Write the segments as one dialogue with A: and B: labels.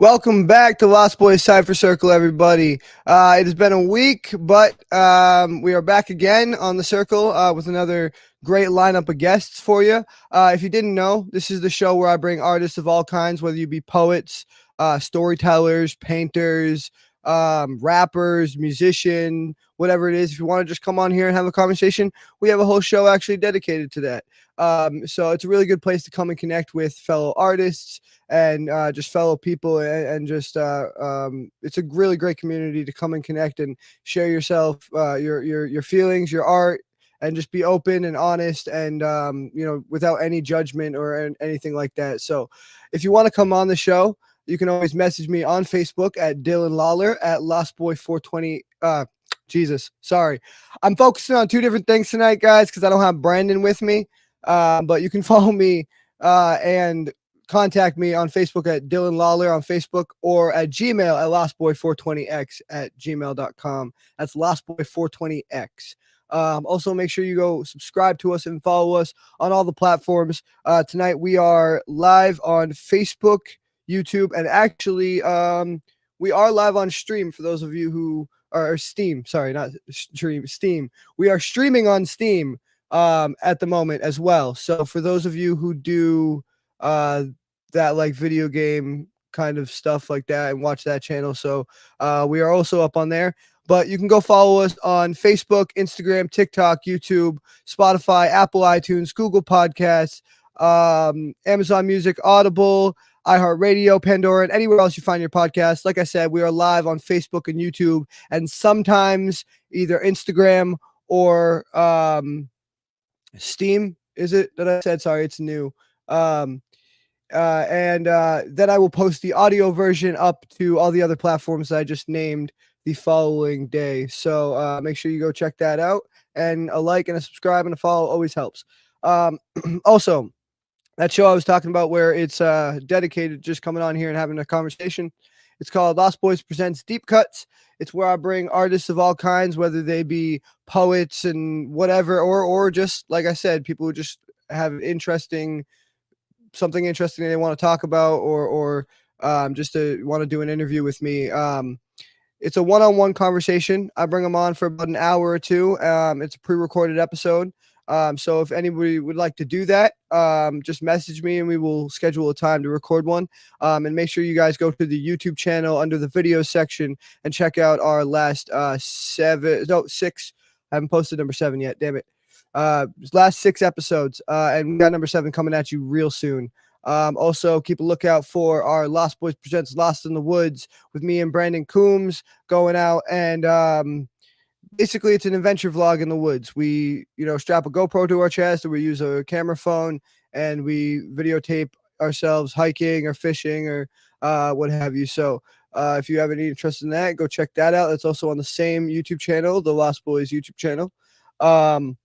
A: Welcome back to Lostboys Cypher Circle, everybody. It has been a week, but we are back again on the circle with another great lineup of guests for you. If you didn't know, this is the show where I bring artists of all kinds, whether you be poets, storytellers, painters, rappers, musician, whatever it is. If you want to just come on here and have a conversation, we have a whole show actually dedicated to that. So it's a really good place to come and connect with fellow artists and just fellow people, and just it's a really great community to come and connect and share yourself, your feelings, your art, and just be open and honest, and without any judgment or anything like that. So if you want to come on the show, you can always message me on Facebook at Dylan Lawler at Lostboy420. Jesus, sorry. I'm focusing on two different things tonight, guys, because I don't have Brandon with me. But you can follow me and contact me on Facebook at Dylan Lawler on Facebook, or at Gmail at lostboy420x at gmail.com. That's lostboy420x. Also, make sure you go subscribe to us and follow us on all the platforms. Tonight we are live on Facebook, YouTube, and actually we are live on stream for those of you who are Steam. Sorry, not stream, Steam. We are streaming on Steam at the moment as well. So for those of you who do that like video game kind of stuff like that and watch that channel, so we are also up on there. But you can go follow us on Facebook, Instagram, TikTok, YouTube, Spotify, Apple iTunes, Google Podcasts, Amazon Music, Audible, iHeartRadio, Pandora, and anywhere else you find your podcast. Like I said, we are live on Facebook and YouTube, and sometimes either Instagram or Steam. Is it that I said? Sorry, it's new. And then I will post the audio version up to all the other platforms that I just named the following day. So make sure you go check that out, and a like and a subscribe and a follow always helps. Also, that show I was talking about where it's dedicated just coming on here and having a conversation, it's called Lostboys Presents Deep Cuts. It's where I bring artists of all kinds, whether they be poets and whatever, or just, like I said, people who just have something interesting they want to talk about, or just to want to do an interview with me. It's a one-on-one conversation. I bring them on for about an hour or two. It's a pre-recorded episode. So if anybody would like to do that, just message me and we will schedule a time to record one. And make sure you guys go to the YouTube channel under the video section and check out our last 6. I haven't posted number 7 yet. Damn it. Last 6 episodes. And we got number 7 coming at you real soon. Also keep a lookout for our Lost Boys Presents Lost in the Woods with me and Brandon Coombs going out, and basically it's an adventure vlog in the woods. We strap a GoPro to our chest, or we use a camera phone, and we videotape ourselves hiking or fishing or what have you. So if you have any interest in that, go check that out. That's also on the same YouTube channel, the Lost Boys YouTube channel. And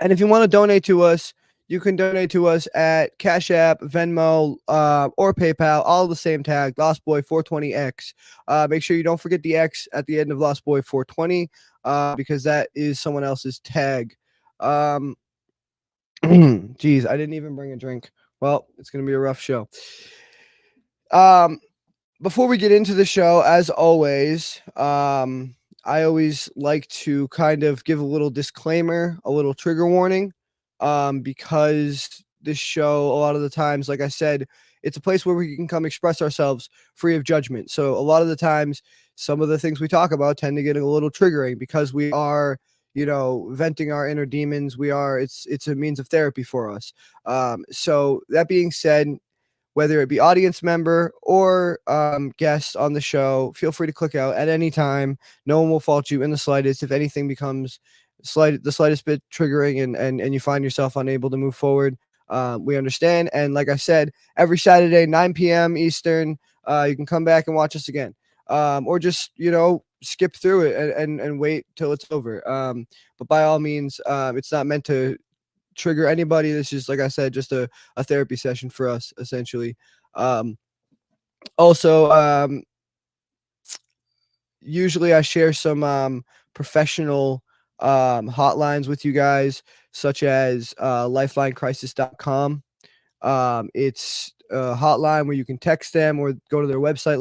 A: if you want to donate to us, you can donate to us at Cash App, Venmo, or PayPal, all the same tag, Lostboy420X. Make sure you don't forget the X at the end of Lostboy420, because that is someone else's tag. Geez, I didn't even bring a drink. Well, it's going to be a rough show. Before we get into the show, as always, I always like to kind of give a little disclaimer, a little trigger warning. Because this show, a lot of the times, like I said, it's a place where we can come express ourselves free of judgment. So a lot of the times, some of the things we talk about tend to get a little triggering because we are, venting our inner demons. It's a means of therapy for us. So that being said, whether it be audience member or guest on the show, feel free to click out at any time. No one will fault you in the slightest. If anything becomes the slightest bit triggering and you find yourself unable to move forward, we understand. And like I said, every Saturday 9 p.m. Eastern, you can come back and watch us again, or just skip through it and wait till it's over. But by all means, it's not meant to trigger anybody. This is, like I said, just a therapy session for us, essentially. Also, usually I share some professional hotlines with you guys, such as lifelinecrisis.com. It's hotline where you can text them or go to their website,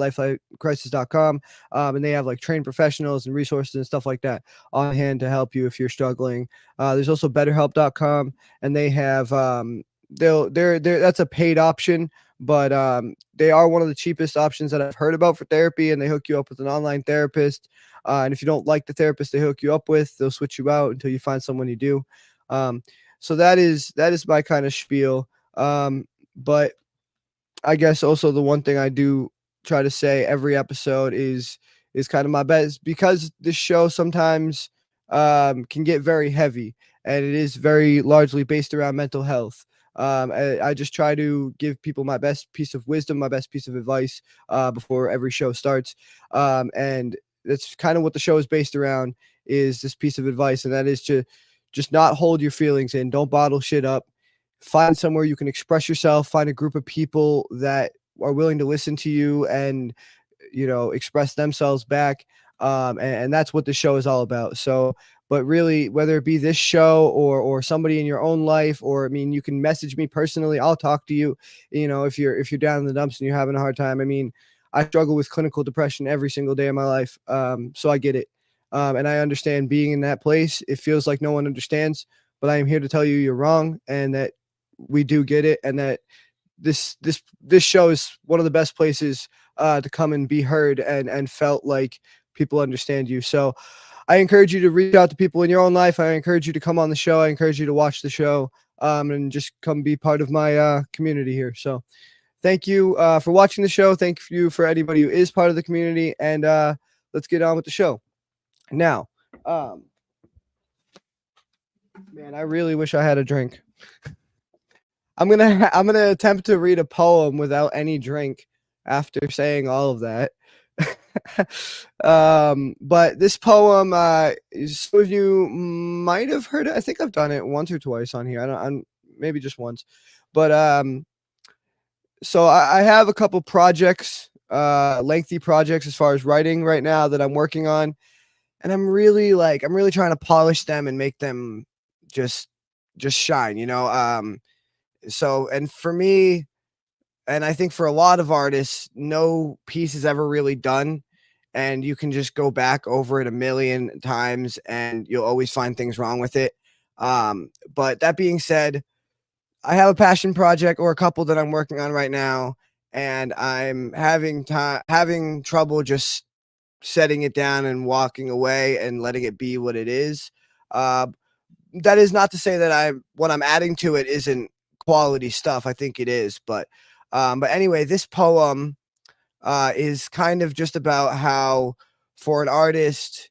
A: lifelikecrisis.com. And they have like trained professionals and resources and stuff like that on hand to help you if you're struggling. There's also betterhelp.com, and they have, they're that's a paid option, but they are one of the cheapest options that I've heard about for therapy, and they hook you up with an online therapist. And if you don't like the therapist they hook you up with, they'll switch you out until you find someone you do. So that is my kind of spiel. But I guess also the one thing I do try to say every episode is kind of my best, because this show sometimes can get very heavy, and it is very largely based around mental health. I just try to give people my best piece of wisdom, my best piece of advice before every show starts. And that's kind of what the show is based around, is this piece of advice, and that is to just not hold your feelings in. Don't bottle shit up. Find somewhere you can express yourself. Find a group of people that are willing to listen to you and, express themselves back. And that's what the show is all about. So, but really, whether it be this show or somebody in your own life, or I mean, you can message me personally. I'll talk to you. If you're down in the dumps and you're having a hard time. I mean, I struggle with clinical depression every single day of my life. So I get it. And I understand being in that place. It feels like no one understands, but I am here to tell you you're wrong, and that we do get it, and that this show is one of the best places to come and be heard and felt like people understand you. So I encourage you to reach out to people in your own life. I encourage you to come on the show. I encourage you to watch the show, and just come be part of my community here. So thank you for watching the show. Thank you for anybody who is part of the community, and let's get on with the show now. Man, I really wish I had a drink. I'm gonna attempt to read a poem without any drink after saying all of that. But this poem, some of you might have heard it. I think I've done it once or twice on here. I'm maybe just once, but so I have a couple projects, lengthy projects as far as writing right now that I'm working on, and I'm really trying to polish them and make them just shine. So, and for me, and I think for a lot of artists, no piece is ever really done, and you can just go back over it a million times and you'll always find things wrong with it. But that being said, I have a passion project, or a couple that I'm working on right now, and I'm having trouble just setting it down and walking away and letting it be what it is. Uh, that is not to say that what I'm adding to it isn't quality stuff. I think it is, but anyway, this poem is kind of just about how, for an artist,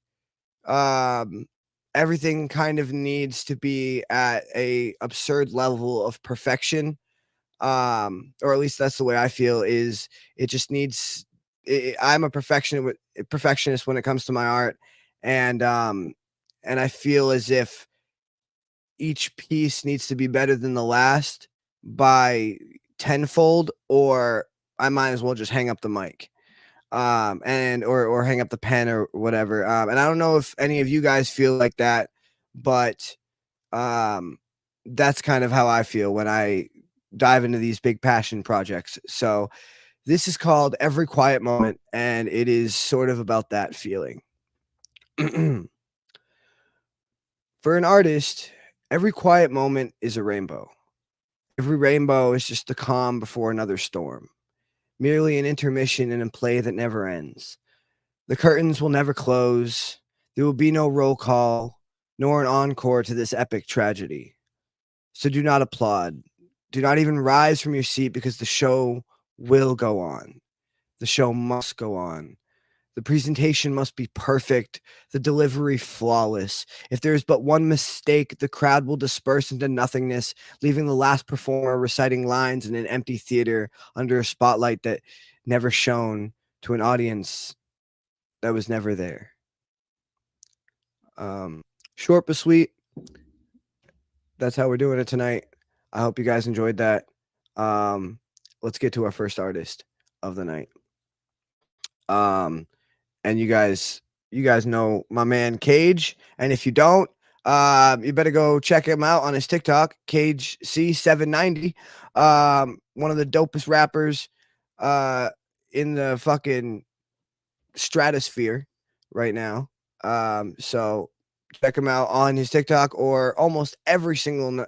A: um, everything kind of needs to be at a absurd level of perfection. Or at least that's the way I feel. Is it just needs? I'm a perfectionist when it comes to my art, and I feel as if each piece needs to be better than the last by tenfold, or I might as well just hang up the mic, and or hang up the pen or whatever. And I don't know if any of you guys feel like that, but that's kind of how I feel when I dive into these big passion projects. So this is called Every Quiet Moment, and it is sort of about that feeling. For an artist, every quiet moment is a rainbow. Every rainbow is just the calm before another storm, merely an intermission in a play that never ends. The curtains will never close. There will be no roll call, nor an encore to this epic tragedy. So do not applaud. Do not even rise from your seat, because the show will go on. The show must go on. The presentation must be perfect, the delivery flawless. If there is but one mistake, the crowd will disperse into nothingness, leaving the last performer reciting lines in an empty theater under a spotlight that never shone to an audience that was never there. Short but sweet. That's how we're doing it tonight. I hope you guys enjoyed that. Let's get to our first artist of the night. And you guys know my man Cage, and if you don't, You better go check him out on his TikTok, Cage C790. One of the dopest rappers in the fucking stratosphere right now. So check him out on his TikTok or almost every single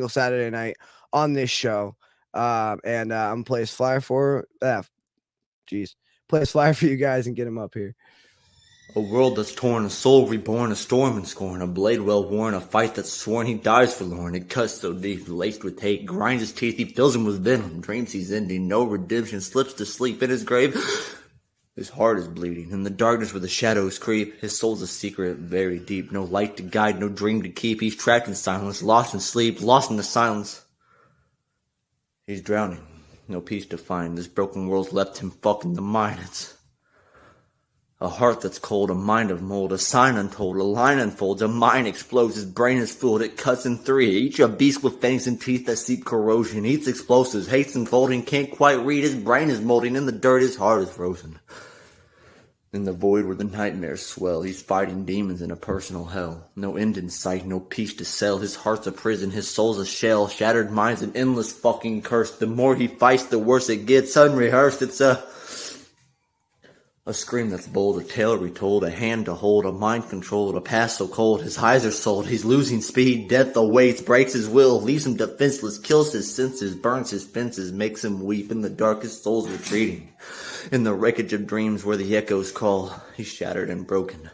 A: Saturday night on this show. And I'm gonna play his flyer for play his flyer for you guys and get him up here.
B: A world that's torn, a soul reborn, a storm and scorn, a blade well worn, a fight that's sworn, he dies forlorn. It cuts so deep, laced with hate, grinds his teeth, he fills him with venom, dreams he's ending, no redemption, slips to sleep in his grave. His heart is bleeding, in the darkness where the shadows creep, his soul's a secret very deep, no light to guide, no dream to keep, he's trapped in silence, lost in sleep, lost in the silence. He's drowning, no peace to find, this broken world's left him fucking the mind. It's a heart that's cold, a mind of mold, a sign untold, a line unfolds, a mind explodes, his brain is fooled, it cuts in three, each a beast with fangs and teeth that seep corrosion, eats explosives, hates unfolding, can't quite read, his brain is molding, in the dirt his heart is frozen. In the void where the nightmares swell, he's fighting demons in a personal hell. No end in sight, no peace to sell, his heart's a prison, his soul's a shell, shattered mind's an endless fucking curse, the more he fights the worse it gets, unrehearsed, it's a scream that's bold, a tale retold, a hand to hold, a mind controlled, a past so cold, his eyes are sold, he's losing speed, death awaits, breaks his will, leaves him defenseless, kills his senses, burns his fences, makes him weep, in the darkest soul's retreating. In the wreckage of dreams where the echoes call, he's shattered and broken,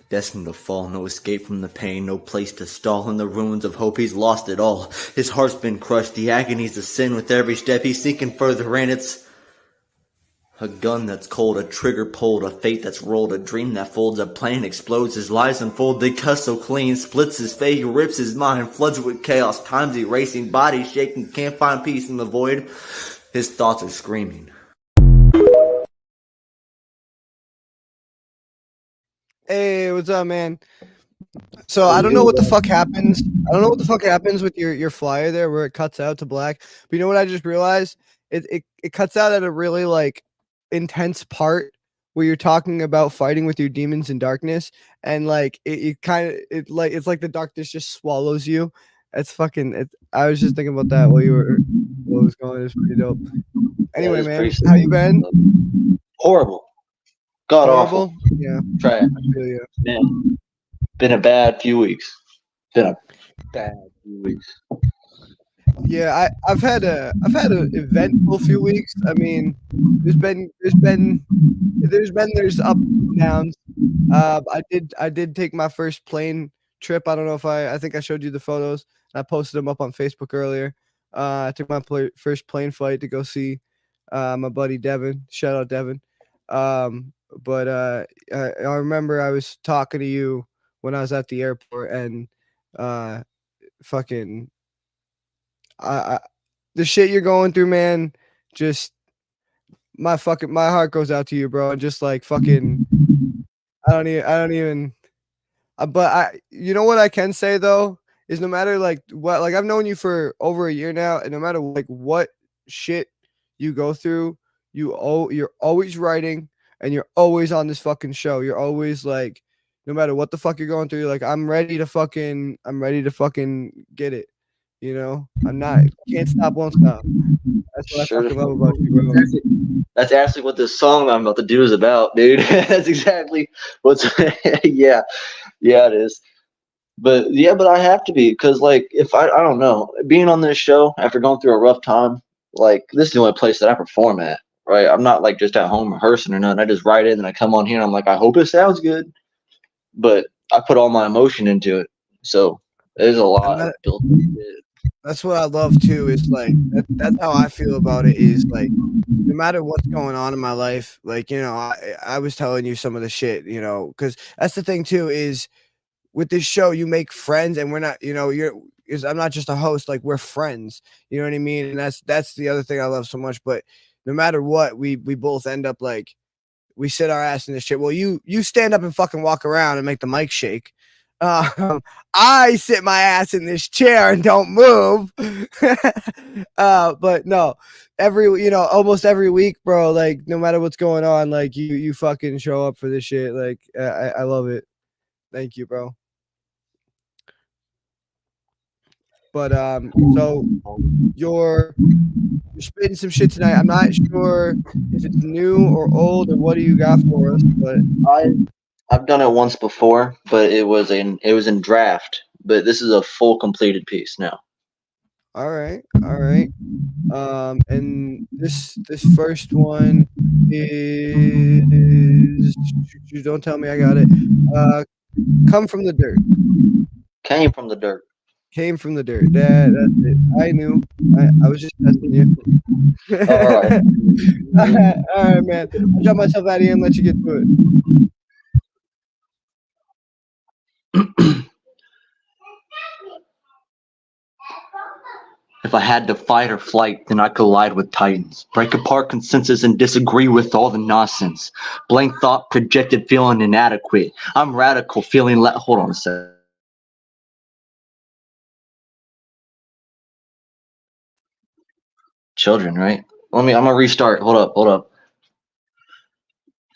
B: destined to fall, no escape from the pain, no place to stall, in the ruins of hope he's lost it all, his heart's been crushed, the agonies of sin, with every step he's sinking further in, it's a gun that's cold, a trigger pulled, a fate that's rolled, a dream that folds, a plan explodes, his lies unfold, they cut so clean, splits his fate, rips his mind, floods with chaos, time's erasing, body shaking, can't find peace in the void, his thoughts are screaming.
A: Hey, what's up, man? So I don't know what the fuck happens. I don't know what the fuck happens with your flyer there where it cuts out to black. But you know what I just realized? It cuts out at a really like intense part where you're talking about fighting with your demons in darkness, and like it kind of it's like the darkness just swallows you. It's fucking. I was just thinking about that while you were what was going. It's pretty dope. Anyway, man, how you been?
B: Horrible. God
A: Horrible?
B: awful.
A: Yeah,
B: Trash.
A: I feel you.
B: Man, been a bad few weeks. Been a bad few weeks.
A: Yeah, I've had an eventful few weeks. I mean, there's ups and downs. I did take my first plane trip. I don't know if I think I showed you the photos. I posted them up on Facebook earlier. I took my first plane flight to go see my buddy Devin. Shout out Devin. But I remember I was talking to you when I was at the airport, and fucking I the shit you're going through, man, just my heart goes out to you, bro. And just like fucking I don't even but you know what I can say though is no matter like what, like I've known you for over a year now, and no matter like what shit you go through, you're always writing, and you're always on this fucking show. You're always like, no matter what the fuck you're going through, you're like, I'm ready to fucking get it. You know, can't stop, won't stop. That's what I fucking love about you, bro.
B: That's actually what this song I'm about to do is about, dude. That's exactly what's yeah it is. But I have to be, because like if I don't know, being on this show after going through a rough time, like this is the only place that I perform at, right? I'm not like just at home rehearsing or nothing. I just write in and I come on here and I'm like, I hope it sounds good, but I put all my emotion into it, so there's a lot of built.
A: That's what I love too. Is like that's how I feel about it. Is like no matter what's going on in my life, like you know, I was telling you some of the shit, you know, because that's the thing too. Is with this show, you make friends, and we're not, you know, I'm not just a host. Like we're friends. You know what I mean? And that's the other thing I love so much. But no matter what, we both end up like we sit our ass in this shit. Well, you stand up and fucking walk around and make the mic shake. I sit my ass in this chair and don't move. But no, almost every week, bro, like no matter what's going on, like you fucking show up for this shit. Like I love it. Thank you, bro. But so you're spitting some shit tonight. I'm not sure if it's new or old or what do you got for us, but
B: I've done it once before, but it was in draft. But this is a full completed piece now.
A: all right, all right. And this first one is don't tell me I got it. Come from the dirt.
B: Came from the dirt.
A: Came from the dirt. That's it. I knew. I was just testing you.
B: All right.
A: All right, man. I'll drop myself out of here and let you get to it.
B: If I had to fight or flight, then I'd collide with titans. Break apart consensus and disagree with all the nonsense. Blank thought, projected feeling inadequate. I'm radical, feeling hold on a sec. Children, right? I'm gonna restart. Hold up.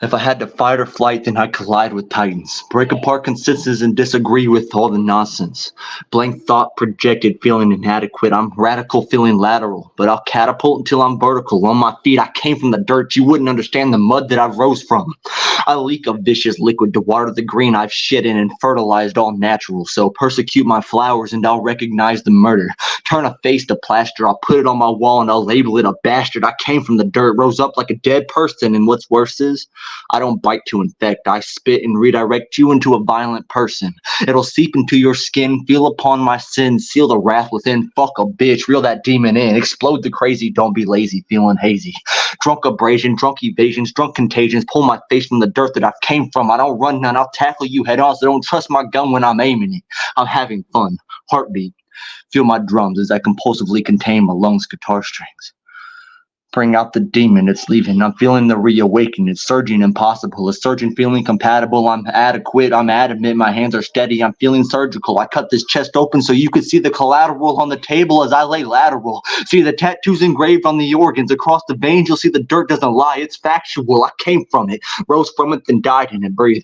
B: If I had to fight or flight, then I'd collide with titans. Break apart consensus and disagree with all the nonsense. Blank thought, projected, feeling inadequate. I'm radical, feeling lateral. But I'll catapult until I'm vertical. On my feet, I came from the dirt. You wouldn't understand the mud that I rose from. I leak a vicious liquid to water the green I've shit in and fertilized all natural. So persecute my flowers and I'll recognize the murder. Turn a face to plaster. I'll put it on my wall and I'll label it a bastard. I came from the dirt, rose up like a dead person. And what's worse is, I don't bite to infect. I spit and redirect you into a violent person. It'll seep into your skin, feel upon my sins, seal the wrath within. Fuck a bitch, reel that demon in. Explode the crazy, don't be lazy, feeling hazy. Drunk abrasion, drunk evasions, drunk contagions. Pull my face from the dirt that I've came from. I don't run none, I'll tackle you head on. So don't trust my gun when I'm aiming it. I'm having fun. Heartbeat. Feel my drums as I compulsively contain my lungs' guitar strings. Bring out the demon, it's leaving. I'm feeling the reawakening. It's surging impossible. A surgeon feeling compatible. I'm adequate. I'm adamant. My hands are steady. I'm feeling surgical. I cut this chest open so you could see the collateral on the table as I lay lateral. See the tattoos engraved on the organs. Across the veins, you'll see the dirt doesn't lie. It's factual. I came from it, rose from it, then died in it. Breathe.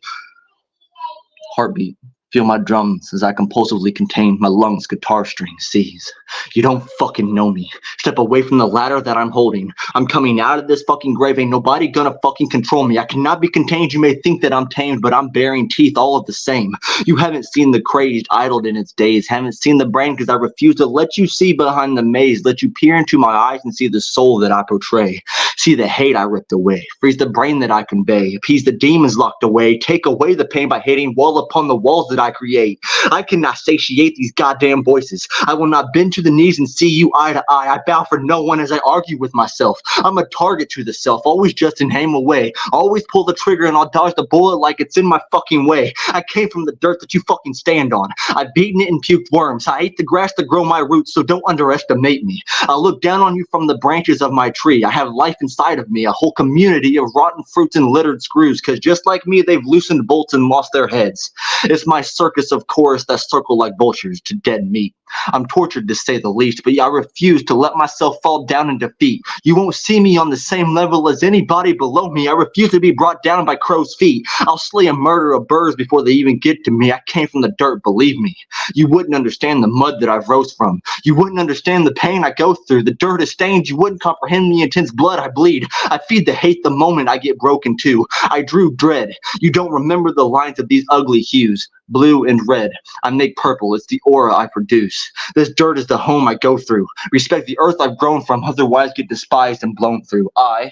B: Heartbeat. Feel my drums as I compulsively contain my lungs' guitar strings. Seize. You don't fucking know me. Step away from the ladder that I'm holding. I'm coming out of this fucking grave. Ain't nobody gonna fucking control me. I cannot be contained. You may think that I'm tamed, but I'm bearing teeth all of the same. You haven't seen the crazed idled in its days. Haven't seen the brain because I refuse to let you see behind the maze. Let you peer into my eyes and see the soul that I portray. See the hate I ripped away. Freeze the brain that I convey. Appease the demons locked away. Take away the pain by hitting wall upon the walls that I create. I cannot satiate these goddamn voices. I will not bend to the knees and see you eye to eye. I bow for no one as I argue with myself. I'm a target to the self, always just in aim away. Always pull the trigger and I'll dodge the bullet like it's in my fucking way. I came from the dirt that you fucking stand on. I've beaten it and puked worms. I ate the grass to grow my roots, so don't underestimate me. I'll look down on you from the branches of my tree. I have life inside of me, a whole community of rotten fruits and littered screws, because just like me, they've loosened bolts and lost their heads. It's my circus of chorus that circle like vultures to dead meat. I'm tortured to say the least, but I refuse to let myself fall down in defeat. You won't see me on the same level as anybody below me. I refuse to be brought down by crow's feet. I'll slay and murder of birds before they even get to me. I came from the dirt, believe me. You wouldn't understand the mud that I've rose from. You wouldn't understand the pain I go through. The dirt is stained. You wouldn't comprehend the intense blood I bleed. I feed the hate the moment I get broken too. I drew dread. You don't remember the lines of these ugly hues. Blue and red. I make purple. It's the aura I produce. This dirt is the home I go through. Respect the earth I've grown from, otherwise get despised and blown through. I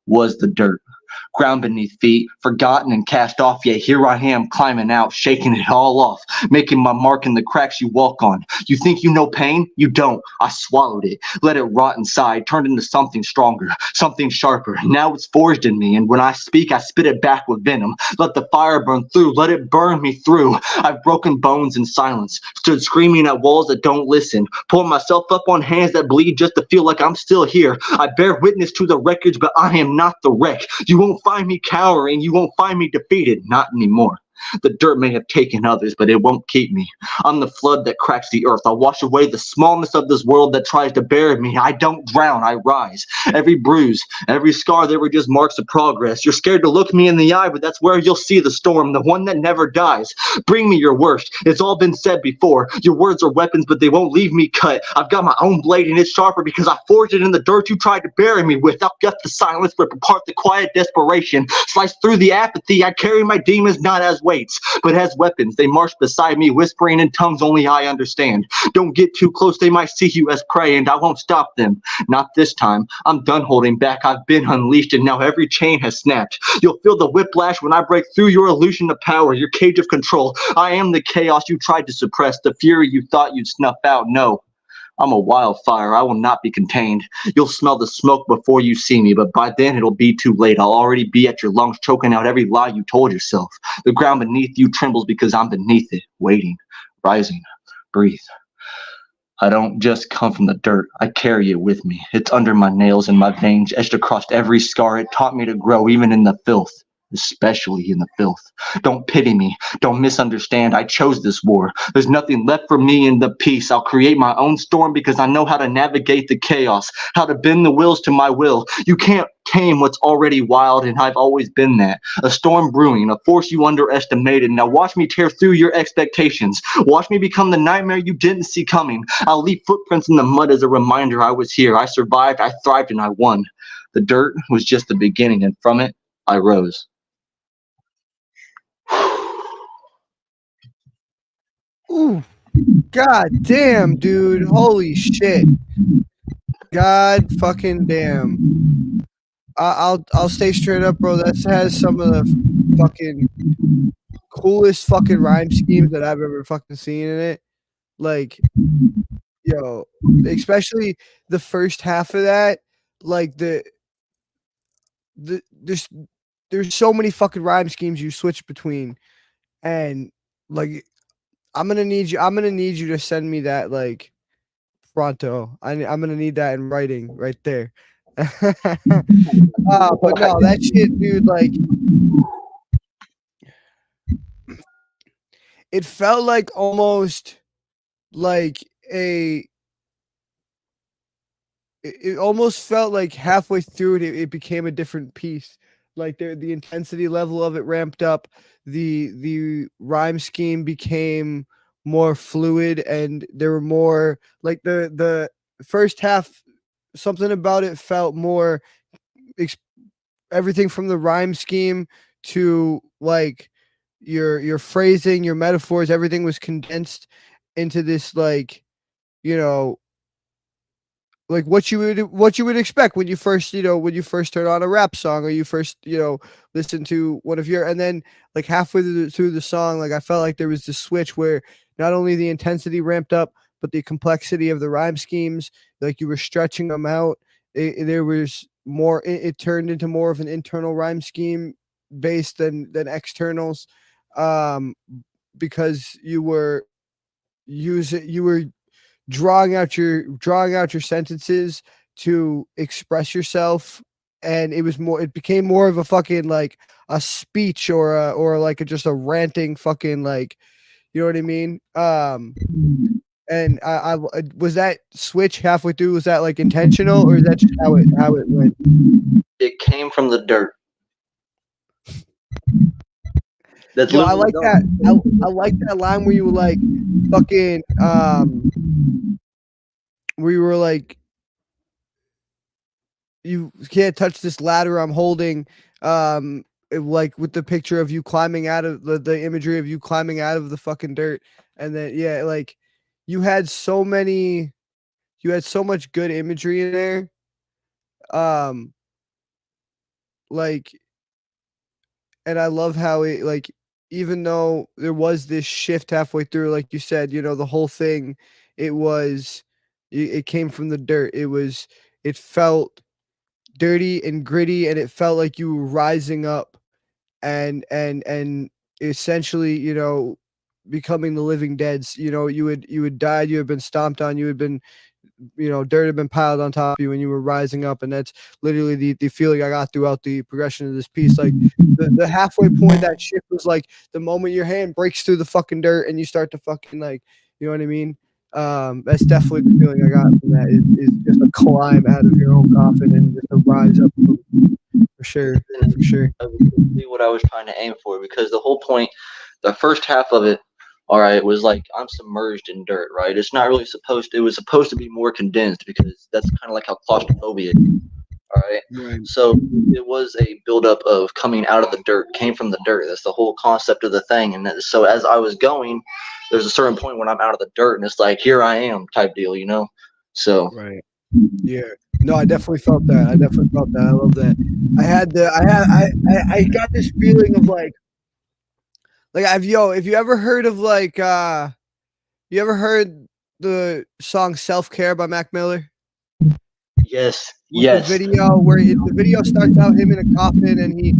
B: was the dirt. Ground beneath feet, forgotten and cast off, yet here I am climbing out, shaking it all off, making my mark in the cracks you walk on. You think you know pain? You don't. I swallowed it, let it rot inside, turned into something stronger, something sharper. Now it's forged in me, and when I speak, I spit it back with venom. Let the fire burn through, let it burn me through. I've broken bones in silence, stood screaming at walls that don't listen, pulled myself up on hands that bleed just to feel like I'm still here. I bear witness to the wreckage, but I am not the wreck. You won't find me cowering, you won't find me defeated, not anymore. The dirt may have taken others, but it won't keep me. I'm the flood that cracks the earth. I'll wash away the smallness of this world that tries to bury me. I don't drown, I rise. Every bruise, every scar, they were just marks of progress. You're scared to look me in the eye, but that's where you'll see the storm, the one that never dies. Bring me your worst. It's all been said before. Your words are weapons, but they won't leave me cut. I've got my own blade, and it's sharper because I forged it in the dirt you tried to bury me with. I'll gut the silence, rip apart the quiet desperation. Slice through the apathy. I carry my demons not as weights, but as weapons. They march beside me, whispering in tongues only I understand. Don't get too close, they might see you as prey, and I won't stop them. Not this time. I'm done holding back. I've been unleashed, and now every chain has snapped. You'll feel the whiplash when I break through your illusion of power, your cage of control. I am the chaos you tried to suppress, the fury you thought you'd snuff out. No, I'm a wildfire. I will not be contained. You'll smell the smoke before you see me, but by then it'll be too late. I'll already be at your lungs, choking out every lie you told yourself. The ground beneath you trembles because I'm beneath it, waiting, rising. Breathe. I don't just come from the dirt. I carry it with me. It's under my nails and my veins, etched across every scar. It taught me to grow even in the filth, especially in the filth. Don't pity me. Don't misunderstand. I chose this war. There's nothing left for me in the peace. I'll create my own storm because I know how to navigate the chaos, how to bend the wheels to my will. You can't tame what's already wild, and I've always been that. A storm brewing, a force you underestimated. Now watch me tear through your expectations. Watch me become the nightmare you didn't see coming. I'll leave footprints in the mud as a reminder I was here. I survived, I thrived, and I won. The dirt was just the beginning, and from it, I rose.
A: Ooh, god damn, dude. Holy shit. God fucking damn. I'll stay straight up, bro. That has some of the fucking coolest fucking rhyme schemes that I've ever fucking seen in it. Like, yo, especially the first half of that. Like the there's so many fucking rhyme schemes you switch between, and like I'm gonna need you to send me that like pronto. I'm gonna need that in writing right there. But no, that shit, dude. Like, it felt like almost like a. It almost felt like halfway through it became a different piece. Like the intensity level of it ramped up. The rhyme scheme became more fluid, and there were more like the first half. Something about it felt more everything from the rhyme scheme to like your phrasing, your metaphors, everything was condensed into this like, you know, like what you would expect when you first, when you first turn on a rap song, or you first, listen to one of your, and then like halfway through the song, like I felt like there was this switch where not only the intensity ramped up, but the complexity of the rhyme schemes, like you were stretching them out. There was more. It turned into more of an internal rhyme scheme based than externals, um, because you were drawing out your sentences to express yourself, and it became more of a fucking like a speech, or like just a ranting fucking, like, you know what I mean. And I was that switch halfway through, was that like intentional, or is that just how it went?
B: It came from the dirt. That's
A: Yo, I
B: literally
A: like that. I like that line where you were like fucking where you were like, you can't touch this ladder I'm holding, like with the picture of you climbing out of the imagery of you climbing out of the fucking dirt. And then yeah, like you had so many you had so much good imagery in there. um like, and I love how it, like, even though there was this shift halfway through, like you said, the whole thing, it was it came from the dirt. It felt dirty and gritty, and it felt like you were rising up, and essentially, becoming the living deads. You had died, you had been stomped on, you had been dirt had been piled on top of you when you were rising up, and that's literally the feeling I got throughout the progression of this piece. Like the halfway point, that shift was like the moment your hand breaks through the fucking dirt and you start to fucking like, you know what I mean? That's definitely the feeling I got from that. Is just a climb out of your own coffin and just a rise up for sure, for sure.
B: That was exactly what I was trying to aim for, because the whole point, the first half of it, all right, was like I'm submerged in dirt, right? It's not really supposed to, it was supposed to be more condensed because that's kind of like how claustrophobia is, all right?
A: Right.
B: So it was a buildup of coming out of the dirt, came from the dirt. That's the whole concept of the thing. And so as I was going, there's a certain point when I'm out of the dirt and it's like, here I am type deal, you know? So.
A: Right. Yeah. No, I definitely felt that. I definitely felt that. I love that. I got this feeling of like if you ever heard of you ever heard the song Self Care by Mac Miller?
B: Yes,
A: With the
B: yes.
A: video where the video starts out him in a coffin and he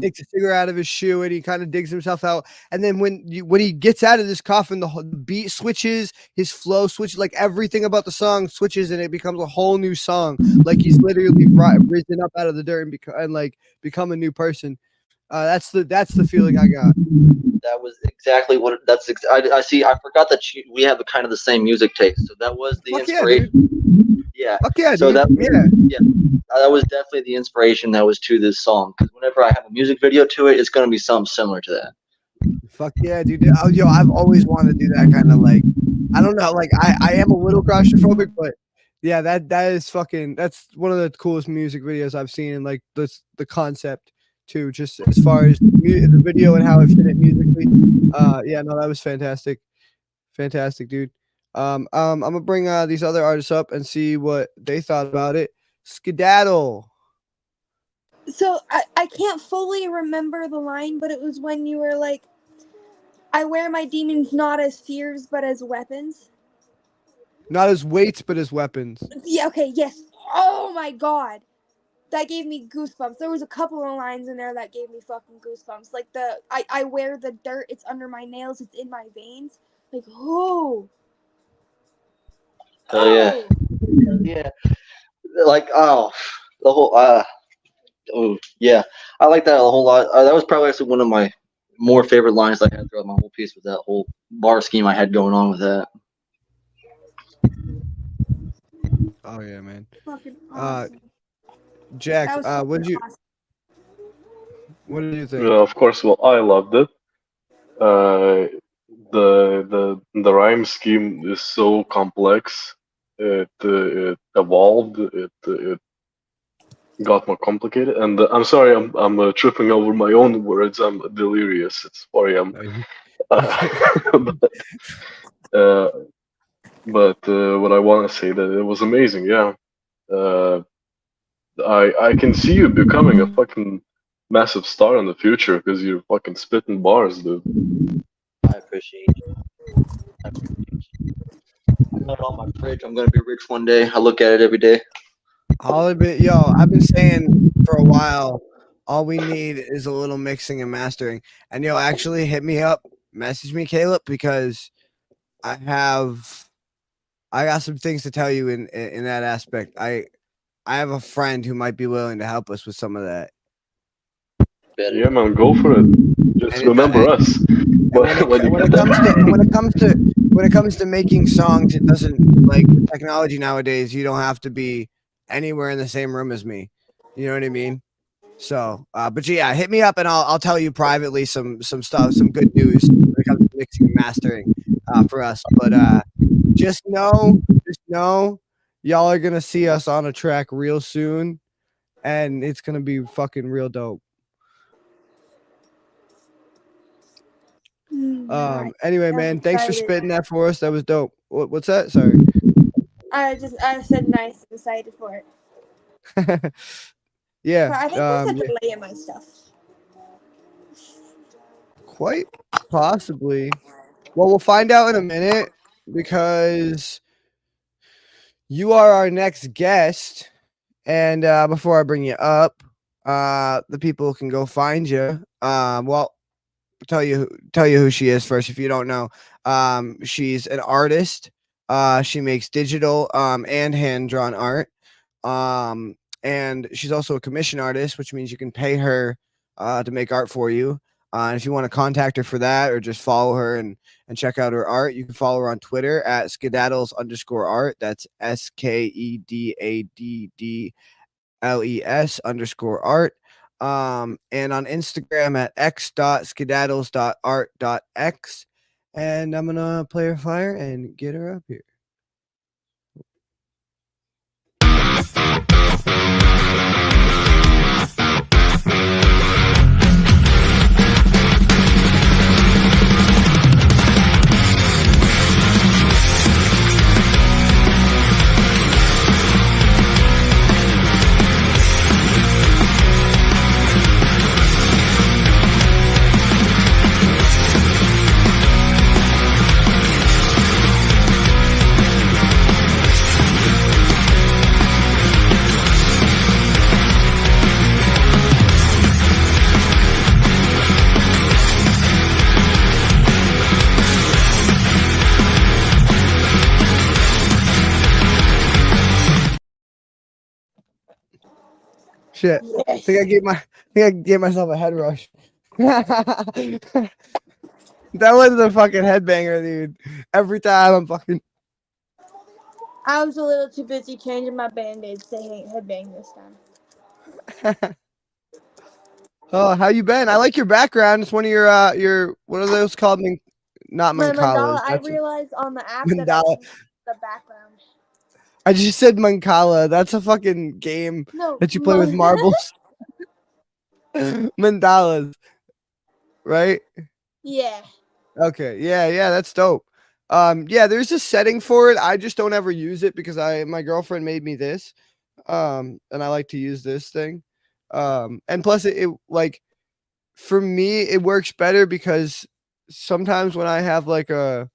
A: takes a cigarette out of his shoe and he kind of digs himself out, and then when he gets out of this coffin, the beat switches, his flow switches, like everything about the song switches, and it becomes a whole new song. Like he's literally risen up out of the dirt and become a new person. That's the feeling I got.
B: That was exactly what. I see. I forgot that we have a kind of the same music taste. So that was the
A: Fuck yeah,
B: inspiration.
A: dude.
B: Yeah.
A: Fuck yeah,
B: So
A: dude.
B: yeah, that was definitely the inspiration that was to this song. Because whenever I have a music video to it, it's gonna be something similar to that.
A: Fuck yeah, dude. Oh, yo, I've always wanted to do that kind of like, I don't know, like I am a little claustrophobic, but yeah, that is fucking, that's one of the coolest music videos I've seen, and like the concept too, just as far as the video and how it fit it musically. Yeah, no, that was fantastic. Fantastic, dude. I'm gonna bring these other artists up and see what they thought about it. Skedaddle.
C: So I can't fully remember the line, but it was when you were like, I wear my demons not as fears, but as weapons.
A: Not as weights, but as weapons.
C: Yeah, okay, yes. Oh my god. That gave me goosebumps. There was a couple of lines in there that gave me fucking goosebumps. Like I wear the dirt, it's under my nails, it's in my veins. Like, oh.
B: Oh yeah, yeah. Like the whole oh yeah, I like that a whole lot. That was probably actually one of my more favorite lines I had throughout my whole piece, with that whole bar scheme I had going on with that.
A: Oh yeah, man.
C: Fucking awesome.
A: Jack,
C: That was
A: what did you think?
D: Yeah, of course. Well, I loved it. The rhyme scheme is so complex. It evolved. It got more complicated. And I'm sorry, I'm tripping over my own words. I'm delirious. It's 4 a.m. but uh, what I want to say that it was amazing. Yeah. I can see you becoming a fucking massive star in the future because you're fucking spitting bars, dude.
B: I appreciate you. I got it on my fridge. I'm gonna be rich one day. I look at it every day.
A: I'll admit, yo, I've been saying for a while, all we need is a little mixing and mastering. And yo, actually hit me up, message me, Caleb, because I got some things to tell you in that aspect. I have a friend who might be willing to help us with some of that.
B: Better.
D: Yeah, man, go for it. Just remember us.
A: When it comes to making songs, it doesn't, like with technology nowadays, you don't have to be anywhere in the same room as me. You know what I mean? So, but yeah, hit me up and I'll tell you privately some stuff, some good news when it comes to mixing and mastering for us. But just know, y'all are gonna see us on a track real soon, and it's gonna be fucking real dope. Anyway, man, thanks for spitting that for us. That was dope. What's that? Sorry.
C: I said nice. I'm excited for it.
A: Yeah.
C: But I think there's a delay in my stuff.
A: Quite possibly. Well, we'll find out in a minute because you are our next guest. And before I bring you up, the people can go find you. Well, tell you who she is first if you don't know. She's an artist. She makes digital and hand drawn art. And she's also a commission artist, which means you can pay her to make art for you. And if you want to contact her for that or just follow her and check out her art, you can follow her on Twitter at skedaddles_art. That's SKEDADDLES_art. And on Instagram at x.skedaddles.art.x. And I'm gonna play her fire and get her up here. Shit. I think I gave myself a head rush. That was the fucking headbanger, dude. Every time I'm fucking.
C: I was a little too busy changing my band-aids to headbang this time.
A: Oh, how you been? I like your background. It's one of your what are those called? Not
C: My
A: mandalas.
C: mandala, I realized on the app that I
A: Mandala.
C: changed the background.
A: I just said Mancala. That's a fucking game
C: No.
A: that you play with marbles. Mandalas, right?
C: Yeah.
A: Okay. Yeah, that's dope. Yeah, there's a setting for it. I just don't ever use it because my girlfriend made me this. And I like to use this thing. And plus it like for me it works better because sometimes when I have like a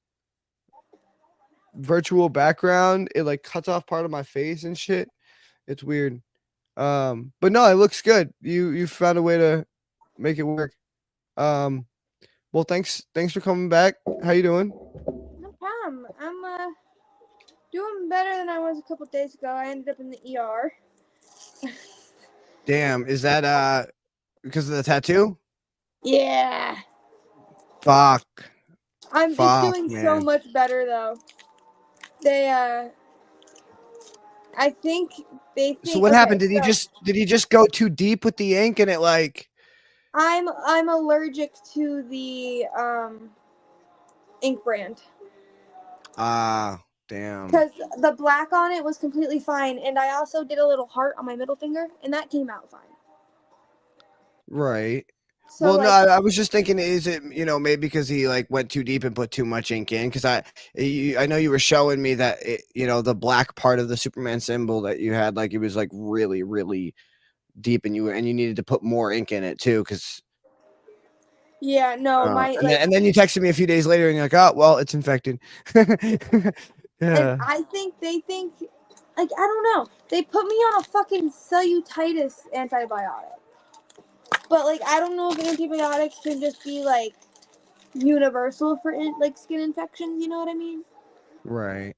A: virtual background, it like cuts off part of my face and shit. It's weird. But no, it looks good. You found a way to make it work. Well, thanks for coming back. How you doing?
C: No problem. I'm doing better than I was a couple days ago. I ended up in the ER.
A: Damn, is that because of the tattoo?
C: Yeah.
A: Fuck.
C: It's
A: Fuck,
C: doing so
A: man.
C: much better though. They I think they think.
A: So what happened? Did he just go too deep with the ink and it like
C: I'm allergic to the ink brand.
A: Damn.
C: Because the black on it was completely fine, and I also did a little heart on my middle finger, and that came out fine.
A: Right.
C: So
A: Well,
C: like,
A: no, I was just thinking, is it maybe because he like went too deep and put too much ink in? Because I know you were showing me that the black part of the Superman symbol that you had, like it was like really really deep, and you needed to put more ink in it too. Because
C: yeah, no, my
A: and then you texted me a few days later, and you're like, oh well, it's infected. Yeah.
C: And I think they think, like, I don't know. They put me on a fucking cellulitis antibiotic. But, like, I don't know if antibiotics can just be, like, universal for, like, skin infections. You know what I mean?
A: Right.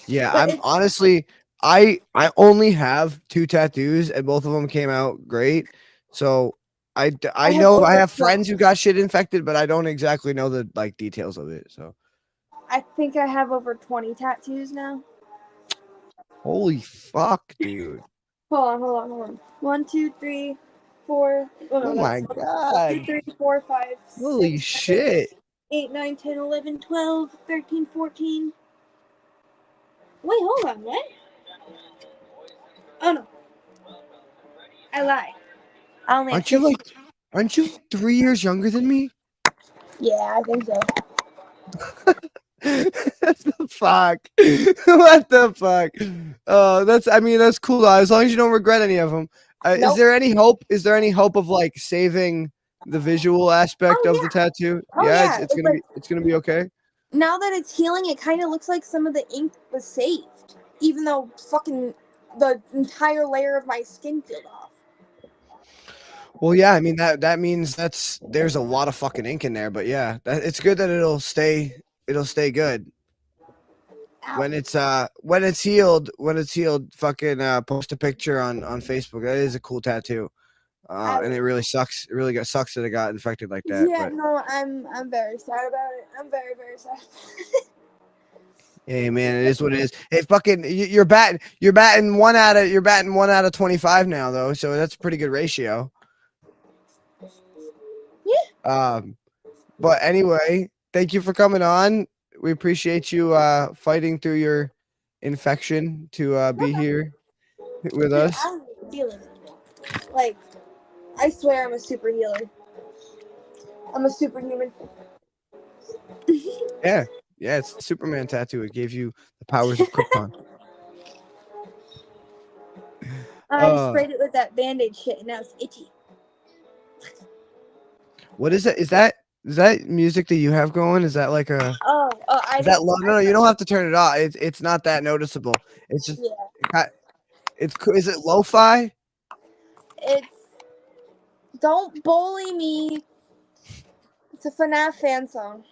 A: Yeah,
C: But
A: I'm honestly, I only have 2 tattoos, and both of them came out great. So I
C: have
A: know I
C: over
A: have
C: 20.
A: friends who got shit infected, but I don't exactly know the like details of it. So
C: I think I have over 20 tattoos now.
A: holy fuck, dude!
C: Hold on. 1, 2, 3, 4. Oh no,
A: Oh
C: that's
A: my
C: 1, 2,
A: god!
C: 3, 4, 5,
A: Holy
C: 6, 7,
A: shit!
C: 8, 9, 10, 11, 12, 13, 14. Wait, hold on. What? Oh no, I lied. I only have 6.
A: Aren't you 3 years younger than me?
C: Yeah, I think so.
A: What the fuck? What the fuck? That's cool though, as long as you don't regret any of them. Is
C: Nope.
A: there any hope? Is there any hope of like saving the visual aspect of the tattoo?
C: Oh
A: Yeah,
C: yeah. It's like,
A: it's gonna be okay.
C: now that it's healing, it kind of looks like some of the ink was saved, even though fucking the entire layer of my skin peeled off.
A: Well, yeah, I mean that means there's a lot of fucking ink in there, but yeah, it's good that it'll stay good. when it's healed, fucking post a picture on Facebook. That is a cool tattoo. And it really sucks. It really sucks that it got infected like that.
C: Yeah,
A: But
C: no, I'm very sad about it. I'm very, very sad.
A: hey, man, it is what it is. Hey, fucking, you're batting 1 out of 25 now, though. So that's a pretty good ratio.
C: Yeah.
A: But anyway, thank you for coming on. We appreciate you fighting through your infection to be here with
C: Dude,
A: us.
C: I'm feeling it. Like, I swear I'm a super healer. I'm a superhuman.
A: Yeah, yeah, it's the Superman tattoo. It gave you the powers of Krypton.
C: I sprayed it with that Band-Aid shit and now it's itchy.
A: What is it? Is that music that you have going? Is that like a?
C: I
A: Is that
C: don't.
A: low? No, you don't have to turn it off. It's not that noticeable. It's just
C: Yeah.
A: Is it lo-fi?
C: It's Don't Bully Me. It's a FNAF fan song.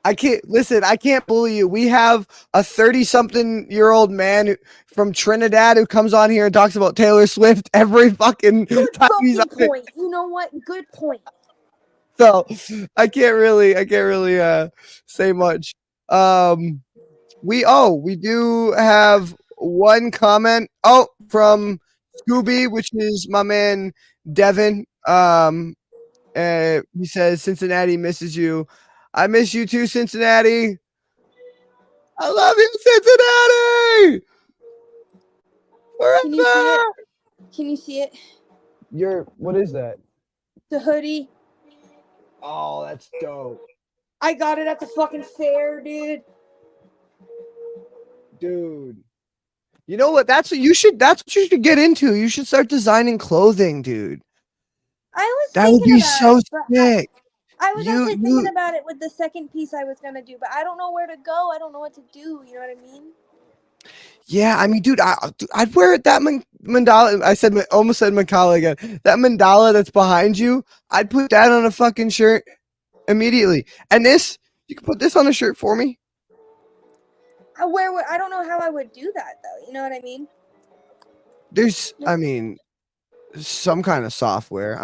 A: I can't bully you. We have a 30-something-year-old man from Trinidad who comes on here and talks about Taylor Swift every fucking time he's on
C: Fucking
A: it.
C: point. You know what? Good point.
A: So I can't really say much. We do have one comment from Scooby, which is my man Devin. He says Cincinnati misses you. I miss you too, Cincinnati. I love you, Cincinnati. Forever.
C: Can you see it? Can you see it?
A: What is that?
C: The hoodie.
A: Oh, that's dope.
C: I got it at the fucking fair, dude.
A: Dude. You know what? That's what you should get into. You should start designing clothing, dude.
C: I was
A: That would
C: thinking
A: be
C: about
A: so
C: it, but
A: sick.
C: I was actually thinking about it with the second piece I was gonna do, but I don't know where to go. I don't know what to do. You know what I mean?
A: Yeah, I mean, dude, I'd wear it that mandala. Almost said mandala again. That mandala that's behind you, I'd put that on a fucking shirt immediately. And you can put this on a shirt for me.
C: I don't know how I would do that though. You know what I mean?
A: There's, some kind of software.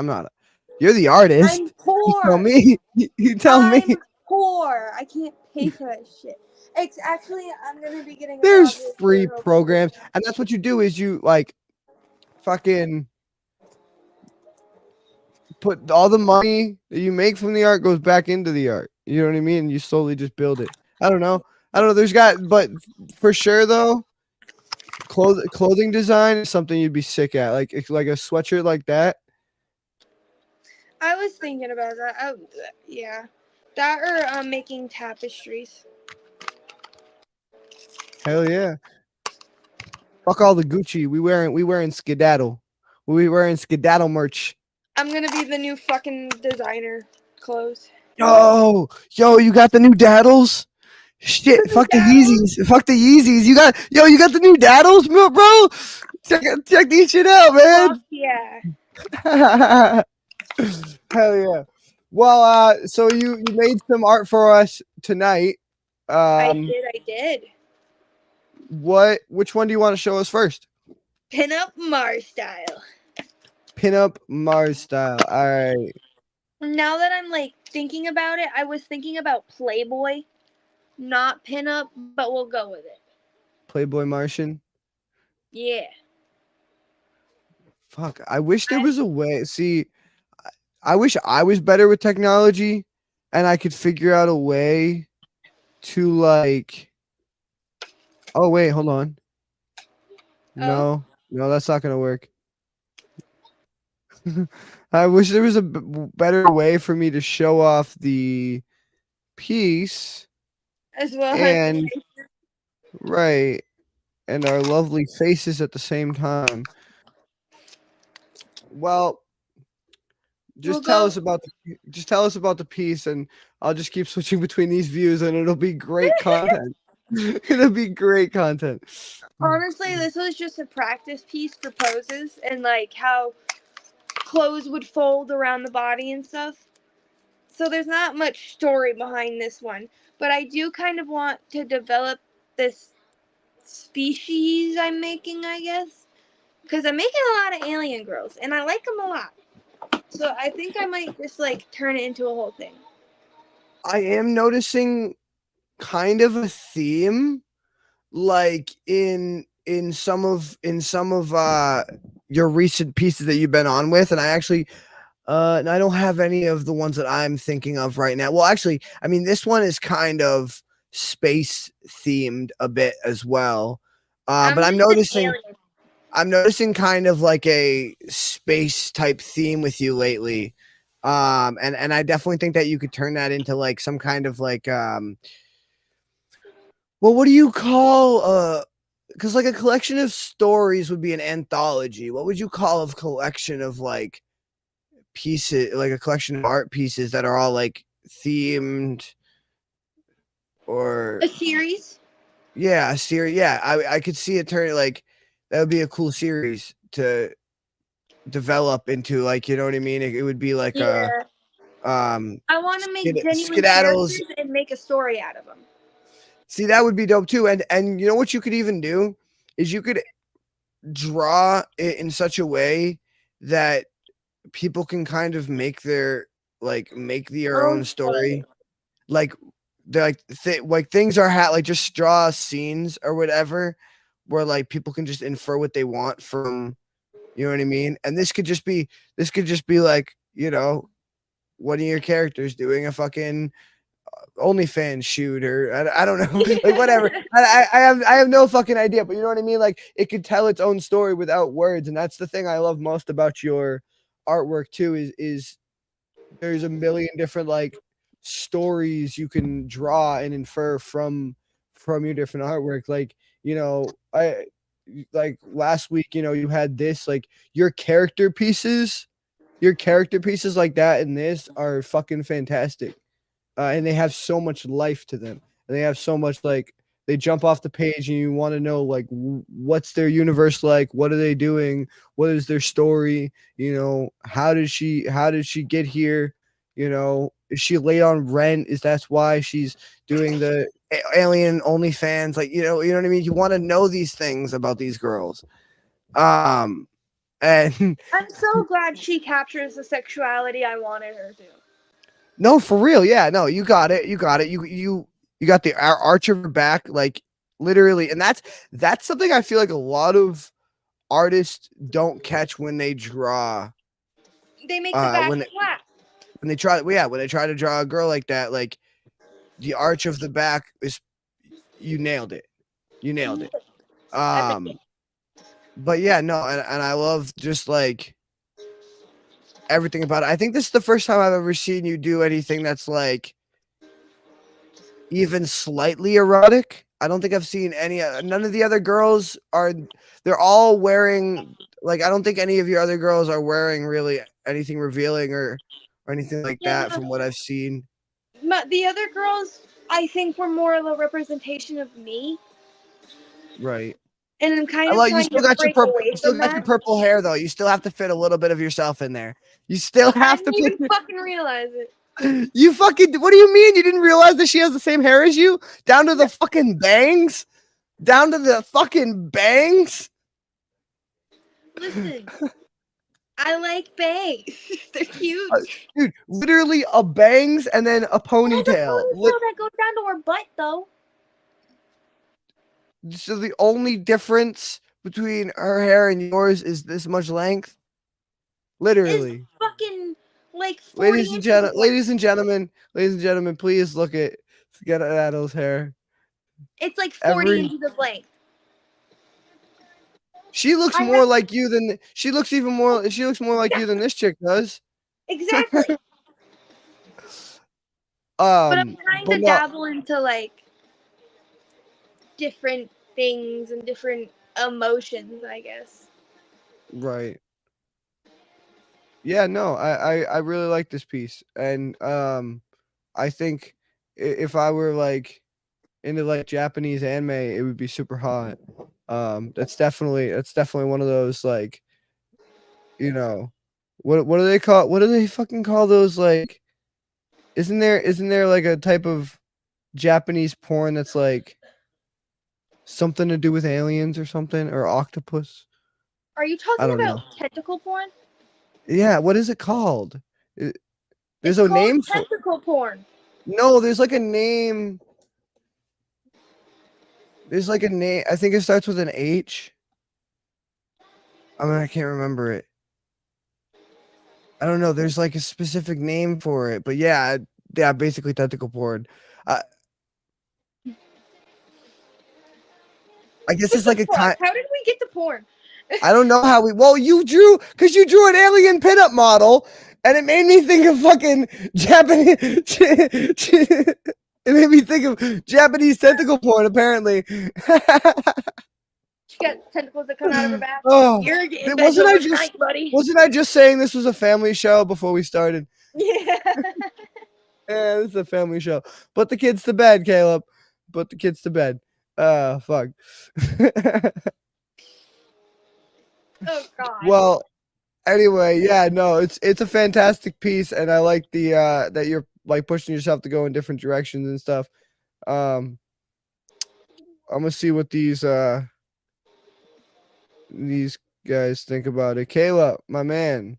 A: You're the artist.
C: I'm poor.
A: You tell me. You tell me.
C: I'm poor. I can't pay for that shit. It's actually, I'm gonna be getting.
A: There's free programs, and that's what you do is you fucking put all the money that you make from the art goes back into the art. You know what I mean? You slowly just build it. I don't know. But for sure though, clothing design is something you'd be sick at. Like a sweatshirt like that.
C: I was thinking about that. Yeah, that or making tapestries.
A: Hell yeah. Fuck all the Gucci. We wearing skedaddle. We wearing skedaddle merch.
C: I'm gonna be the new fucking designer clothes.
A: Yo, you got the new daddles? Shit, fuck the Yeezys. Fuck the Yeezys. You got the new daddles, bro? Check these shit out, man.
C: Fuck yeah.
A: Hell yeah. Well, so you made some art for us tonight.
C: I did.
A: Which one do you want to show us first?
C: Pinup Mars style.
A: Pinup Mars style. All right.
C: Now that I'm thinking about it, I was thinking about Playboy, not pinup, but we'll go with it.
A: Playboy Martian.
C: Yeah.
A: Fuck. I wish there was a way. See, I wish I was better with technology and I could figure out a way to oh wait, hold on. No, that's not gonna work. I wish there was a better way for me to show off the piece
C: as well
A: and right and our lovely faces at the same time. Well, just tell us about the piece, and I'll just keep switching between these views, and it'll be great content. It'll be great content.
C: Honestly, this was just a practice piece for poses and how clothes would fold around the body and stuff. So there's not much story behind this one, but I do kind of want to develop this species I'm making, I guess. Because I'm making a lot of alien girls, and I like them a lot. So I think I might just like turn it into a whole thing.
A: I am noticing kind of a theme, like in some of your recent pieces that you've been on with, and I actually and I don't have any of the ones that I'm thinking of right now. Well, actually, I mean, this one is kind of space themed a bit as well. But
C: I'm just an alien.
A: I'm noticing kind of like a space type theme with you lately. And I definitely think that you could turn that into like some kind of like well, what do you call because like a collection of stories would be an anthology. What would you call a collection of like pieces, like a collection of art pieces that are all like themed or
C: A series.
A: yeah, a series. Yeah, I could see it turning like that would be a cool series to develop into, like, you know what I mean? It would be like a
C: Yeah.
A: um
C: I want to make genuine
A: skedaddles.
C: characters and make a story out of them.
A: See, that would be dope too. And you know what you could even do is you could draw it in such a way that people can kind of make their make their own story. Like they're like things are like just draw scenes or whatever where like people can just infer what they want from, you know what I mean? And this could just be like, you know, one of your characters doing a fucking OnlyFans shoot or I don't know, like whatever. I have no fucking idea, but you know what I mean? Like it could tell its own story without words, and that's the thing I love most about your artwork too. Is there's a million different like stories you can draw and infer from your different artwork. Like, you know, I like last week, you know, you had this like your character pieces like that in this are fucking fantastic. And they have so much life to them. And they have so much like they jump off the page and you want to know like what's their universe like, what are they doing, what is their story, you know, how did she get here, you know, is she late on rent, is that's why she's doing the alien OnlyFans, like, you know what I mean, you want to know these things about these girls. And
C: I'm so glad she captures the sexuality I wanted her to.
A: no, for real. Yeah, no, you got it. You got it. You got the arch of her back, like literally, and that's something I feel like a lot of artists don't catch when they draw.
C: They make the back
A: When
C: flat.
A: when they try, yeah, when they try to draw a girl like that, like the arch of the back is, you nailed it. You nailed it.
C: Epic.
A: But yeah, no, and I love just like everything about it. I think this is the first time I've ever seen you do anything that's like even slightly erotic. I don't think I've seen any. None of the other girls are. They're all wearing like. I don't think any of your other girls are wearing really anything revealing or anything like that
C: Yeah.
A: from what I've seen.
C: But the other girls, I think, were more of a representation of me,
A: Right.
C: and I'm kind
A: I
C: of
A: love you.
C: trying
A: Still
C: to
A: got your
C: break
A: purple.
C: away
A: You still
C: from
A: got your
C: that.
A: purple hair though. You still have to fit a little bit of yourself in there. You still
C: I
A: have to
C: didn't
A: fit.
C: even fucking realize it.
A: You fucking. What do you mean? You didn't realize that she has the same hair as you, down to the fucking bangs, down to the fucking bangs.
C: Listen, I like bangs. They're cute.
A: Dude, literally a bangs and then a
C: It has a
A: ponytail.
C: ponytail that goes down to her butt, though.
A: So the only difference between her hair and yours is this much length.
C: It's
A: Literally.
C: fucking like 40 inches of length.
A: Ladies and gentlemen, please look at Skedaddle's hair.
C: It's like 40
A: Every
C: inches of length.
A: she looks
C: I
A: more
C: have
A: like you than she looks more like you than this chick does.
C: exactly. But I'm trying
A: But
C: to
A: no,
C: dabble into like different things and different emotions, I guess.
A: right. Yeah, no, I really like this piece. And I think if I were like into like Japanese anime, it would be super hot. That's definitely one of those like, you know, what do they call, what do they fucking call those, like, isn't there like a type of Japanese porn that's like something to do with aliens or something, or octopus.
C: Are you
A: I
C: talking
A: don't
C: about
A: know.
C: tentacle porn?
A: Yeah, what is it called? There's
C: It's
A: a
C: called
A: name for.
C: tentacle porn.
A: No, there's like a name. There's like a name. I think it starts with an H. I mean, I can't remember it. I don't know. There's like a specific name for it, but yeah, basically tentacle porn. Uh, I guess
C: What
A: it's
C: the
A: like a
C: fuck?
A: kind.
C: How did we get to porn?
A: I don't know how we. Well, you drew because you drew an alien pinup model, and it made me think of fucking Japanese. It made me think of Japanese tentacle porn. Apparently.
C: She got tentacles that come out of her back.
A: Oh,
C: You're getting bed
A: wasn't I
C: overnight,
A: just
C: buddy.
A: wasn't I just saying this was a family show before we started?
C: Yeah.
A: Yeah, this is a family show. Put the kids to bed, Caleb. Put the kids to bed. Fuck.
C: Oh god.
A: Well, anyway, yeah, no, it's a fantastic piece, and I like the that you're like pushing yourself to go in different directions and stuff. I'm gonna see what these guys think about it. Caleb, my man,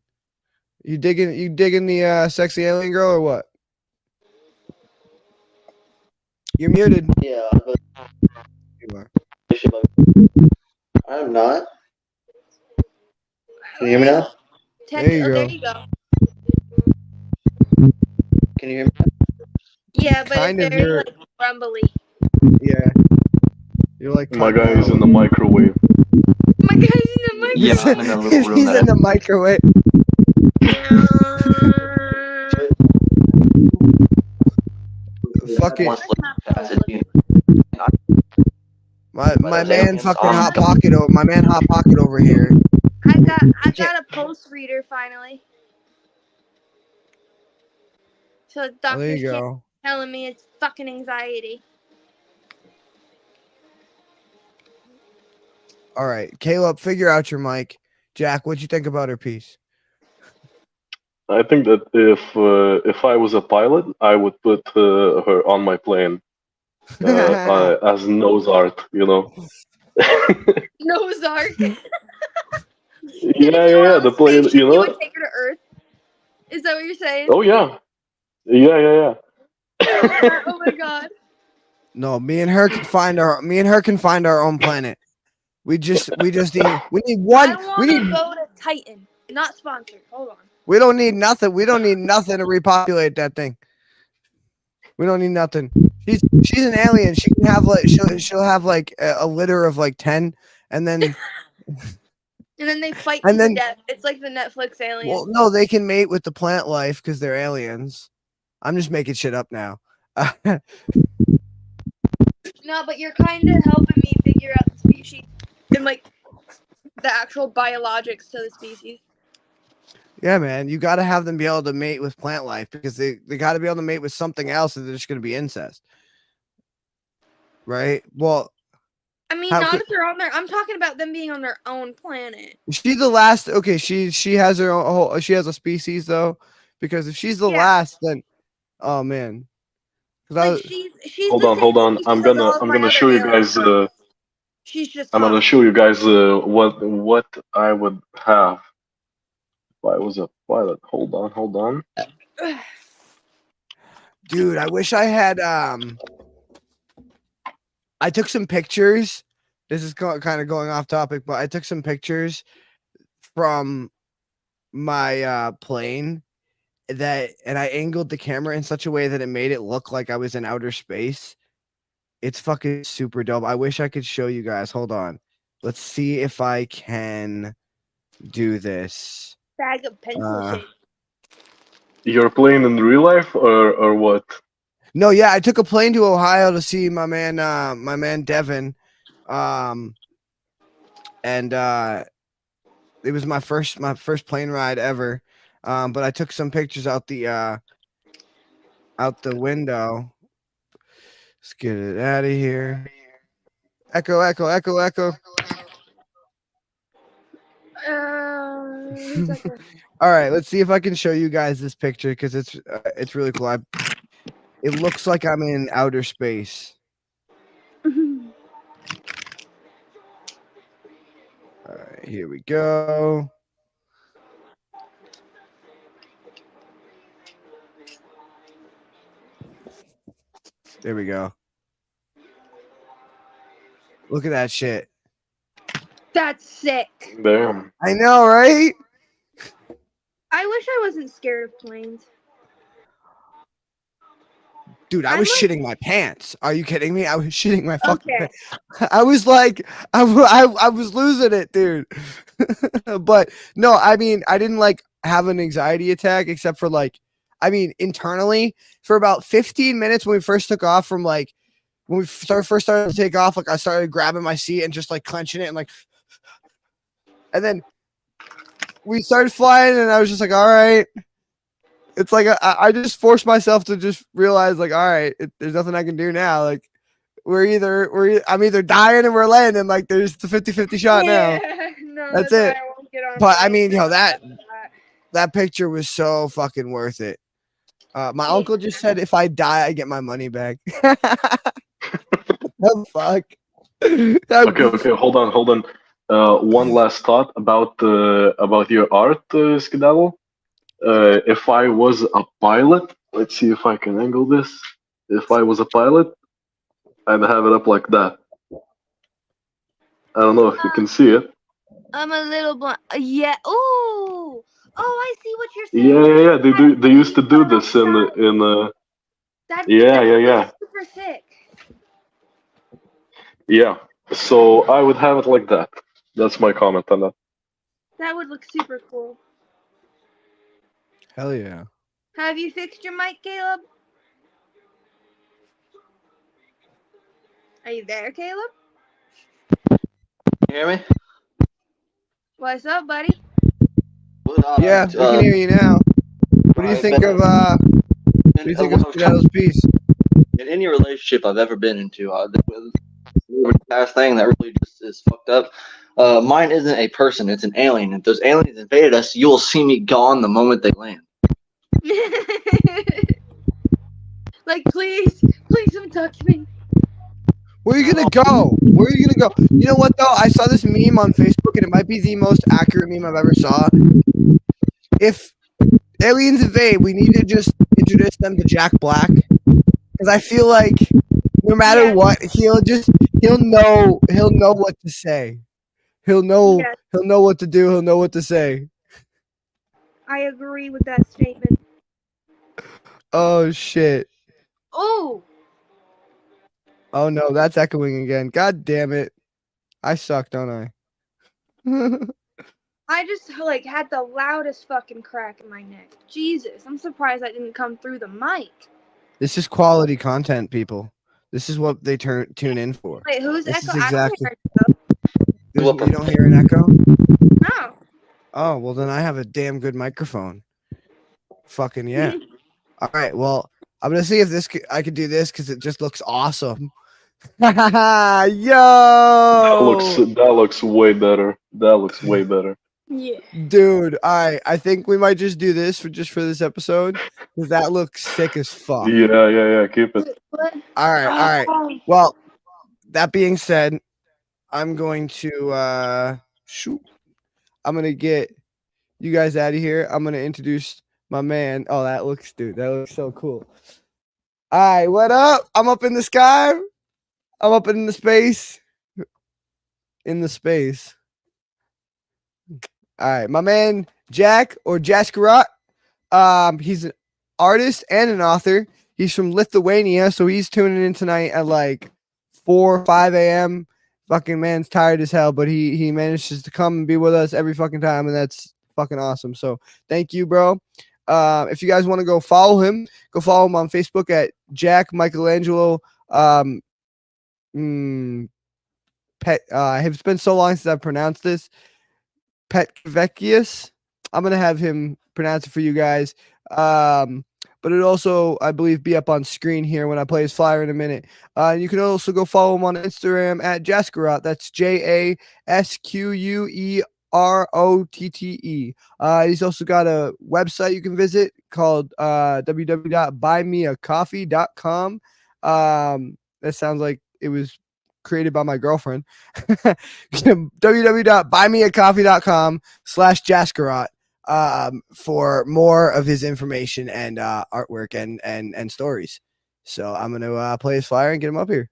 A: you digging the sexy alien girl or what? You're muted.
B: Yeah, but
A: You are.
B: I'm not. Can you hear me
C: Okay.
B: now?
A: There you
C: Oh, there
A: go.
C: you go.
B: Can you hear me?
C: Yeah, but
A: Kind
C: it's
A: of.
C: very
A: You're
C: like rumbly.
A: yeah. You're like
D: My
A: cutting
D: guy is
A: out.
D: in the microwave.
C: My guy's in the microwave.
B: Yeah, I'm in a little room
A: He's
B: that
A: in the microwave. Fuck it.
B: once
A: My
B: those
A: man
B: aliens
A: fucking
B: on
A: hot
B: the-
A: pocket over my man hot pocket over here.
C: I
A: can't-
C: got a post reader finally. So
A: Oh, there
C: doctors
A: you
C: can't
A: go.
C: telling me it's fucking anxiety.
A: All right, Caleb, figure out your mic. Jack, what'd you think about her piece?
D: I think that if I was a pilot, I would put her on my plane as nose art. You know.
C: Nose arc.
D: Yeah,
C: If you
D: yeah,
C: were
D: yeah.
C: on a
D: The plane,
C: spaceship,
D: you
C: you would
D: know.
C: take her to Earth. Is that what you're saying?
D: Oh yeah, yeah, yeah, yeah.
C: Oh my god.
A: No, me and her can find our own planet. We need one.
C: I want to go to Titan. Not sponsored. Hold on.
A: We don't need nothing. We don't need nothing to repopulate that thing. We don't need nothing. She's an alien. She can have like she'll have like a litter of like 10, and then
C: And then they fight
A: And
C: to
A: then-
C: the death. It's like the Netflix alien.
A: well, no, they can mate with the plant life because they're aliens. I'm just making shit up now.
C: No, but you're kind of helping me figure out the species and like the actual biologics to the species.
A: Yeah, man, you got to have them be able to mate with plant life because they got to be able to mate with something else, and they're just going to be incest, right? Well,
C: I mean,
A: How
C: not
A: could-
C: if they're on their. I'm talking about them being on their own planet.
A: she's the last. Okay, she has her own. She has a species though, because if she's the
C: Yeah.
A: last, then oh man, 'Cause I
C: Like
A: was-
C: she's
D: Hold
C: the
D: on,
C: same
D: hold on.
C: species
D: I'm
C: as
D: gonna
C: all of
D: I'm
C: my
D: gonna
C: other
D: show you
C: alien
D: guys.
C: friends. She's just.
D: I'm gonna
C: hot.
D: show you guys what I would have if I was a pilot. Hold on, hold on.
A: dude, I wish I had. I took some pictures. This is kind of going off topic, but I took some pictures from my plane and I angled the camera in such a way that it made it look like I was in outer space. It's fucking super dope. I wish I could show you guys. Hold on. Let's see if I can do this.
C: Bag of pencil shape.
D: You're playing in real life or what?
A: No, yeah, I took a plane to Ohio to see my man Devin. And it was my first plane ride ever. But I took some pictures out the window. Let's get it out of here. Echo, echo, echo, echo. All right, let's see if I can show you guys this picture because it's really cool. It looks like I'm in outer space. here we go. There we go. Look at that shit.
C: That's sick.
D: Damn.
A: I know, right?
C: I wish I wasn't scared of planes.
A: Dude, I
C: I'm
A: was
C: like-
A: shitting my pants. Are you kidding me? I was shitting my fucking
C: Okay.
A: pants. I was like, I was losing it, dude. But no, I mean, I didn't like have an anxiety attack except for like, I mean, internally for about 15 minutes when we first took off from like, when we first started to take off, like I started grabbing my seat and just like clenching it and like, and then we started flying and I was just like, all right. It's like I just forced myself to just realize like, all right, there's nothing I can do now. Like I'm either dying and we're landing. Like there's the 50-50 shot now.
C: No,
A: That's
C: why
A: it.
C: I won't get on
A: But I
C: planes
A: mean,
C: or
A: that
C: nothing like
A: that picture was so fucking worth it. My
C: Yeah.
A: uncle just said if I die, I get my money back. The fuck?
D: Okay, hold on. One last thought about your art, Skedaddle. If I was a pilot, let's see if I can angle this. If I was a pilot, I'd have it up like that. I don't know if you can see it.
C: I'm a little blunt. Yeah. Ooh. Oh, I see what you're saying.
D: Yeah. They used to do this in yeah.
C: That's super sick.
D: Yeah. So I would have it like that. That's my comment on that.
C: That would look super cool.
A: Hell yeah.
C: Have you fixed your mic, Caleb? Are you there, Caleb?
B: You hear me?
C: What's up, buddy?
A: Yeah, we can hear you now. What do you think of Skedaddle's piece?
B: In any relationship I've ever been into, the past thing that really just is fucked up. Mine isn't a person; it's an alien. If those aliens invaded us, you will see me gone the moment they land.
C: Like, please don't touch me.
A: Where are you gonna go? Where are you gonna go? You know what though? I saw this meme on Facebook, and it might be the most accurate meme I've ever saw. If aliens invade, we need to just introduce them to Jack Black, because I feel like no matter
C: Yeah.
A: what, he'll know what to say. He'll know what to do. He'll know what to say.
C: I agree with that statement.
A: Oh shit.
C: Oh,
A: Oh no, that's echoing again. God damn it. I suck, don't I?
C: I just like had the loudest fucking crack in my neck. Jesus, I'm surprised that didn't come through the mic.
A: This is quality content, people. This is what they tune in for.
C: Wait, who's
A: This
C: echo?
A: is
C: I don't
A: exactly.
C: hear echo.
A: You don't hear an echo?
C: No.
A: Oh, well then I have a damn good microphone. Fucking yeah. All right, well, I'm gonna see if I could do this because it just looks awesome. Yo,
D: That looks way better. That looks way better.
C: Yeah.
A: dude. All right, I think we might just do this for this episode because that looks sick as fuck.
D: Yeah. Keep it.
A: All right. Well, that being said, I'm going to shoot. I'm gonna get you guys out of here. I'm gonna introduce my man. Oh, that looks so cool. All right, what up? I'm up in the sky. I'm up in the space. All right, my man Jack or Jaskarot. He's an artist and an author. He's from Lithuania, so he's tuning in tonight at like 4 or 5 a.m. Fucking man's tired as hell, but he manages to come and be with us every fucking time, and that's fucking awesome. So thank you, bro. If you guys want to go follow him on Facebook at Jack Michelangelo. It's been so long since I've pronounced this. Petkvekius. I'm gonna have him pronounce it for you guys. But it also, I believe, be up on screen here when I play his flyer in a minute. You can also go follow him on Instagram at Jaskarot. That's JASQUEROTTE. He's also got a website you can visit called www.buymeacoffee.com. That sounds like it was created by my girlfriend. www.buymeacoffee.com/Jaskarot for more of his information and artwork and stories. So I'm gonna play his flyer and get him up here.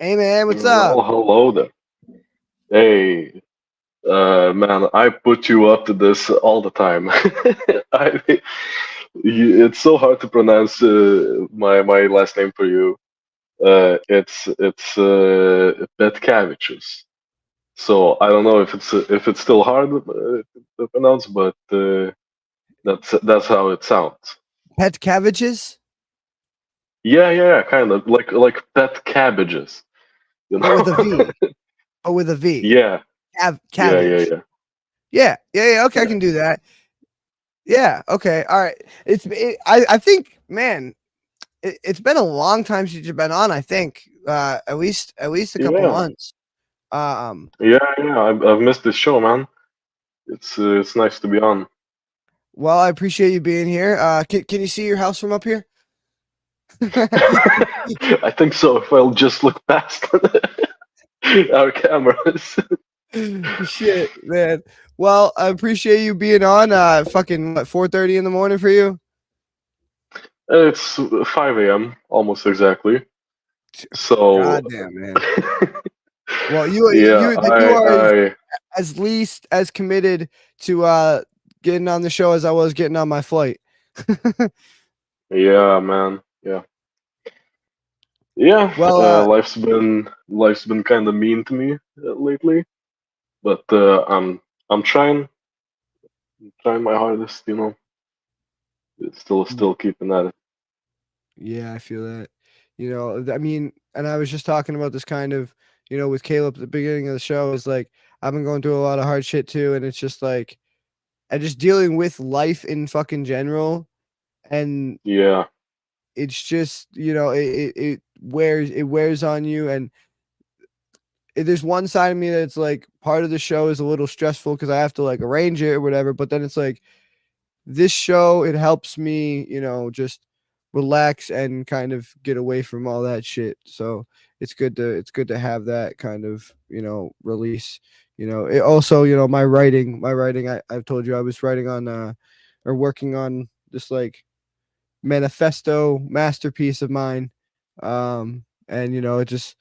A: Hey man, what's up?
D: Well, hello there. Hey, man, I put you up to this all the time. It's so hard to pronounce my last name for you. It's Petkavichus. So I don't know if it's still hard to pronounce, but that's how it sounds.
A: Pet cabbages,
D: Yeah, kind of like pet cabbages, you
A: but with a
D: know?
A: V. But with a V.
D: Yeah,
A: Cabbage.
D: yeah.
A: Yeah. Okay, I
D: Yeah.
A: can do that. Yeah. Okay. All right. I think, man, it's been a long time since you've been on. I think at least a couple
D: Yeah,
A: months. Um.
D: yeah. I've missed this show, man. It's nice to be on.
A: Well, I appreciate you being here. Can you see your house from up here?
D: I think so. If I'll just look past our cameras.
A: Shit, man. Well, I appreciate you being on. Fucking what, 4:30 in the morning for you?
D: It's 5 a.m. almost exactly. So,
A: Goddamn, man. Well, you
D: yeah,
A: you are
D: I
A: as least as committed to getting on the show as I was getting on my flight.
D: yeah, man, yeah, yeah.
A: Well,
D: Life's been kind of mean to me lately, but I'm trying my hardest, It's still keeping at it.
A: yeah, I feel that. I mean, and I was just talking about this kind of, with Caleb at the beginning of the show is like I've been going through a lot of hard shit too, and it's just like and just dealing with life in fucking general, and
D: Yeah,
A: it's just it wears on you, and there's one side of me that's like part of the show is a little stressful because I have to like arrange it or whatever, but then it's like this show, it helps me, just relax and kind of get away from all that shit. So it's good to have that kind of, release. It also, my writing, I've told you I was writing on or working on this like manifesto masterpiece of mine. And it just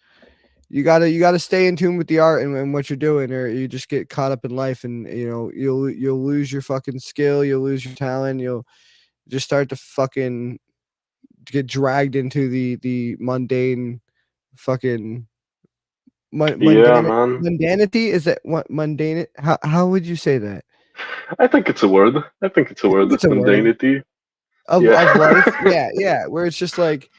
A: you gotta stay in tune with the art and what you're doing, or you just get caught up in life, and you'll lose your fucking skill, you'll lose your talent, you'll just start to fucking get dragged into the mundane fucking
D: yeah,
A: mundane
D: man.
A: mundanity. Is that what mundane? How would you say that?
D: I think it's a word. I think it's a
A: I
D: word.
A: think it's a word
D: Mundanity.
A: of
D: Yeah,
A: life. Yeah, where it's just like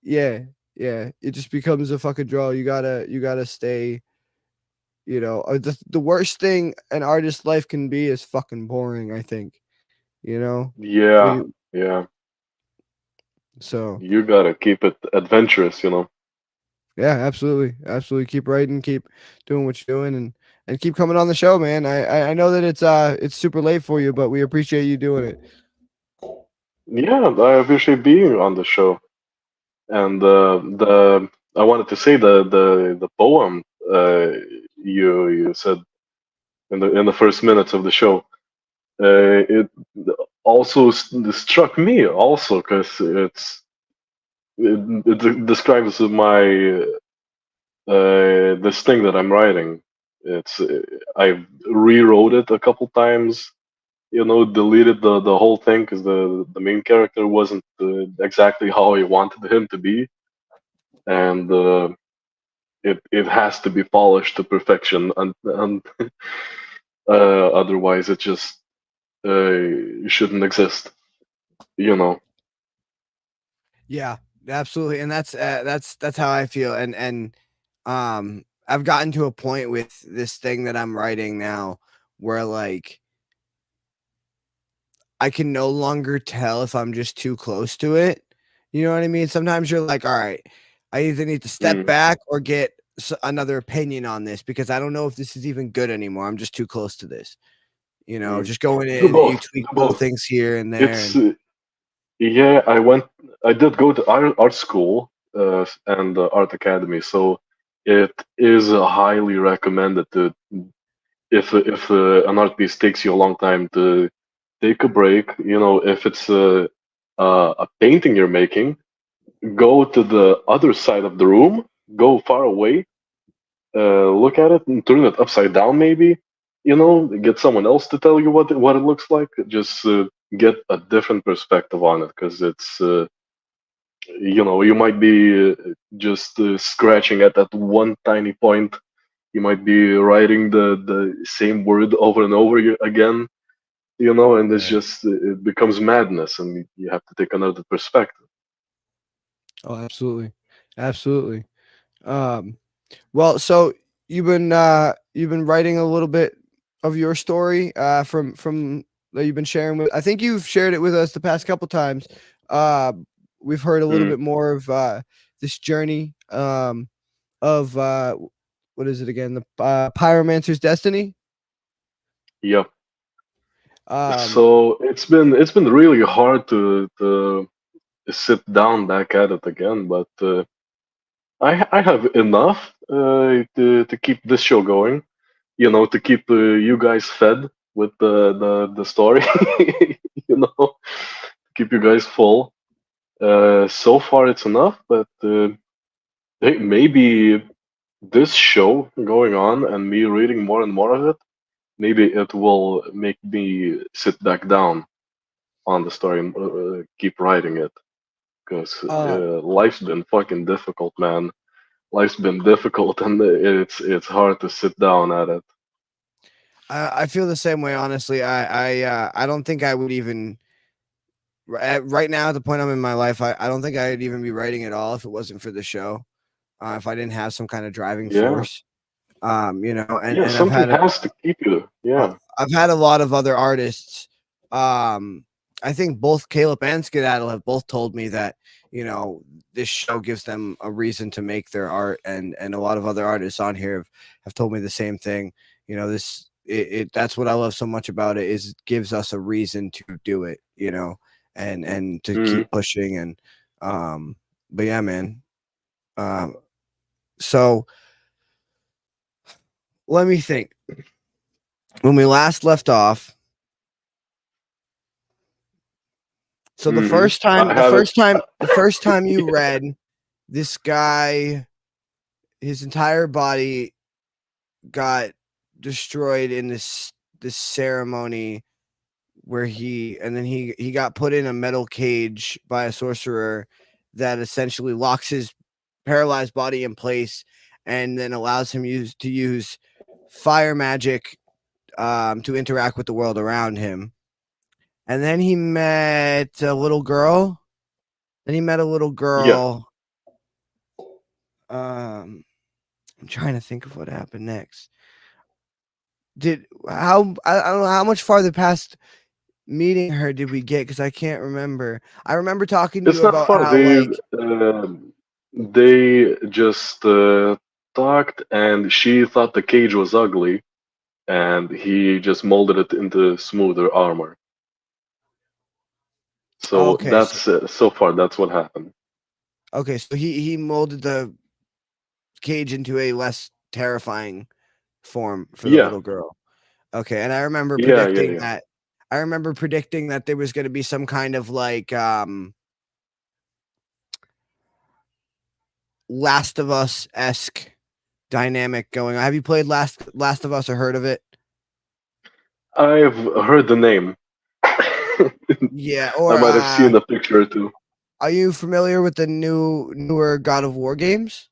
A: yeah, it just becomes a fucking draw. You gotta stay. The worst thing an artist's life can be is fucking boring, I think. You know? What do
D: yeah,
A: you
D: yeah.
A: so
D: You gotta keep it adventurous.
A: yeah, absolutely. Absolutely. Keep writing, keep doing what you're doing, and keep coming on the show, man. I know that it's super late for you, but we appreciate you doing it.
D: Yeah, I appreciate being on the show. And the I wanted to say the poem you said in the first minutes of the show. It also struck me also because it describes this thing that I'm writing. It's I've rewrote it a couple times. Deleted the whole thing because the main character wasn't exactly how I wanted him to be, and it has to be polished to perfection, and otherwise it just shouldn't exist. You know.
A: Yeah, absolutely. And that's how I feel. And I've gotten to a point with this thing that I'm writing now where like I can no longer tell if I'm just too close to it. You know what I mean? Sometimes you're like, all right, I either need to step back or get another opinion on this because I don't know if this is even good anymore. I'm just too close to this. You know, just going
D: Do
A: in, you
D: both.
A: tweak
D: Do
A: little
D: both.
A: things here and there,
D: It's
A: and
D: yeah. I did go to art school and art academy, so it is highly recommended to if an art piece takes you a long time to take a break. You know, if it's a painting you're making, go to the other side of the room, go far away, look at it and turn it upside down maybe, you know, get someone else to tell you what it looks like, just get a different perspective on it because it's you know, you might be just scratching at that one tiny point, you might be writing the same word over and over again, you know, and it's
A: right.
D: just it becomes madness and you have to take another perspective.
A: Oh, absolutely, absolutely. Um, well, so you've been writing a little bit of your story from that you've been sharing with. I think you've shared it with us the past couple times. Uh, we've heard a little
D: Mm,
A: bit more of this journey of what is it again? The Pyromancer's Destiny.
D: yeah.
A: Um,
D: So it's been really hard to sit down back at it again, but I have enough to keep this show going. You know, to keep you guys fed with the story. You know, keep you guys full. So far it's enough, but hey, maybe this show going on and me reading more and more of it, maybe it will make me sit back down on the story and keep writing it. Because
A: uh,
D: life's been fucking difficult, man. Life's been difficult, and it's hard to sit down at it.
A: I feel the same way. Honestly, I don't think I would even right now at the point I'm in my life. I don't think I'd even be writing at all if it wasn't for the show. If I didn't have some kind of driving
D: Yeah,
A: force. You know,
D: yeah.
A: and I've
D: Something
A: had
D: has to keep you. Yeah.
A: I've had a lot of other artists. Um, I think both Caleb and Skedaddle have both told me that you know this show gives them a reason to make their art, and a lot of other artists on here have told me the same thing. You know, that's what I love so much about it is it gives us a reason to do it. You know, and to
D: Mm,
A: keep pushing and but yeah, man. Um, so let me think. When we last left off, so
D: I have it.
A: the first time you read this guy, his entire body got destroyed in this ceremony where he got put in a metal cage by a sorcerer that essentially locks his paralyzed body in place and then allows him to use fire magic to interact with the world around him. And then he met a little girl. Then he met a little
D: Yeah,
A: girl. I'm trying to think of what happened next. I don't know how much farther past meeting her did we get because I can't remember. I remember talking to
D: it's
A: you
D: not
A: about
D: far.
A: how like
D: They just talked, and she thought the cage was ugly, and he just molded it into smoother armor. So
A: okay, so
D: that's so far that's what happened.
A: he molded the cage into a less terrifying form for the
D: Yeah,
A: little girl. Okay, and I remember
D: yeah, yeah,
A: predicting
D: yeah.
A: that there was going to be some kind of like Last of Us esque dynamic going on. Have you played Last of Us or heard of it?
D: I've heard the name. I
A: Yeah, or
D: might have seen a picture or two.
A: are you familiar with the newer God of War games?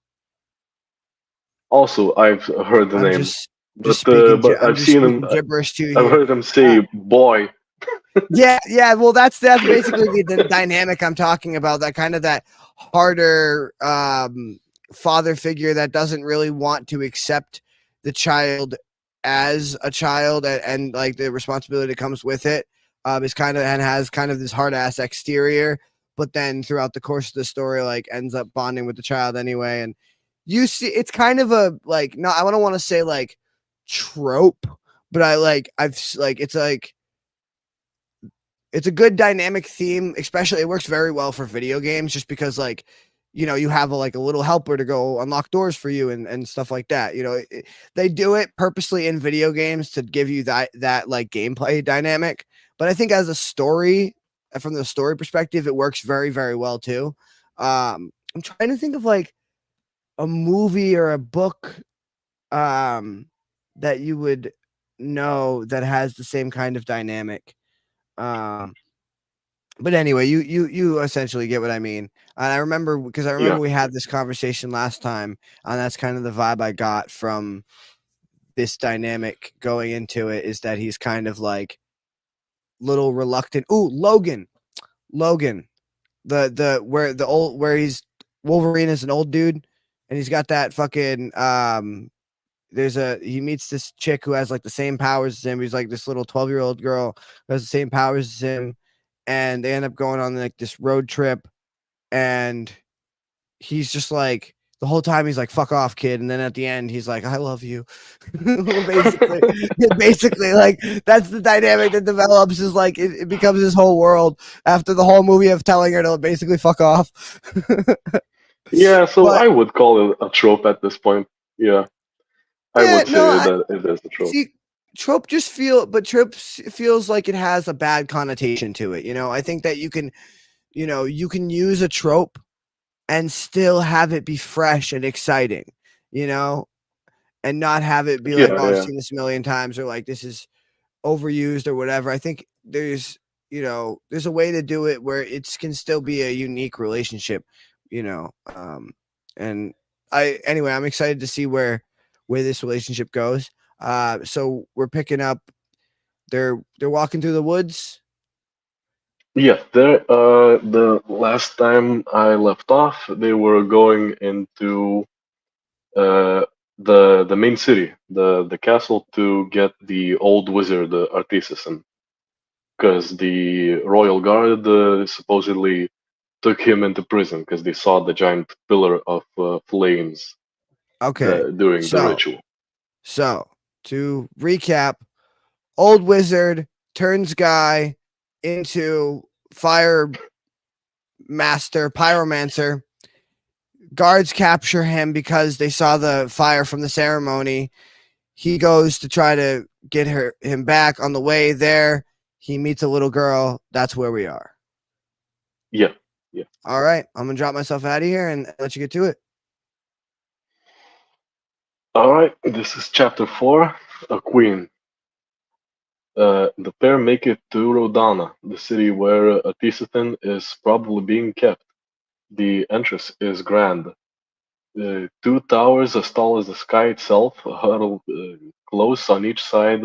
D: Also, I've heard the
A: I'm
D: name,
A: I'm
D: but I've
A: just
D: seen him.
A: speaking gibberish to you
D: I've
A: here.
D: heard him say "boy."
A: Yeah. Well, that's basically the dynamic I'm talking about. That kind of that harder father figure that doesn't really want to accept the child as a child and like the responsibility that comes with it. is kind of and has kind of this hard ass exterior, but then throughout the course of the story, like ends up bonding with the child anyway. And you see, it's kind of a like no, I don't want to say like trope, but it's a good dynamic theme, especially it works very well for video games just because like you have like a little helper to go unlock doors for you and stuff like that. They do it purposely in video games to give you that like gameplay dynamic, but I think as a story, from the story perspective, it works very very well too. I'm trying to think of like a movie or a book um that you would know that has the same kind of dynamic. um but anyway, you essentially get what I mean. And I remember because I
D: Yeah,
A: remember we had this conversation last time, and that's kind of the vibe I got from this dynamic going into it, is that he's kind of like little reluctant. Ooh, Logan, the where the old where he's Wolverine is an old dude, and he's got that fucking he meets this chick who has like the same powers as him. He's like this little 12-year-old girl who has the same powers as him, and they end up going on like this road trip, and he's just like the whole time he's like fuck off kid, and then at the end he's like I love you. basically basically like that's the dynamic that develops, is like it becomes this whole world after the whole movie of telling her to basically fuck off.
D: yeah. So
A: But
D: I would call it a trope at this point. Yeah, I
A: yeah,
D: would
A: no,
D: say
A: I
D: that it is a trope.
A: see trope feels like it has a bad connotation to it. I think that you can use a trope and still have it be fresh and exciting, you know, and not have it be like,
D: Yeah,
A: oh, I've
D: yeah,
A: seen this a million times, or like this is overused or whatever. I think there's a way to do it where it can still be a unique relationship, you know. And anyway, I'm excited to see where this relationship goes. So we're picking up. They're walking through the woods.
D: yeah. There. The last time I left off, they were going into uh the main city, the castle, to get the old wizard Artisan, because the royal guard supposedly took him into prison because they saw the giant pillar of flames
A: Okay,
D: during the
A: so
D: ritual.
A: so to recap, old wizard turns guy into fire master pyromancer. Guards capture him because they saw the fire from the ceremony. He goes to try to get him back. On the way there, he meets a little girl. That's where we are.
D: Yeah, yeah.
A: All right, I'm gonna drop myself out of here and let you get to it.
D: All right, this is chapter 4, A Queen. The pair make it to Rodana, the city where Atisathan is probably being kept. The entrance is grand. Two towers as tall as the sky itself huddle close on each side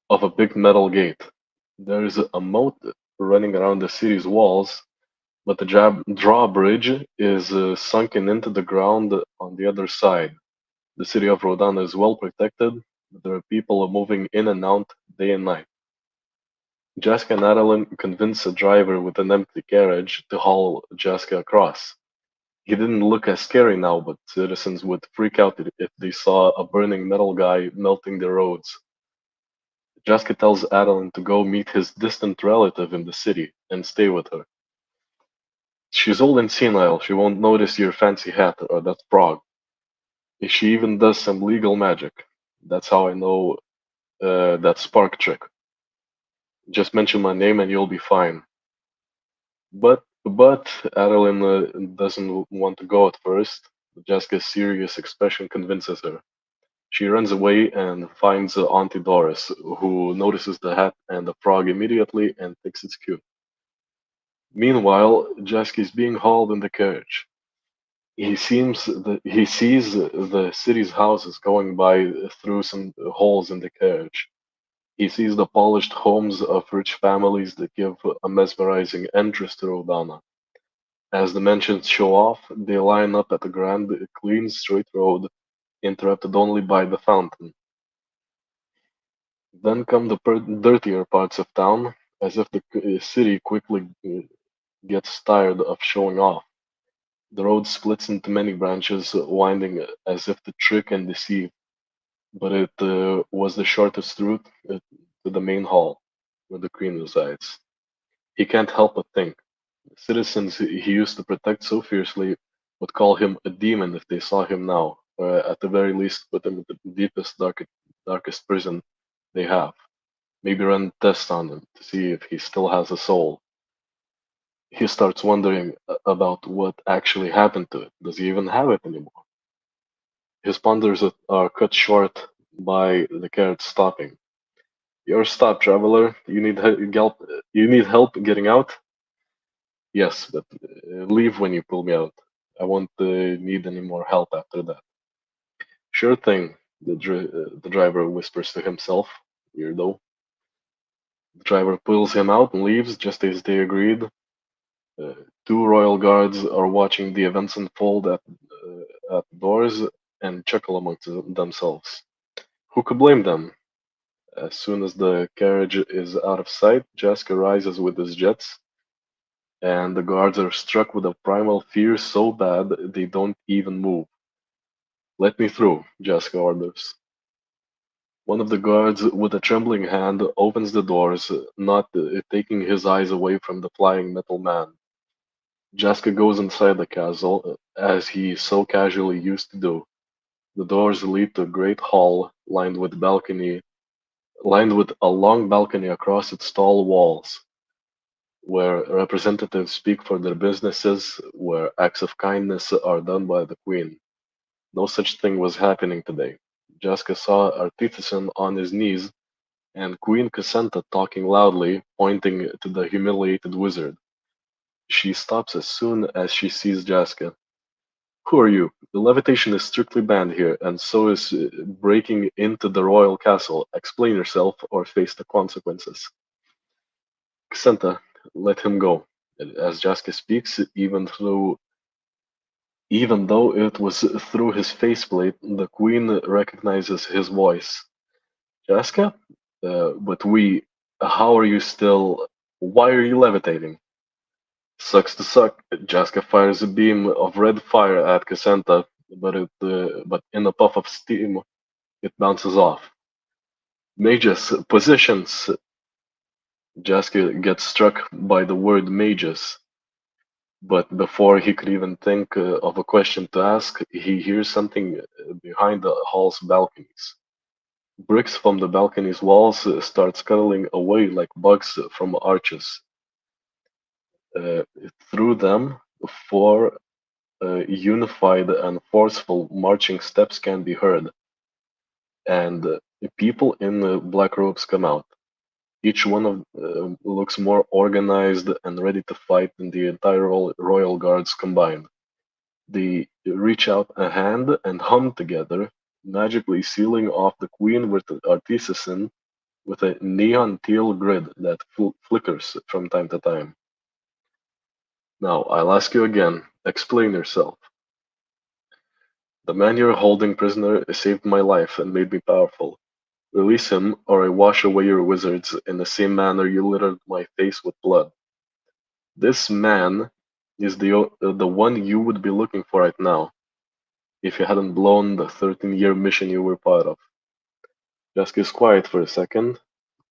D: of a big metal gate. There is a moat running around the city's walls, but the drawbridge is sunken into the ground on the other side. The city of Rodana is well protected, but there are people moving in and out day and night. Jessica and Adeline convince a driver with an empty carriage to haul Jessica across. He didn't look as scary now, but citizens would freak out if they saw a burning metal guy melting the roads. Jessica tells Adeline to go meet his distant relative in the city and stay with her. She's old and senile, she won't notice your fancy hat or that frog. She even does some legal magic. That's how I know that spark trick. Just mention my name and you'll be fine. But Adeline doesn't want to go at first. Jessica's serious expression convinces her. She runs away and finds Auntie Doris, who notices the hat and the frog immediately and thinks it's cute. Meanwhile, Jessica is being hauled in the carriage. He sees the city's houses going by through some holes in the carriage. He sees the polished homes of rich families that give a mesmerizing entrance to Rodana. As the mansions show off, they line up at a grand, clean, straight road, interrupted only by the fountain. Then come the dirtier parts of town, as if the city quickly gets tired of showing off. The road splits into many branches, winding as if to trick and deceive, but it was the shortest route to the main hall, where the queen resides. He can't help but think. The citizens he used to protect so fiercely would call him a demon if they saw him now, or at the very least put him in the deepest, darkest prison they have. Maybe run tests on him to see if he still has a soul. He starts wondering about what actually happened to it. Does he even have it anymore? His ponders are cut short by the carrot stopping. You're stopped, traveler. You need help getting out? Yes, but leave when you pull me out. I won't need any more help after that. Sure thing, the driver whispers to himself. Weirdo. The driver pulls him out and leaves just as they agreed. Uh, Two royal guards are watching the events unfold at the doors and chuckle amongst themselves. Who could blame them? As soon as the carriage is out of sight, Jaska rises with his jets, and the guards are struck with a primal fear so bad they don't even move. Let me through, Jaska orders. One of the guards, with a trembling hand, opens the doors, not taking his eyes away from the flying metal man. Jaska goes inside the castle, as he so casually used to do. The doors lead to a great hall lined with a long balcony across its tall walls, where representatives speak for their businesses, where acts of kindness are done by the queen. No such thing was happening today. Jaska saw Artifican on his knees and Queen Cassandra talking loudly, pointing to the humiliated wizard. She stops as soon as she sees Jaska. Who are you? The levitation is strictly banned here, and so is breaking into the royal castle. Explain yourself or face the consequences. Cassandra, let him go. As Jaska speaks, even though it was through his faceplate, the queen recognizes his voice. Jaska? But how are you still, why are you levitating? Sucks to suck. Jaska fires a beam of red fire at Cassandra, but in a puff of steam, it bounces off. Mages, positions! Jaska gets struck by the word mages, but before he could even think of a question to ask, he hears something behind the hall's balconies. Bricks from the balcony's walls start scuttling away like bugs from arches. Uh, Through them, four unified and forceful marching steps can be heard, and people in black robes come out. Each one of looks more organized and ready to fight than the entire royal guards combined. They reach out a hand and hum together, magically sealing off the queen with the artisan with a neon teal grid that flickers from time to time. Now, I'll ask you again, explain yourself. The man you're holding prisoner saved my life and made me powerful. Release him, or I wash away your wizards in the same manner you littered my face with blood. This man is the one you would be looking for right now, if you hadn't blown the 13-year mission you were part of. Just is quiet for a second.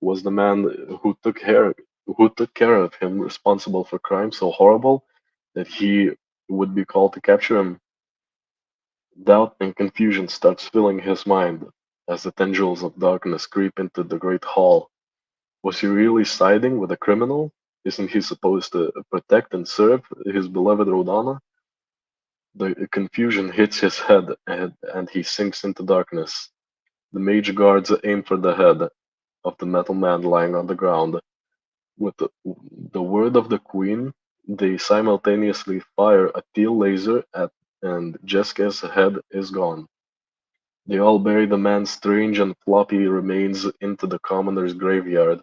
D: Was the man who took care of him responsible for crime so horrible that he would be called to capture him? Doubt and confusion starts filling his mind as the tendrils of darkness creep into the great hall. Was he really siding with a criminal? Isn't he supposed to protect and serve his beloved Rodana? The confusion hits his head and he sinks into darkness. The mage guards aim for the head of the metal man lying on the ground. With the word of the queen, they simultaneously fire a teal laser and Jeska's head is gone. They all bury the man's strange and floppy remains into the commoner's graveyard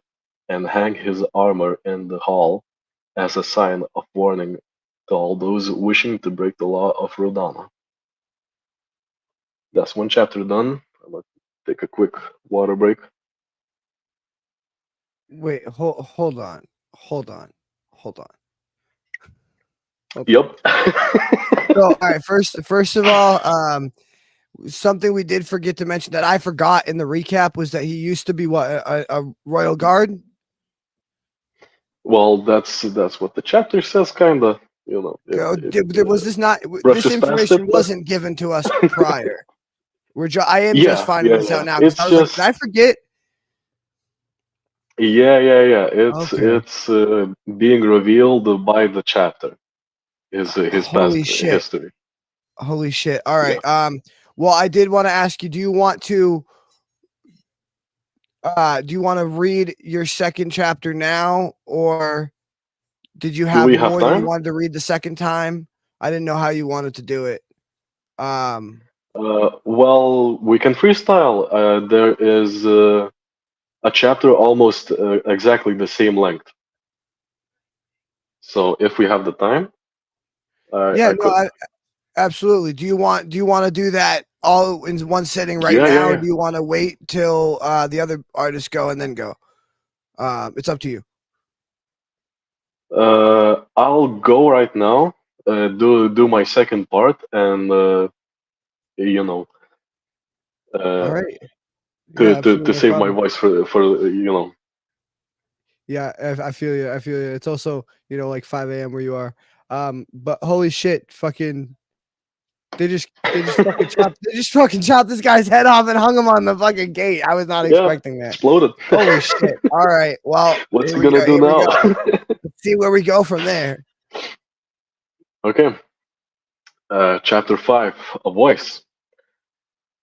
D: and hang his armor in the hall as a sign of warning to all those wishing to break the law of Rodana. That's one chapter done. I'm gonna take a quick water break.
A: Wait, hold on, hold on, hold on, hold on.
D: Yep.
A: So, all right, first of all, something we did forget to mention that I forgot in the recap was that he used to be what a royal guard.
D: Well, that's what the chapter says, kinda. You know,
A: Was this not? This
D: brushes past it,
A: information
D: but
A: wasn't given to us prior. I am just
D: yeah,
A: finding
D: yeah,
A: this
D: yeah.
A: out now because
D: It's
A: I was like, did I
D: just
A: forget?
D: yeah.
A: Okay.
D: It's being revealed by the chapter. His past
A: Holy shit.
D: history.
A: Holy shit. All
D: Yeah.
A: right. Well, I did want to ask you, do you want to read your second chapter now, or did you
D: Do
A: have
D: we have
A: more that you
D: time?
A: wanted to read the second time? I didn't know how you wanted to do it. Um,
D: Well, we can freestyle. There is a chapter almost exactly the same length. So if we have the time,
A: yeah,
D: I
A: no,
D: could.
A: absolutely. Do you want to do that all in one sitting right now, or
D: Yeah.
A: do you want to wait till the other artists go and then go? It's up to you.
D: I'll go right now. Do my second part, and you know,
A: All
D: uh,
A: right. Yeah,
D: to
A: absolutely, no
D: save my
A: problem.
D: voice for you know.
A: Yeah, I feel you. I feel you. It's also, like 5 a.m. where you are. But holy shit, fucking they just fucking chopped this guy's head off and hung him on the fucking gate. I was not
D: Yeah,
A: expecting that.
D: exploded.
A: Holy shit. All right. Well,
D: What's
A: here
D: he
A: we
D: gonna
A: go.
D: do
A: Here we
D: now?
A: go. Let's see where we go from there.
D: Okay. Chapter 5. A voice.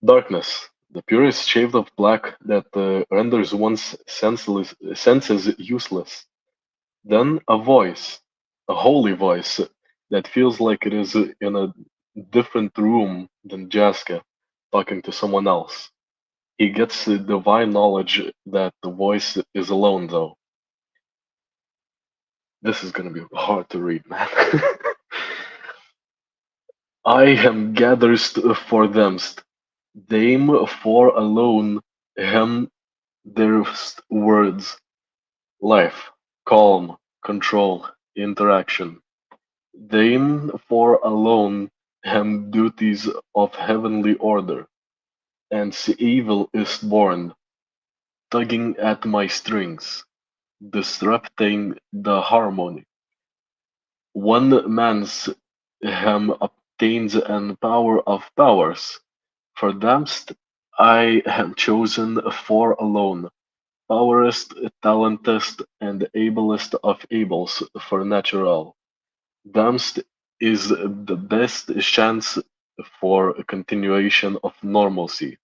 D: Darkness. The purest shade of black that renders one's senses useless. Then a voice. A holy voice that feels like it is in a different room than Jaska, talking to someone else. He gets the divine knowledge that the voice is alone, though. This is gonna be hard to read, man. I am gatherest for themst, dame for alone hem theirst words, life, calm, control, interaction. Dame for alone hem duties of heavenly order, and evil is born, tugging at my strings, disrupting the harmony. One man's hem obtains an power of powers. For themst I am chosen for alone, powerest, talentest, and ablest of ables for natural. Themst is the best chance for a continuation of normalcy.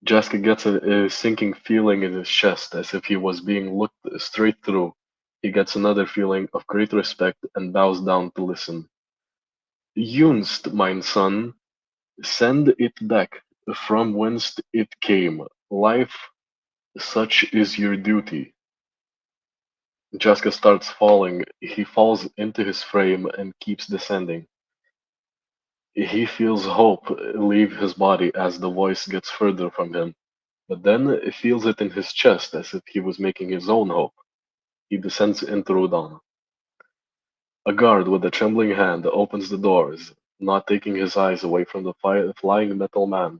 D: Jaska gets a sinking feeling in his chest as if he was being looked straight through. He gets another feeling of great respect and bows down to listen. Yunst, mein son, send it back from whence it came. Life, such is your duty. Jaska starts falling. He falls into his frame and keeps descending. He feels hope leave his body as the voice gets further from him, but then feels it in his chest as if he was making his own hope. He descends into Rodan. A guard with a trembling hand opens the doors, not taking his eyes away from the flying metal man.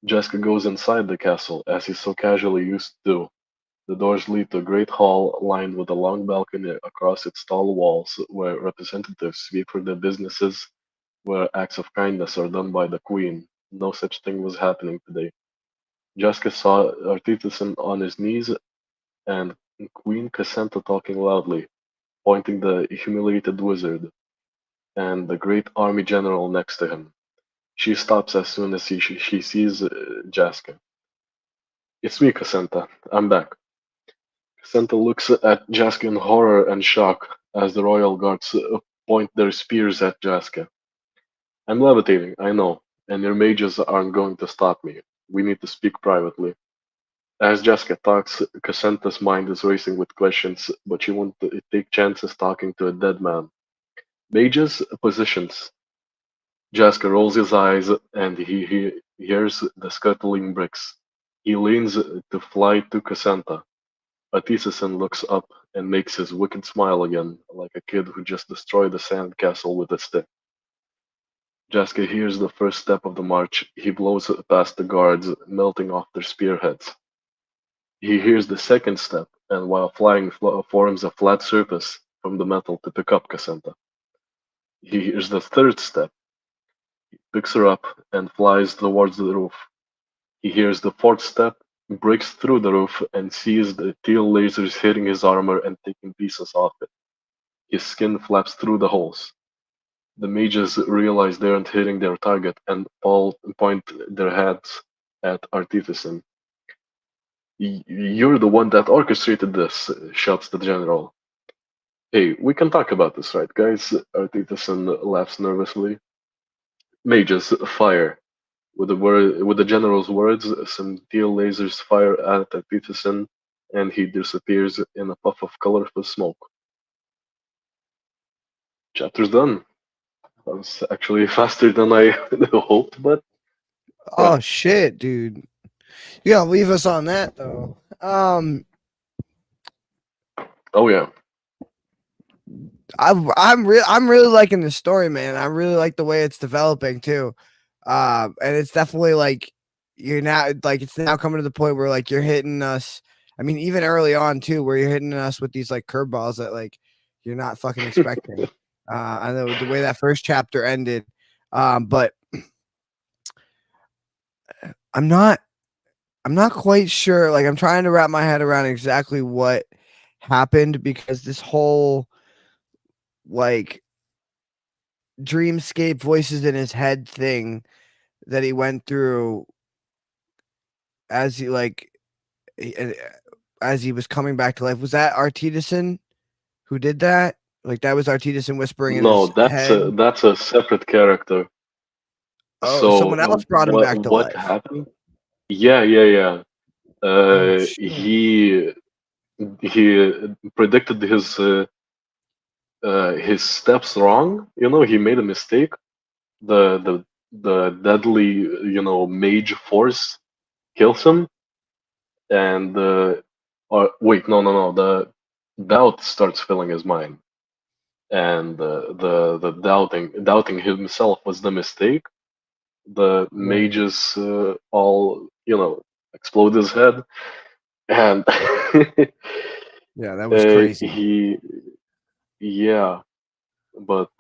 D: Jaska goes inside the castle, as he so casually used to do. The doors lead to a great hall lined with a long balcony across its tall walls, where representatives speak for their businesses, where acts of kindness are done by the queen. No such thing was happening today. Jaska saw Artitason on his knees and Queen Cassandra talking loudly, pointing the humiliated wizard, and the great army general next to him. She stops as soon as she sees Jaska. It's me, Cassandra. I'm back. Cassandra looks at Jaska in horror and shock as the royal guards point their spears at Jaska. I'm levitating, I know, and your mages aren't going to stop me. We need to speak privately. As Jessica talks, Cassandra's mind is racing with questions, but she won't take chances talking to a dead man. Mages, positions. Jessica rolls his eyes and he hears the scuttling bricks. He leans to fly to Cassandra. Artisan looks up and makes his wicked smile again, like a kid who just destroyed a sandcastle with a stick. Jaska hears the first step of the march. He blows past the guards, melting off their spearheads. He hears the second step, and while flying, forms a flat surface from the metal to pick up Cassandra. He hears the third step, picks her up, and flies towards the roof. He hears the fourth step, breaks through the roof, and sees the teal lasers hitting his armor and taking pieces off it. His skin flaps through the holes. The mages realize they aren't hitting their target and point their heads at Artificer. You're the one that orchestrated this, shouts the general. Hey, we can talk about this, right, guys? Artificer laughs nervously. Mages, fire. With the general's words, some teal lasers fire at Artificer, and he disappears in a puff of colorful smoke. Chapter's done. That was actually faster than I hoped, but yeah.
A: Oh shit, dude. You gotta leave us on that though.
D: Oh yeah.
A: I'm really liking the story, man. I really like the way it's developing too. And it's definitely like you're now like it's now coming to the point where like you're hitting us. I mean, even early on too, where you're hitting us with these like curveballs that like you're not fucking expecting. I know the way that first chapter ended. But I'm not I'm not quite sure. Like I'm trying to wrap my head around exactly what happened because this whole like dreamscape voices in his head thing that he went through as he like as he was coming back to life. Was that Artidison who did that? Like that was Artidison whispering in
D: No,
A: his head.
D: that's a separate character.
A: Oh,
D: So
A: someone else brought him back to
D: what
A: life.
D: happened? Yeah, yeah, yeah.
A: Oh shit.
D: He predicted his steps wrong. He made a mistake. The deadly mage force kills him, and or wait, no, the doubt starts filling his mind, and the doubting himself was the mistake. The
A: Right.
D: mages all explode his head, and
A: Yeah, that was crazy.
D: he yeah, but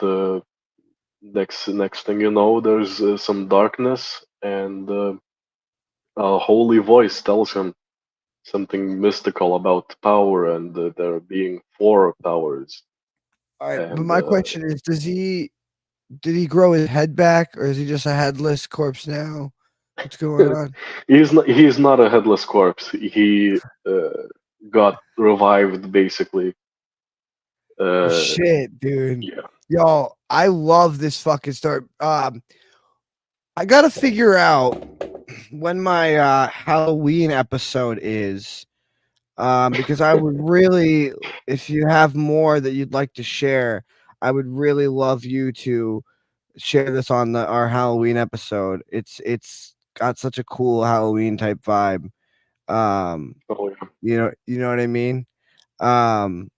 D: next thing you know, there's some darkness, and a holy voice tells him something mystical about power and there being four powers.
A: All right, but
D: And
A: my question is, did he grow his head back, or is he just a headless corpse now? What's going on?
D: he's not a headless corpse. He got revived basically.
A: Oh,
D: Uh,
A: shit, dude.
D: yeah.
A: Yo, I love this fucking story. I gotta figure out when my Halloween episode is. Because I would really, if you have more that you'd like to share, I would really love you to share this on our Halloween episode. It's got such a cool Halloween type vibe. Um,
D: Oh yeah.
A: you know what I mean? Um,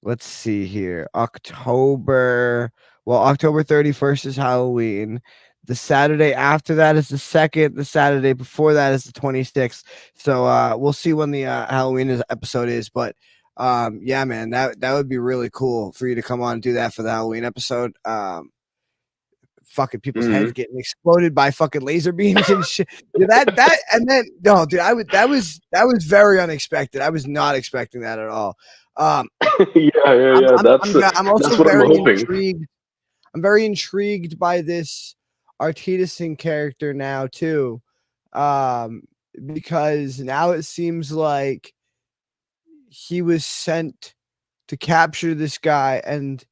A: let's see here. October 31st is Halloween. The Saturday after that is the second. The Saturday before that is the 26th. So we'll see when the episode is. But yeah, man, that would be really cool for you to come on and do that for the Halloween episode. Fucking people's
D: Hmm.
A: heads getting exploded by fucking laser beams and shit. Yeah, that and then no, dude, that was very unexpected. I was not expecting that at all. Um,
D: Yeah, yeah, yeah.
A: I'm also
D: That's what I'm
A: very
D: hoping.
A: intrigued. I'm very intrigued by this Artidison character now too, um, because now it seems like he was sent to capture this guy, and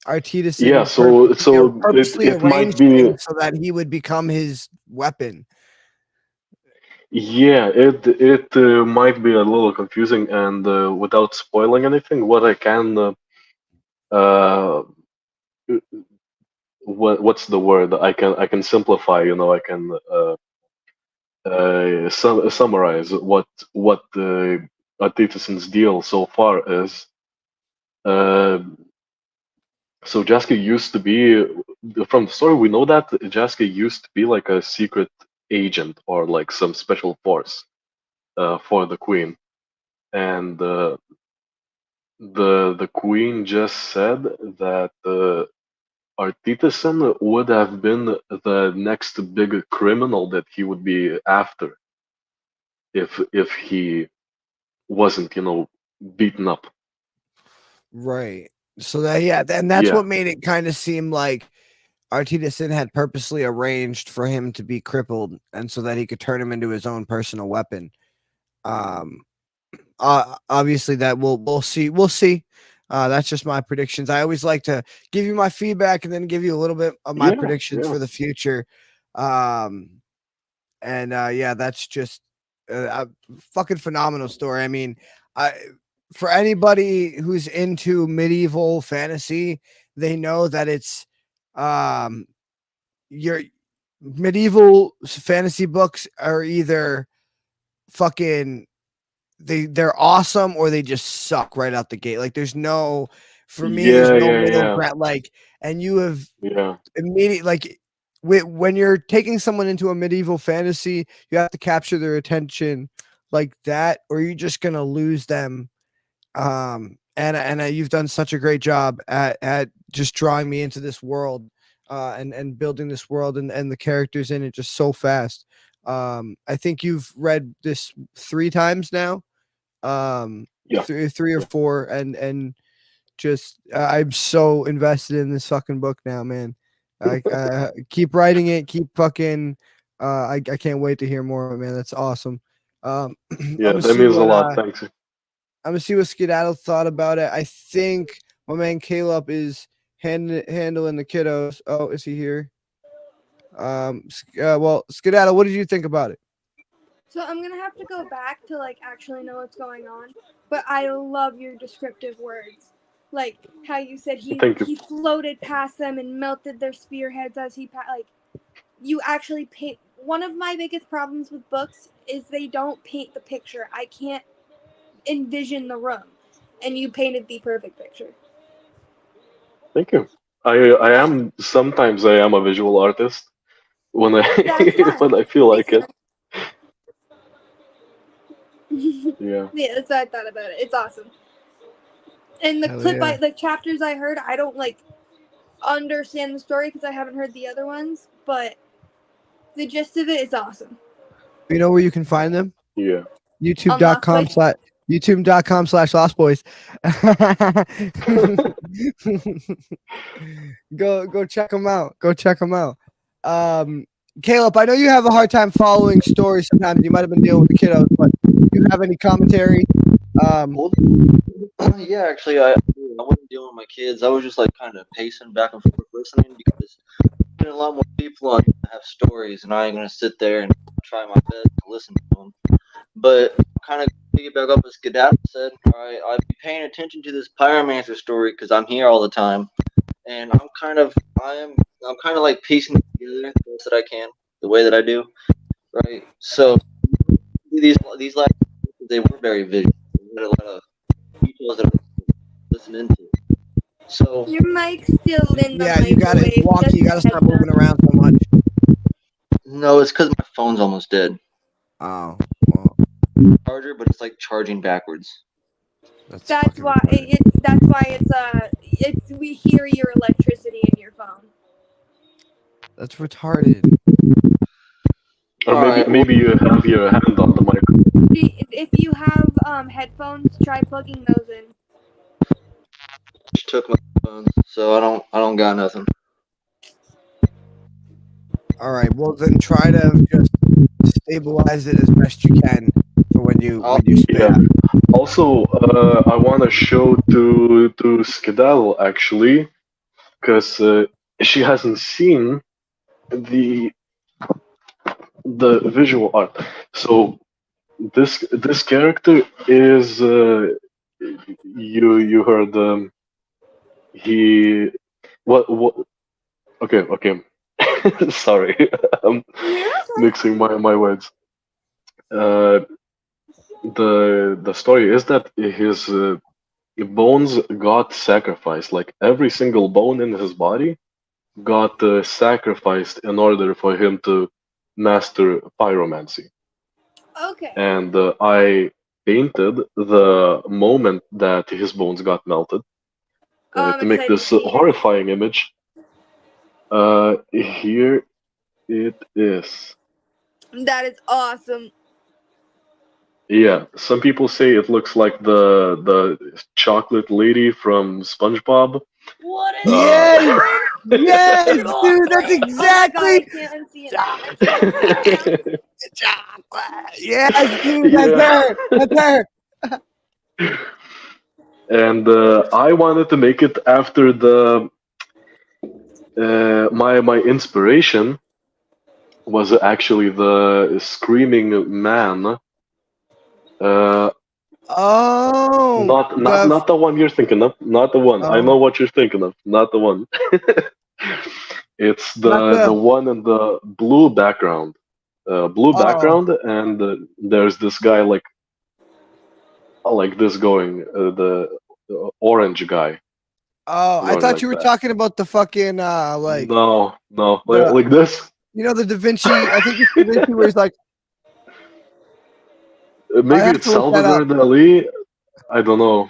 D: Yeah,
A: Artidison
D: so
A: purposely
D: it might
A: arranged
D: be.
A: things so that he would become his weapon.
D: Yeah, it might be a little confusing, and without spoiling anything, what I can uh what's the word? I can simplify. I can summarize what Artitason's deal so far is. Uh, so Jaska used to be, from the story we know that Jaska used to be like a secret agent or like some special force for the Queen, and the Queen just said that Artitason would have been the next big criminal that he would be after if he wasn't, beaten up.
A: Right. So that and that's
D: Yeah,
A: what made it kind of seem like Artitason had purposely arranged for him to be crippled, and so that he could turn him into his own personal weapon. Um, obviously, that we'll see. We'll see. That's just my predictions. I always like to give you my feedback and then give you a little bit of my
D: yeah,
A: predictions
D: yeah.
A: for the future. Um, and yeah, that's just a fucking phenomenal story. I mean, I for anybody who's into medieval fantasy, they know that it's um your medieval fantasy books are either fucking they're awesome or they just suck right out the gate. Like there's no for me, there's
D: Yeah,
A: no
D: yeah,
A: middle
D: yeah,
A: ground. Like, and you have
D: yeah.
A: immediate like when you're taking someone into a medieval fantasy, you have to capture their attention like that, or you're just gonna lose them. And you've done such a great job at just drawing me into this world, and building this world and the characters in it just so fast. I think you've read this 3 times now,
D: Yeah,
A: three or
D: yeah,
A: four, and just I'm so invested in this fucking book now, man. I keep writing it, keep fucking. I can't wait to hear more of it, man. That's awesome. I'm
D: yeah.
A: gonna
D: That
A: see
D: means a
A: what
D: lot. Thanks.
A: Skedaddle thought about it. I think my man Caleb is handling the kiddos. Oh, is he here? Well, Skedaddle, what did you think about it?
C: So I'm gonna have to go back to like actually know what's going on. But I love your descriptive words, like how you said he
D: Thank you.
C: he floated past them and melted their spearheads as like you actually paint. One of my biggest problems with books is they don't paint the picture. I can't envision the room, and you painted the perfect picture.
D: Thank you. I am sometimes I am a visual artist when I
C: That's fine.
D: when I feel
C: Makes
D: like it.
C: sense.
D: Yeah.
C: Yeah, that's what I thought about it. It's awesome. And
A: Hell yeah.
C: the chapters I heard, I don't like understand the story because I haven't heard the other ones, but the gist of it is awesome.
A: You know where you can find them?
D: Yeah.
C: On Lost
A: youtube.com
C: Boys,
A: slash youtube.com/lostboys. Go check them out. Go check them out. um Caleb, I know you have a hard time following stories sometimes. You might have been dealing with the kiddos, but do you have any commentary?
B: Well, yeah, actually, I wasn't dealing with my kids. I was just like kind of pacing back and forth listening because a lot more people on have stories, and I ain't gonna sit there and try my best to listen to them. But kind of piggyback up what Skedaddle said. I've been paying attention to this pyromancer story because I'm here all the time, and I'm kind of like piecing it together the best that I can, the way that I do, right? So these last they were very visual. They had a lot of details that I was listening to. So
C: your mic's still in the
A: Yeah, you got it,
C: microwave.
A: Walkie.
C: Just
A: You
C: a
A: got to stop
C: heads
A: moving
C: up.
A: around so much.
B: no, it's because my phone's almost dead.
A: Oh, well,
B: Charger, but it's like charging backwards.
A: that's
C: That's
A: fucking
C: why
A: retarded.
C: it's we hear your electricity in your phone.
A: That's retarded.
D: Or
B: All
D: maybe
B: right. Well,
D: maybe you have your hand on the mic.
C: If you have headphones, try plugging those in.
B: she took my phone, so I don't got nothing.
A: All right. Well, then try to just stabilize it as best you can for
B: I'll,
A: when you spit
D: Yeah.
A: out.
D: Also, I want to show to Skedaddle actually, because she hasn't seen the visual art. So this character is you heard he what okay. Sorry, I'm
C: You're okay.
D: mixing my words. the story is that his bones got sacrificed. Like every single bone in his body got sacrificed in order for him to master pyromancy.
C: Okay.
D: And I painted the moment that his bones got melted
C: I'm
D: to make
C: excited to
D: this
C: see it.
D: horrifying image. Here it is.
C: That is awesome.
D: Yeah, some people say it looks like the chocolate lady from SpongeBob.
C: What is
D: Uh,
A: Yes, yes, dude, that's
C: Oh my god, I
A: exactly.
C: can't unsee it now. I can't unsee it now.
A: Chocolate. Yes, dude, that's
D: yeah,
A: her. That's her.
D: and I wanted to make it after the my inspiration was actually the screaming man. Uh,
A: Oh,
D: not the one you're thinking of. Not the one. I know
A: oh,
D: what you're thinking of. Not the one. It's
A: not
D: the one in the blue background. Blue
A: oh,
D: background, and there's this guy like this going the orange guy
A: oh. I
D: going
A: thought
D: like
A: you were
D: that.
A: talking about the fucking like
D: No, no,
A: the
D: like this.
A: the Da Vinci. I think it's Da Vinci where he's like, I
D: Maybe
A: have
D: it's
A: to look that
D: Salvador
A: up.
D: Dali. I don't know.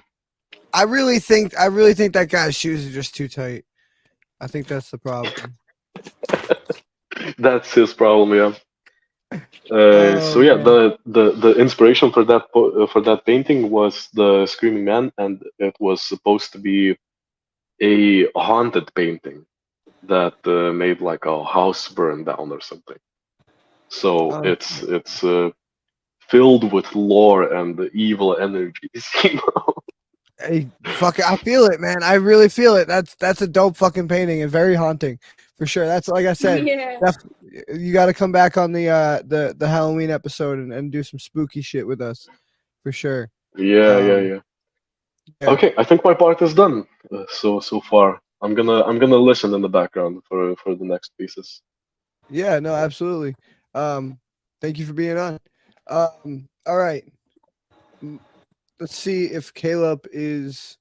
A: I really think that guy's shoes are just too tight. I think that's the problem.
D: That's his problem, yeah. So
A: Oh
D: yeah,
A: man.
D: the inspiration for for that painting was the Screaming Man, and it was supposed to be a haunted painting that made like a house burn down or something. So
A: Oh,
D: it's filled with lore and evil energies. You know?
A: hey, fuck it. I feel it, man. I really feel it. That's a dope fucking painting and very haunting for sure. That's like I said.
C: Yeah.
A: You got to come back on the Halloween episode and do some spooky shit with us for sure.
D: Yeah, yeah,
A: Um,
D: yeah.
A: yeah,
D: Okay, I think my part is done. So far, I'm gonna listen in the background for the next pieces.
A: yeah, no, absolutely. Thank you for being on. All right. Mm, Let's see if Caleb is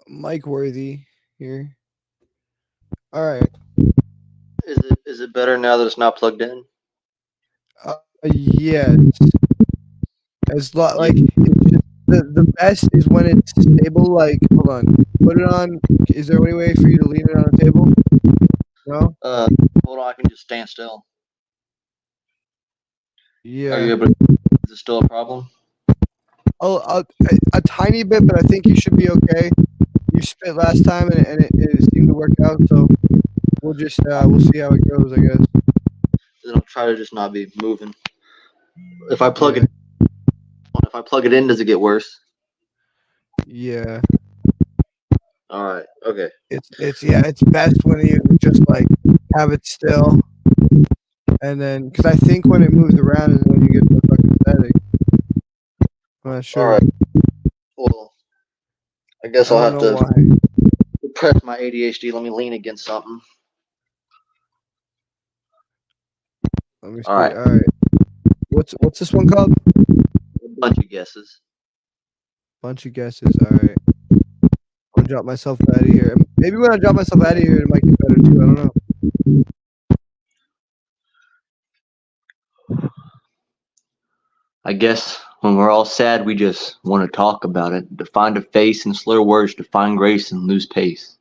A: mic worthy here. All right.
B: Is it better now that it's not plugged in?
A: Yes.
B: Yeah.
A: Like it's just the best is when it's stable. Like, hold on, put it on. Is there any way for you to lean it on the table? No.
B: Hold on, I can just stand still. Are
A: Yeah.
B: you able to? Is it still a problem?
A: A tiny bit, but I think you should be okay. You spit last time, and it seemed to work out. So we'll see how it goes. I guess.
B: Then I'll try to just not be moving. If I plug
A: Yeah.
B: it, if I plug it in, does it get worse?
A: Yeah.
B: All right. Okay.
A: It's best when you just like have it still, and then because I think when it moves around is when you get the fucking static. I'm not
B: All
A: sure.
B: right. Well, I guess
A: I
B: I'll
A: don't
B: have
A: know
B: to
A: why.
B: press my ADHD. Let me lean against something.
A: Let me
B: All
A: see.
B: right.
A: All right. What's this one called?
B: A bunch of guesses.
A: Bunch of guesses. All right. I'm gonna drop myself out of here. Maybe when I drop myself out of here, it might get better too. I don't know.
B: I guess when we're all sad, we just want to talk about it. To find a face and slur words, to find grace and lose pace.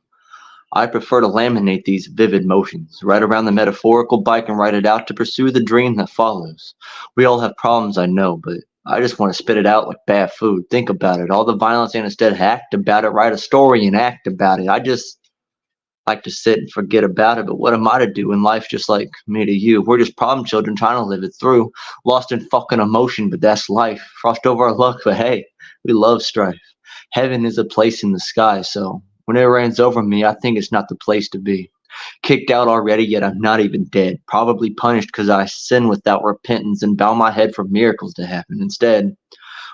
B: I prefer to laminate these vivid motions, write around the metaphorical bike and write it out to pursue the dream that follows. We all have problems, I know, but I just want to spit it out like bad food. Think about it. All the violence and instead act about it, write a story and act about it. I just like to sit and forget about it, but what am I to do in life just like me to you? We're just problem children trying to live it through. Lost in fucking emotion, but that's life. Frost over our luck, but hey, we love strife. Heaven is a place in the sky, so when it rains over me, I think it's not the place to be. Kicked out already, yet I'm not even dead. Probably punished because I sin without repentance and bow my head for miracles to happen. Instead,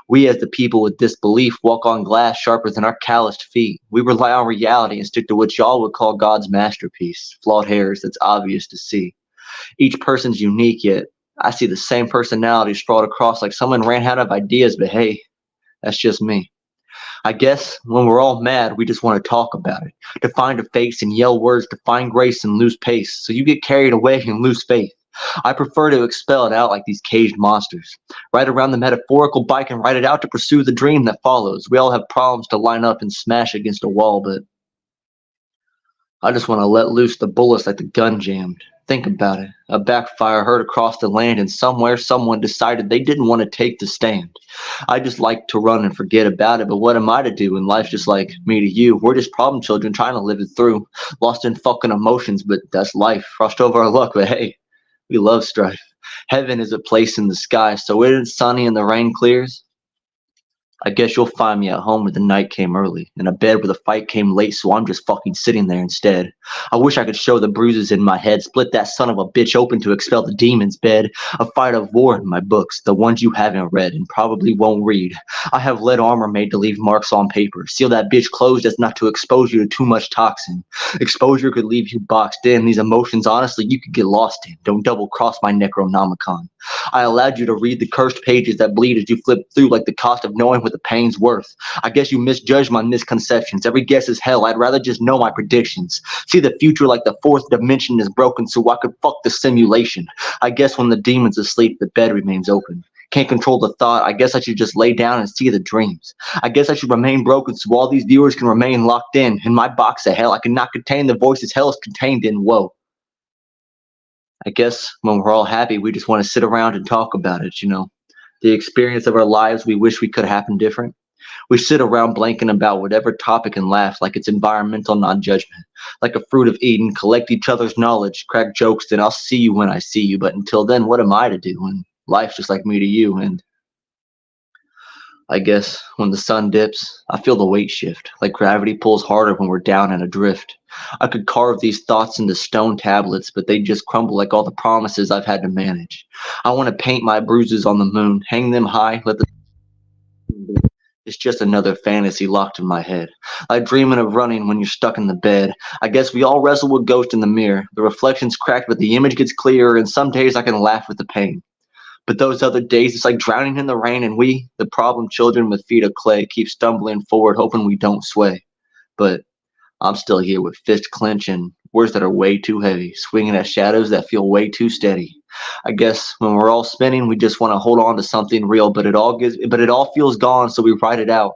B: we as the people with disbelief walk on glass sharper than our calloused feet. We rely on reality and stick to what y'all would call God's masterpiece. Flawed hairs that's obvious to see. Each person's unique, yet I see the same personality sprawled across like someone ran out of ideas, but hey, that's just me. I guess when we're all mad, we just want to talk about it, to find a face and yell words, to find grace and lose pace, so you get carried away and lose faith. I prefer to expel it out like these caged monsters. Ride around the metaphorical bike and ride it out to pursue the dream that follows. We all have problems to line up and smash against a wall, but I just want to let loose the bullets like the gun jammed. Think about it. A backfire heard across the land, and somewhere someone decided they didn't want to take the stand. I just like to run and forget about it, but what am I to do when life's just like me to you? We're just problem children trying to live it through. Lost in fucking emotions, but that's life. Crushed over our luck, but hey, we love strife. Heaven is a place in the sky, so when it's sunny and the rain clears, I guess you'll find me at home where the night came early, in a bed where the fight came late, so I'm just fucking sitting there instead. I wish I could show the bruises in my head, split that son of a bitch open to expel the demon's bed. A fight of war in my books, the ones you haven't read and probably won't read. I have lead armor made to leave marks on paper, seal that bitch closed as not to expose you to too much toxin. Exposure could leave you boxed in, these emotions honestly you could get lost in. Don't double cross my Necronomicon. I allowed you to read the cursed pages that bleed as you flip through like the cost of knowing what the pain's worth. I guess you misjudged my misconceptions. Every guess is hell. I'd rather just know my predictions. See the future like the fourth dimension is broken so I could fuck the simulation. I guess when the demon's asleep, the bed remains open. Can't control the thought. I guess I should just lay down and see the dreams. I guess I should remain broken so all these viewers can remain locked in my box of hell. I cannot contain the voices hell is contained in. Whoa. I guess when we're all happy, we just want to sit around and talk about it, you know. The experience of our lives we wish we could happen different. We sit around blanking about whatever topic and laugh like it's environmental non-judgment. Like a fruit of Eden, collect each other's knowledge, crack jokes, then I'll see you when I see you. But until then, what am I to do when life's just like me to you? And I guess when the sun dips, I feel the weight shift, like gravity pulls harder when we're down and adrift. I could carve these thoughts into stone tablets, but they just crumble like all the promises I've had to manage. I want to paint my bruises on the moon, hang them high, let the it's just another fantasy locked in my head. Like dreaming of running when you're stuck in the bed. I guess we all wrestle with ghosts in the mirror. The reflection's cracked, but the image gets clearer, and some days I can laugh with the pain. But those other days, it's like drowning in the rain, and we, the problem children with feet of clay, keep stumbling forward, hoping we don't sway. But I'm still here with fists clenched and words that are way too heavy, swinging at shadows that feel way too steady. I guess when we're all spinning, we just want to hold on to something real, but it all feels gone, so we ride it out.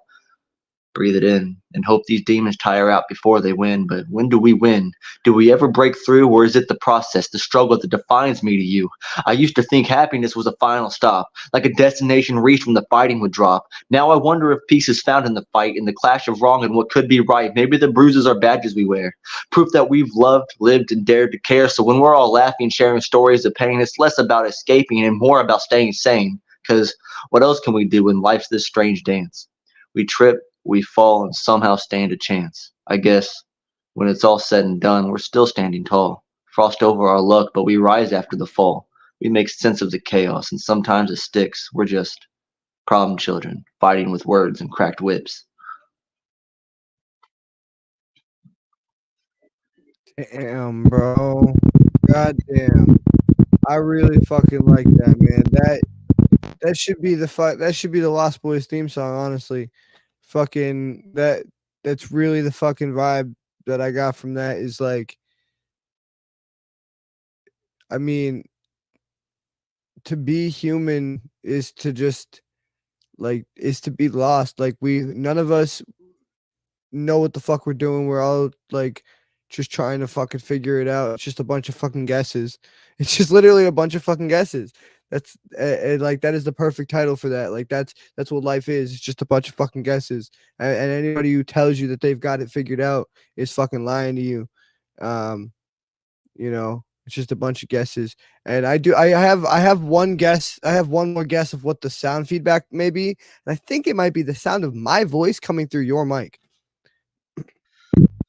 B: Breathe it in and hope these demons tire out before they win. But when do we win? Do we ever break through, or is it the process, the struggle that defines me to you? I used to think happiness was a final stop, like a destination reached when the fighting would drop. Now I wonder if peace is found in the fight, in the clash of wrong and what could be right. Maybe the bruises are badges we wear, proof that we've loved, lived, and dared to care. So when we're all laughing, sharing stories of pain, it's less about escaping and more about staying sane. Because what else can we do when life's this strange dance? We trip, we fall, and somehow stand a chance. I guess when it's all said and done, we're still standing tall. Frost over our luck, but we rise after the fall. We make sense of the chaos, and sometimes it sticks. We're just problem children, fighting with words and cracked whips.
A: Damn, bro. Goddamn. I really fucking like that, man. That should be that should be the Lost Boys theme song, honestly. Fucking that's really the fucking vibe that I got from that is like, I mean, to be human is to just like is to be lost. Like none of us know what the fuck we're doing. We're all like just trying to fucking figure it out. It's just a bunch of fucking guesses. It's just literally a bunch of fucking guesses. That's like that is the perfect title for that. Like that's what life is. It's just a bunch of fucking guesses. And anybody who tells you that they've got it figured out is fucking lying to you. You know, it's just a bunch of guesses. And I have one guess. I have one more guess of what the sound feedback may be. And I think it might be the sound of my voice coming through your mic.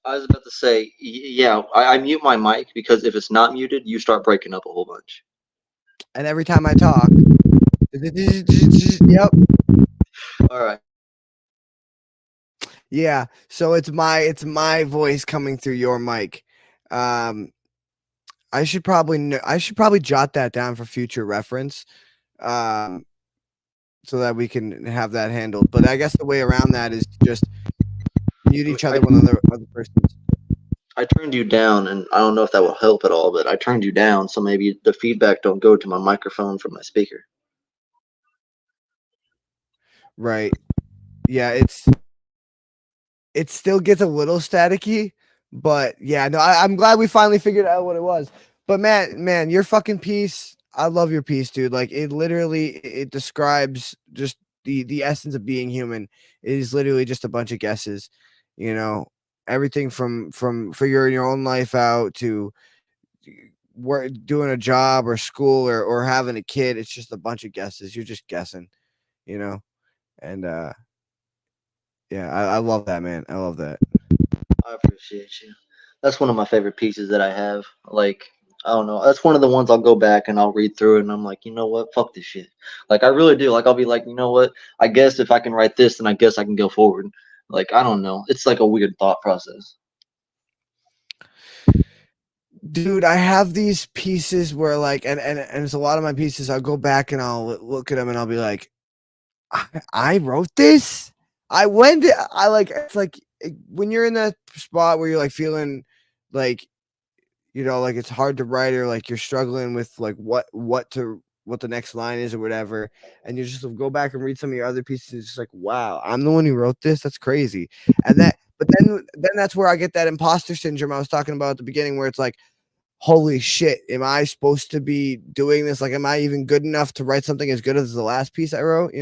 B: I was about to say, yeah, I mute my mic because if it's not muted, you start breaking up a whole bunch.
A: And every time I talk, yep.
B: All right.
A: Yeah. So it's my voice coming through your mic. I should probably jot that down for future reference, um, so that we can have that handled. But I guess the way around that is to just mute
B: I, mean,
A: each other when other persons.
B: I turned you down, and I don't know if that will help at all, but I turned you down, so maybe the feedback don't go to my microphone from my speaker.
A: Right. Yeah, it still gets a little staticky, but yeah, no, I'm glad we finally figured out what it was. But man, your fucking piece, I love your piece, dude. Like it describes just the essence of being human. It is literally just a bunch of guesses, you know, everything from figuring your own life out to work, doing a job or school or having a kid. It's just a bunch of guesses. You're just guessing, you know, and yeah, I love that, man. I love that.
B: I appreciate you. That's one of my favorite pieces that I have. Like, I don't know. That's one of the ones I'll go back and I'll read through it and I'm like, you know what? Fuck this shit. Like, I really do. Like, I'll be like, you know what? I guess if I can write this, then I guess I can go forward. Like, I don't know. It's like a weird thought process.
A: Dude, I have these pieces where like and it's a lot of my pieces. I'll go back and I'll look at them and I'll be like, I wrote this. I went. I like. It's like when you're in that spot where you're like feeling like like it's hard to write or like you're struggling with like what the next line is or whatever, and you just go back and read some of your other pieces. It's just like, wow, I'm the one who wrote this. That's crazy. And but then that's where I get that imposter syndrome I was talking about at the beginning, where it's like, holy shit, am I supposed to be doing this? Like, am I even good enough to write something as good as the last piece I wrote?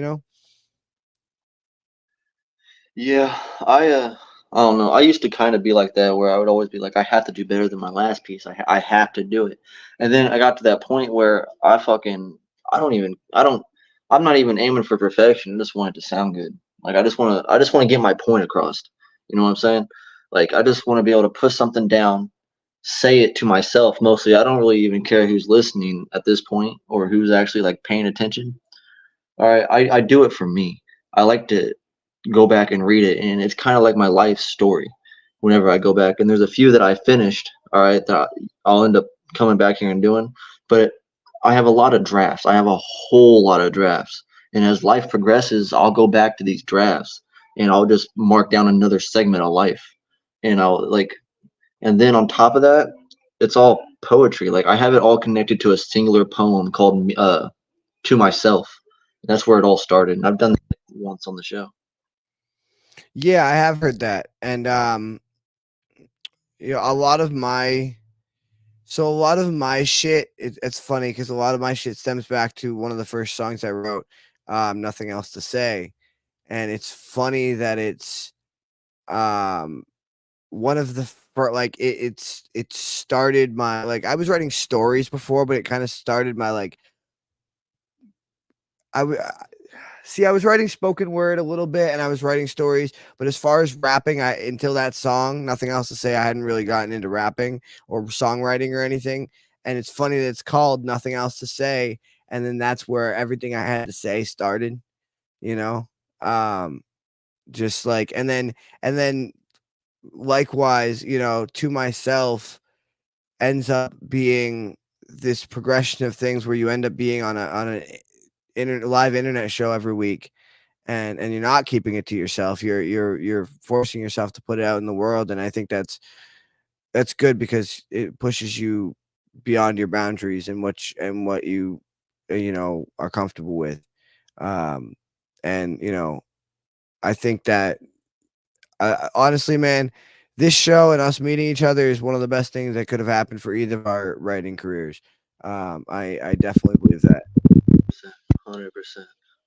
B: Yeah, I don't know. I used to kind of be like that where I would always be like, I have to do better than my last piece. I have to do it. And then I got to that point where I'm not even aiming for perfection. I just want it to sound good. Like, I just want to get my point across. You know what I'm saying? Like, I just want to be able to put something down, say it to myself mostly. I don't really even care who's listening at this point or who's actually like paying attention. All right, I do it for me. I like to go back and read it, and it's kind of like my life story. Whenever I go back, and there's a few that I finished, all right, that I'll end up coming back here and doing. But I have a lot of drafts. I have a whole lot of drafts, and as life progresses, I'll go back to these drafts, and I'll just mark down another segment of life, and I'll like, and then on top of that, it's all poetry. Like I have it all connected to a singular poem called "To Myself." That's where it all started. And I've done that once on the show.
A: Yeah, I have heard that. And a lot of my shit, it's funny because a lot of my shit stems back to one of the first songs I wrote, Nothing Else to Say. And it's funny that it's um one of the like it started my, like, I was writing stories before, but it kind of started my like I w- see, I was writing spoken word a little bit and I was writing stories, but as far as rapping, until that song, Nothing Else to Say, I hadn't really gotten into rapping or songwriting or anything. And it's funny that it's called Nothing Else to Say, and then that's where everything I had to say started, you know? Um just like and then likewise, To Myself ends up being this progression of things where you end up being on a live internet show every week, and you're not keeping it to yourself. You're forcing yourself to put it out in the world, and I think that's good because it pushes you beyond your boundaries and what you are comfortable with. Um and I think that, honestly, man, this show and us meeting each other is one of the best things that could have happened for either of our writing careers. I definitely believe that.
B: 100%.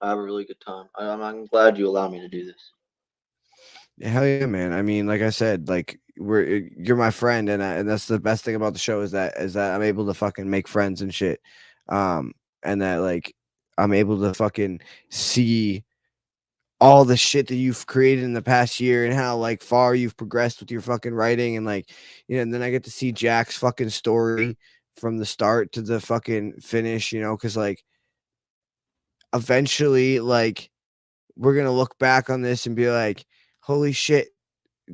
B: I have a really good time. I'm glad you allowed me to do this.
A: Yeah, hell yeah, man. I mean, like I said, like you're my friend, and that's the best thing about the show is that I'm able to fucking make friends and shit, and that like I'm able to fucking see all the shit that you've created in the past year and how like far you've progressed with your fucking writing, and like and then I get to see Jack's fucking story from the start to the fucking finish, because like eventually, like, we're gonna look back on this and be like, holy shit,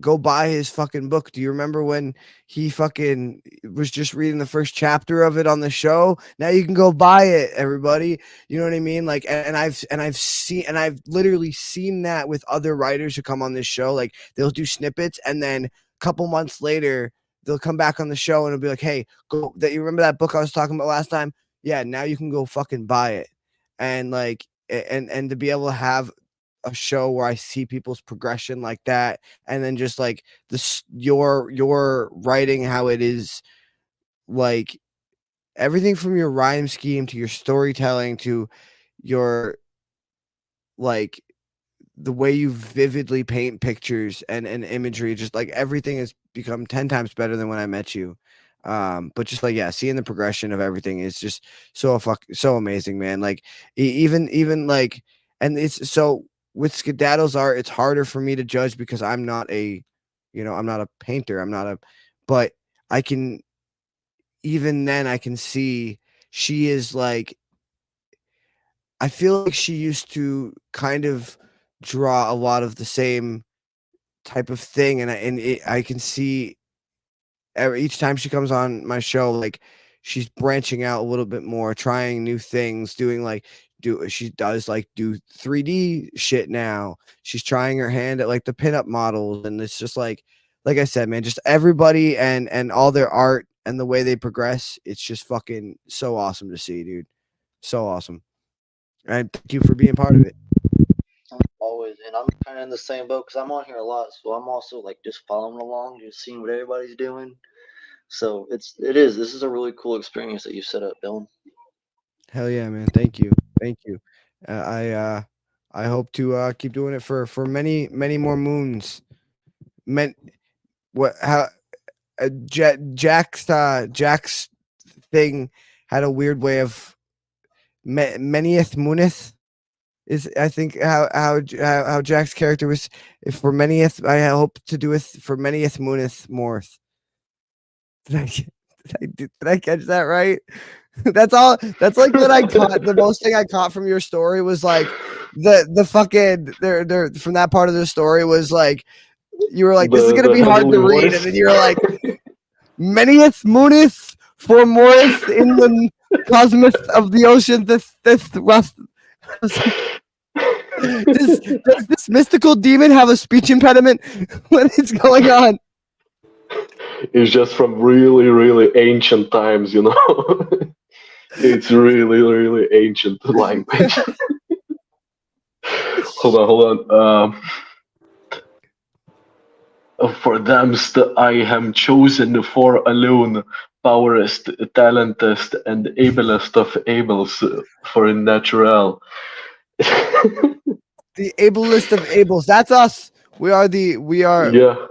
A: go buy his fucking book. Do you remember when he fucking was just reading the first chapter of it on the show? Now you can go buy it, everybody. You know what I mean? Like, and I've literally seen that with other writers who come on this show. Like, they'll do snippets, and then a couple months later, they'll come back on the show and it'll be like, hey, go, that you remember that book I was talking about last time? Yeah, now you can go fucking buy it. And like, and to be able to have a show where I see people's progression like that, and then just like this, your writing, how it is, like everything from your rhyme scheme to your storytelling to your, like, the way you vividly paint pictures and imagery, just like everything has become 10 times better than when I met you. But just like, yeah, seeing the progression of everything is just so amazing, man. Like even like, and it's so with Skedaddle's art, it's harder for me to judge because I'm not a, I'm not a painter. But I can, even then I can see she is like, I feel like she used to kind of draw a lot of the same type of thing, and I can see each time she comes on my show, like she's branching out a little bit more, trying new things, doing like she does like do 3D shit now. She's trying her hand at like the pinup models, and it's just like I said, man, just everybody and all their art and the way they progress. It's just fucking so awesome to see, dude. So awesome. And thank you for being part of it.
E: Always, and I'm kind of in the same boat because I'm on here a lot, so I'm also like just following along, just seeing what everybody's doing. So this is a really cool experience that you set up, Dylan.
A: Hell yeah, man. Thank you. Thank you. I hope to keep doing it for many more moons. Men what how Jack's thing had a weird way of manyeth mooneth is, I think, how Jack's character was. If for manyeth, I hope to do with for manyeth mooneth morth. Did I catch that right? That's all. That's like what I caught. The most thing I caught from your story was like the fucking there from that part of the story was like you were like, this is gonna
D: The
A: be hard
D: heavenly
A: to read, and
D: voice.
A: then you're like, manyeth mooneth for moreth in the cosmos of the ocean. This rust. I was like, does this mystical demon have a speech impediment? What is going on?
D: It's just from really, really ancient times, you know. It's really, really ancient language. Hold on. For themst I am chosen for alone, powerest, talentest, and ablest of ables for natural.
A: The ablest of ables. That's us. We are.
D: Yeah.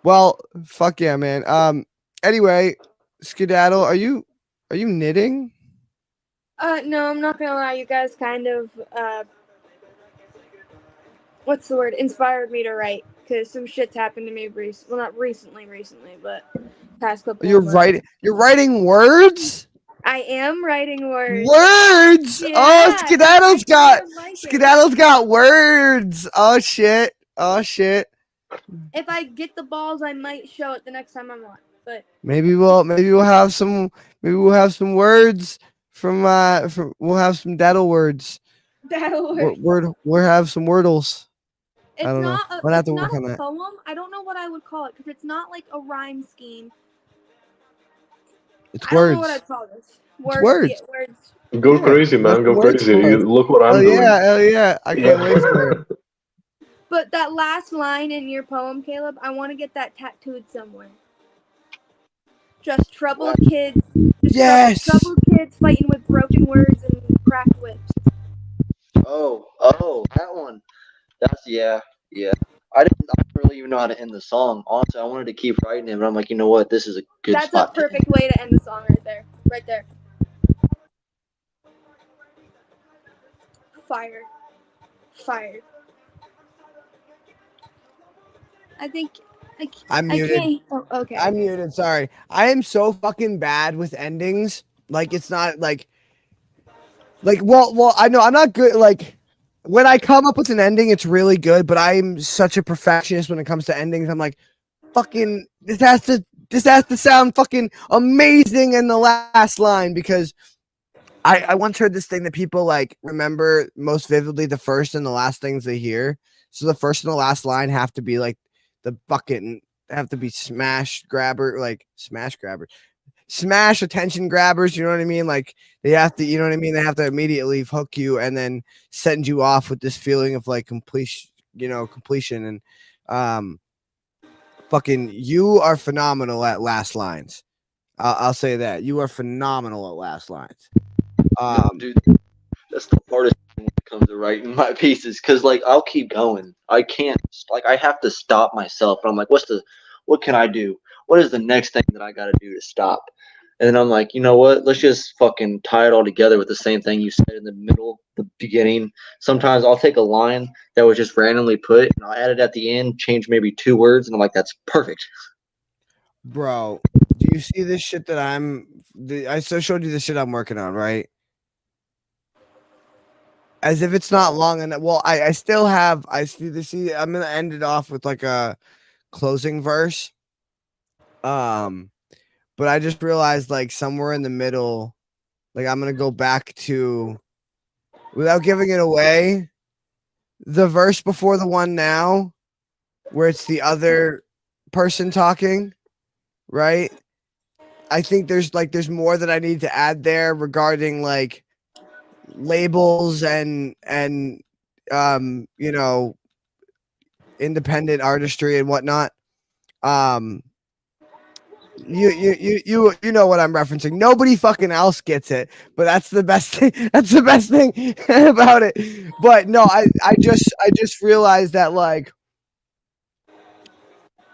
A: Well, fuck yeah, man. Anyway, Skedaddle, are you knitting?
C: No, I'm not gonna lie. You guys kind of what's the word? Inspired me to write because some shit's happened to me well, not recently, but past couple of months.
A: You're writing words?
C: I am writing words.
A: Words. Oh,
C: Yeah, you would like it.
A: Skedaddle's got words. Oh shit. Oh shit.
C: If I get the balls, I might show it the next time I'm on. But
A: Maybe we'll have some words from we'll have some daddle words.
C: that'll work.
A: We'll have some wordles.
C: It's
A: I don't know.
C: not a,
A: I'll have
C: it's
A: to
C: not
A: work on
C: a
A: that.
C: poem. I don't know what I would call it because it's not like a rhyme scheme.
A: It's
C: I don't know
A: words.
C: what I'd call this.
A: It's words.
C: Yeah, words.
D: Go
A: Yeah,
D: crazy, man.
A: nothing
D: Go
A: words
D: crazy.
A: for us.
D: Look what I'm doing.
A: Hell yeah. I can't wait for it.
C: But that last line in your poem, Caleb, I want to get that tattooed somewhere. Just troubled kids.
A: Yes.
C: Troubled kids fighting with broken words and cracked whips.
E: Oh, that one. Yeah. I didn't really even know how to end the song. Honestly, I wanted to keep writing it, but I'm like, you know what? This is a good
C: That's
E: spot.
C: a perfect way to end the song right there. Right there. Fire. I think
A: I'm muted.
C: can't. Oh, okay.
A: I'm muted. Sorry. I am so fucking bad with endings. Like it's not like well, I know I'm not good. Like when I come up with an ending, it's really good, but I'm such a perfectionist when it comes to endings. I'm like, fucking, this has to sound fucking amazing in the last line, because I once heard this thing that people like remember most vividly the first and the last things they hear. So the first and the last line have to be like the fucking have to be smash attention grabbers. You know what I mean? Like they have to, you know what I mean? They have to immediately hook you and then send you off with this feeling of like completion. And fucking, you are phenomenal at last lines. I'll say that you are phenomenal at last lines.
E: Dude, that's the hardest thing when it comes to writing my pieces, because like I'll keep going. I can't, like, I have to stop myself. And I'm like, what can I do? What is the next thing that I got to do to stop? And then I'm like, you know what? Let's just fucking tie it all together with the same thing you said in the middle, the beginning. Sometimes I'll take a line that was just randomly put and I'll add it at the end, change maybe 2 words, and I'm like, that's perfect.
A: Bro, do you see this shit that I still showed you the shit I'm working on, right? As if it's not long enough. Well, I still have, I'm gonna end it off with like a closing verse. But I just realized like somewhere in the middle, like I'm gonna go back to, without giving it away, the verse before the one now, where it's the other person talking, right? I think there's more that I need to add there regarding like labels and independent artistry and whatnot. You know what I'm referencing. Nobody fucking else gets it, but that's the best thing. That's the best thing about it. But no, I just realized that like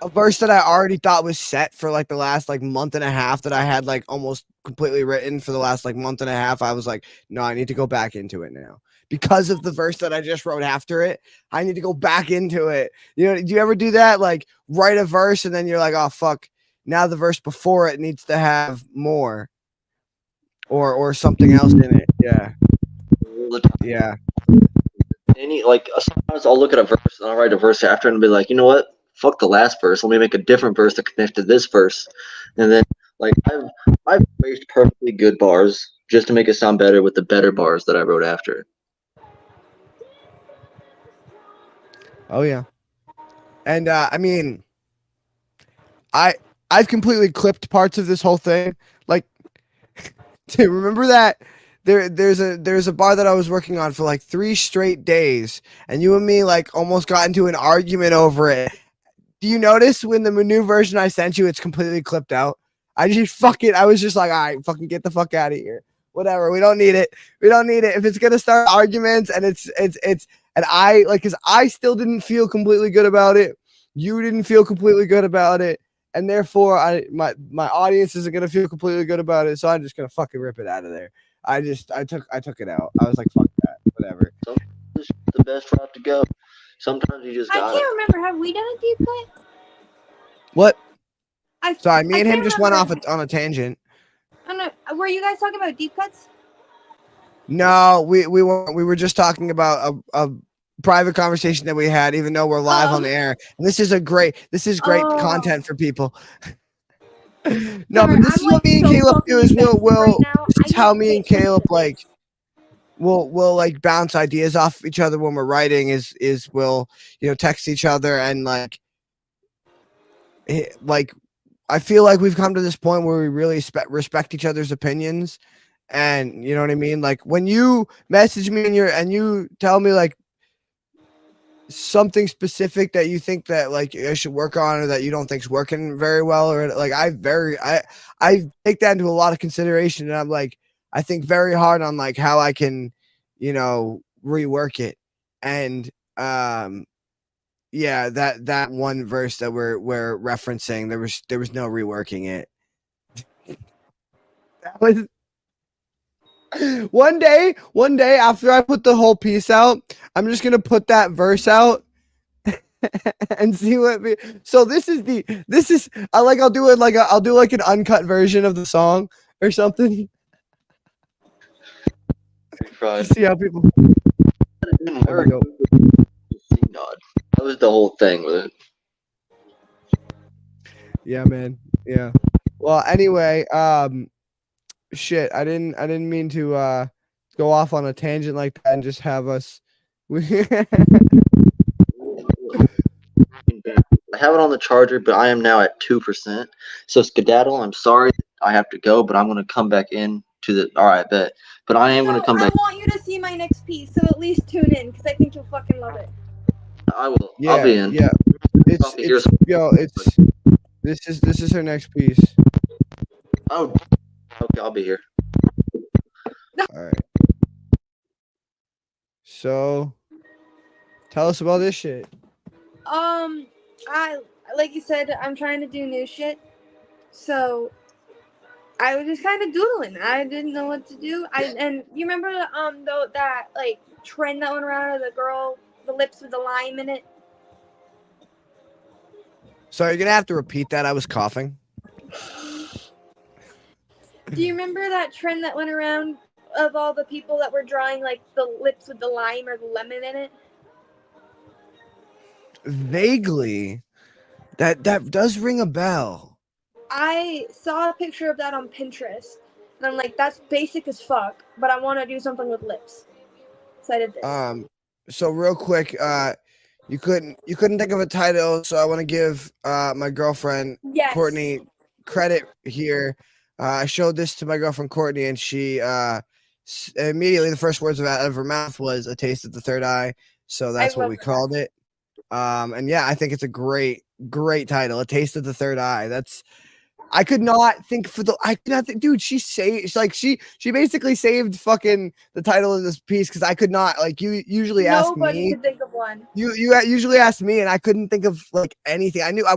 A: a verse that I already thought was set for like the last like month and a half, that I had like almost completely written for the last like month and a half. I was like, no, I need to go back into it now because of the verse that I just wrote after it. I need to go back into it. You know, do you ever do that? Like write a verse and then you're like, oh fuck, now the verse before it needs to have more or something else in it. Yeah. Yeah.
E: Sometimes I'll look at a verse and I'll write a verse after and be like, you know what? Fuck the last verse. Let me make a different verse that connects to this verse. And then like I've erased perfectly good bars just to make it sound better with the better bars that I wrote after.
A: Oh yeah. And I mean, I've completely clipped parts of this whole thing. Like, remember that there's a bar that I was working on for like 3 straight days, and you and me like almost got into an argument over it. Do you notice when the new version I sent you, it's completely clipped out? I was just like, all right, fucking get the fuck out of here. Whatever. We don't need it. We don't need it. If it's gonna start arguments and it's and I like, because I still didn't feel completely good about it. You didn't feel completely good about it. And therefore my audience isn't gonna feel completely good about it. So I'm just gonna fucking rip it out of there. I took it out. I was like, fuck that. Whatever.
E: Sometimes it's the best route to go. Sometimes you just
C: I
E: got
C: can't remember. Have we done a deep cut?
A: What?
C: I
A: Me and him
C: can't
A: just went off
C: remember.
A: on a tangent.
C: I don't know. Were you guys talking about deep cuts?
A: No, we were just talking about a private conversation that we had, even though we're live on the air. And this is great content for people. No,
C: Sorry,
A: but this
C: I'm
A: is what
C: like
A: me and
C: so
A: Caleb do. Is
C: fucking invested right now.
A: this is
C: I
A: how
C: need
A: me
C: to
A: and
C: pay attention
A: Caleb
C: to
A: like
C: this.
A: we'll like bounce ideas off each other when we're writing. Is we'll text each other and like I feel like we've come to this point where we really respect each other's opinions. And you know what I mean? Like when you message me and you tell me like something specific that you think that like I should work on or that you don't think's working very well, or like I take that into a lot of consideration, and I'm like, I think very hard on like how I can, rework it. And yeah, that one verse that we're referencing, there was no reworking it. That was one day after I put the whole piece out, I'm just gonna put that verse out and see what. So this is I'll do it like I'll do like an uncut version of the song or something.
E: Right.
A: See how people.
E: It didn't work. already
A: Yo.
E: seen God. That was the whole thing with it.
A: Yeah, man. Yeah. Well, anyway, shit, I didn't mean to go off on a tangent like that and just have us.
E: I have it on the charger, but I am now at 2%. So skedaddle, I'm sorry I have to go, but I'm gonna come back in to the. All right, bet. But I am gonna
C: So
E: come
C: I
E: back.
C: want you to see my next piece, so at least tune in because I think you'll fucking love it.
E: I will. I'll
A: Yeah,
E: be in.
A: yeah.
E: I'll be here.
A: It's this is her next piece.
E: Oh, okay. I'll be here.
A: All right. So, tell us about this shit.
C: I like you said, I'm trying to do new shit, so I was just kind of doodling. I didn't know what to do. And you remember that like trend that went around of the girl, the lips with the lime in it.
A: So you're gonna have to repeat that. I was coughing.
C: Do you remember that trend that went around of all the people that were drawing like the lips with the lime or the lemon in it?
A: Vaguely, that does ring a bell.
C: I saw a picture of that on Pinterest, and I'm like, that's basic as fuck, but I want to do something with lips. So I did this.
A: So real quick, you couldn't think of a title, so I want to give my girlfriend
C: Yes.
A: Courtney credit here. I showed this to my girlfriend Courtney, and she immediately the first words out of her mouth was "A Taste of the Third Eye." So that's what we called it. And yeah, I think it's a great title, "A Taste of the Third Eye." I could not think dude, she basically saved fucking the title of this piece because I could not, like, you usually ask
C: Nobody
A: me.
C: could think of one.
A: You usually ask me, and I couldn't think of like anything. I knew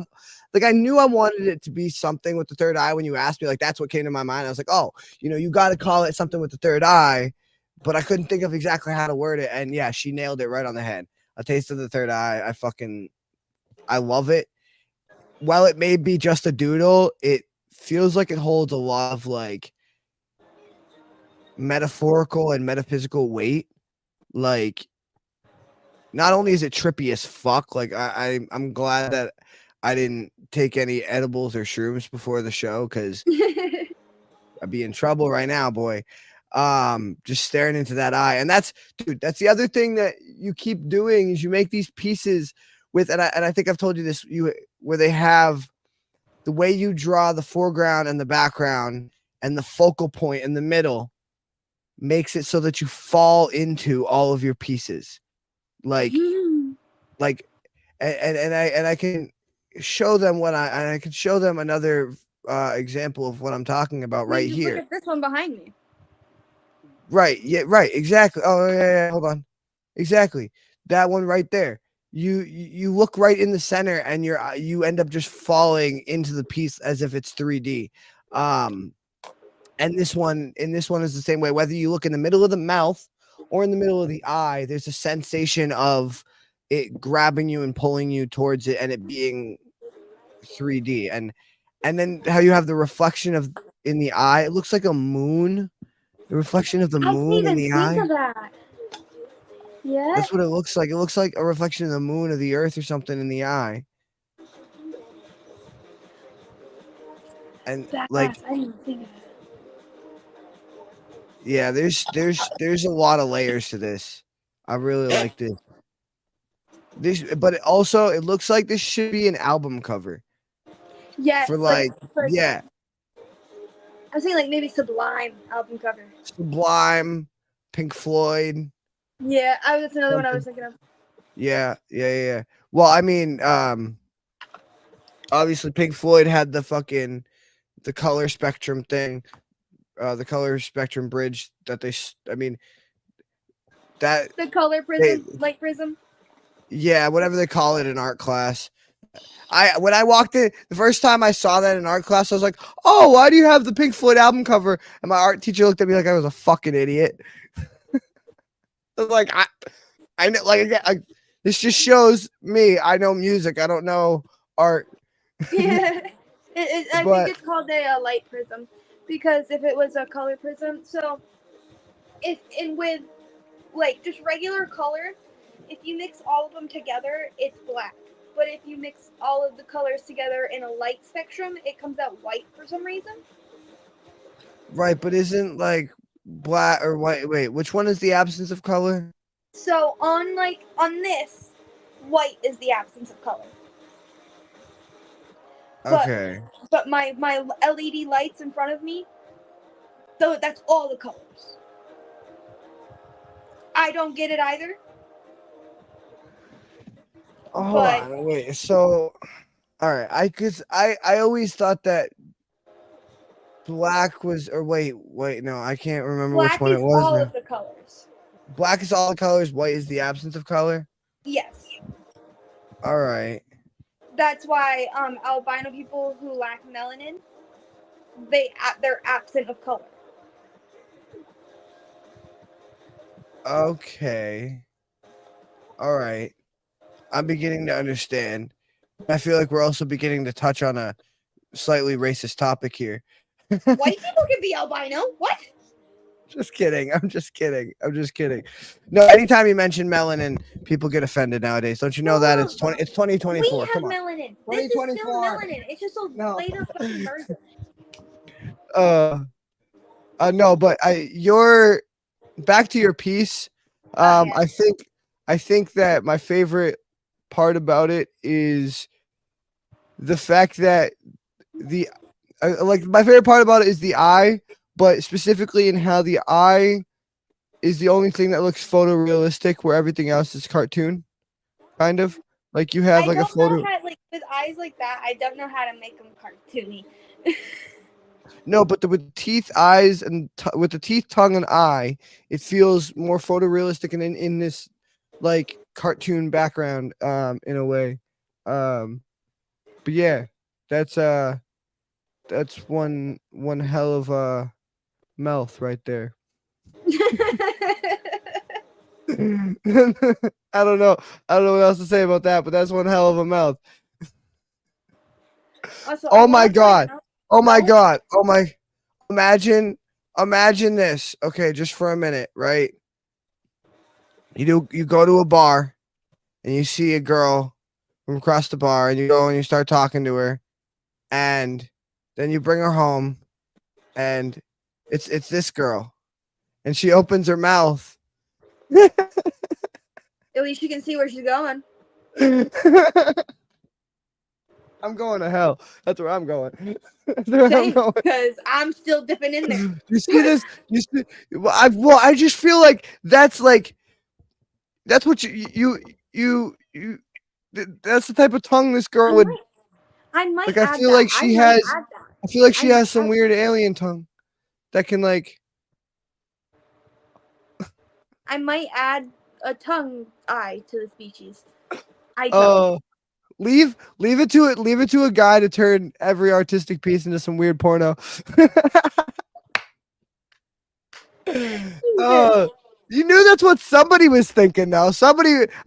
A: I wanted it to be something with the third eye when you asked me. Like, that's what came to my mind. I was like, oh, you got to call it something with the third eye, but I couldn't think of exactly how to word it. And yeah, she nailed it right on the head. A Taste of the Third Eye. I love it. While it may be just a doodle, it feels like it holds a lot of like metaphorical and metaphysical weight. Like, not only is it trippy as fuck, like I'm glad that I didn't take any edibles or shrooms before the show because I'd be in trouble right now, boy. Just staring into that eye. And that's the other thing that you keep doing is you make these pieces with, and I think I've told you this, where they have the way you draw the foreground and the background and the focal point in the middle makes it so that you fall into all of your pieces. Like, and I can show them I can show them another example of what I'm talking about right
C: Just
A: here.
C: look at this one behind me.
A: Right. Yeah. Right. Exactly. Oh yeah. Hold on. Exactly. That one right there. You look right in the center, and you end up just falling into the piece as if it's 3D. And this one is the same way. Whether you look in the middle of the mouth or in the middle of the eye, there's a sensation of it grabbing you and pulling you towards it, and it being 3D. And then how you have the reflection of in the eye, it looks like a moon. The reflection of the
C: I didn't
A: moon in
C: even
A: the
C: think
A: eye.
C: of that. Yeah.
A: That's what it looks like. It looks like a reflection of the moon or the earth or something in the eye. And like,
C: I didn't even think of that.
A: yeah, there's a lot of layers to this. I really like this. But it looks like this should be an album cover.
C: Yes,
A: For like, yeah,
C: I was saying like maybe Sublime album cover.
A: Sublime, Pink Floyd.
C: Yeah, that's another one I was thinking of.
A: Yeah. Well, I mean, obviously Pink Floyd had the color spectrum thing, the color spectrum bridge that
C: The color prism, light prism.
A: Yeah, whatever they call it in art class. When I walked in the first time I saw that in art class, I was like, "Oh, why do you have the Pink Floyd album cover?" And my art teacher looked at me like I was a fucking idiot. I was like, I know, this just shows me I know music. I don't know art.
C: Yeah, I think it's called a light prism, because if it was a color prism, so with like just regular color, if you mix all of them together, it's black. But if you mix all of the colors together in a light spectrum, it comes out white for some reason.
A: Right, but isn't like black or white? Wait, which one is the absence of color?
C: So on this, white is the absence of color.
A: Okay.
C: But my LED lights in front of me, though that's all the colors. I don't get it either.
A: Oh, hold
C: But
A: on, wait. So, all right, I always thought that black was, or wait, no, I can't remember which
C: black
A: one
C: is
A: it was
C: all
A: now.
C: of the colors.
A: Black is all the colors. White is the absence of color.
C: Yes.
A: All right.
C: That's why albino people who lack melanin, they're absent of color.
A: Okay. All right. I'm beginning to understand. I feel like we're also beginning to touch on a slightly racist topic here.
C: White people can be albino. What?
A: Just kidding. I'm just kidding. No, anytime you mention melanin, people get offended nowadays. Don't you know that? It's 2024.
C: We have
A: Come on.
C: melanin. This is still
A: 2024.
C: melanin. It's just a
A: No.
C: later fucking version.
A: No, but you're back to your piece.
C: Yeah.
A: I think that my favorite part about it is the fact that like my favorite part about it is the eye, but specifically in how the eye is the only thing that looks photorealistic, where everything else is cartoon, kind of like you have
C: I
A: like a
C: don't
A: photo.
C: know how, like with eyes like that, I don't know how to make them cartoony.
A: No, but with teeth, eyes, and with the teeth, tongue, and eye, it feels more photorealistic and in this like cartoon background, in a way. But yeah, that's one hell of a mouth right there. I don't know what else to say about that, but that's one hell of a mouth.
C: Also,
A: Oh my god. Oh my god. Oh my. Imagine this. Okay, just for a minute, right? You go to a bar and you see a girl from across the bar and you go and you start talking to her, and then you bring her home and it's this girl and she opens her mouth.
C: At least you can see where she's going.
A: I'm going to hell. That's where I'm going.
C: Same, because I'm still dipping in there.
A: You see this? You see? I just feel like that's what that's the type of tongue this girl would.
C: I might
A: Like,
C: add
A: I feel
C: that.
A: like she
C: I might
A: has.
C: add that.
A: I feel like she
C: I
A: has some
C: might
A: weird alien tongue that can like.
C: I might add a tongue eye to the species. I don't.
A: Oh, leave it to a guy to turn every artistic piece into some weird porno. You knew that's what somebody was thinking. Though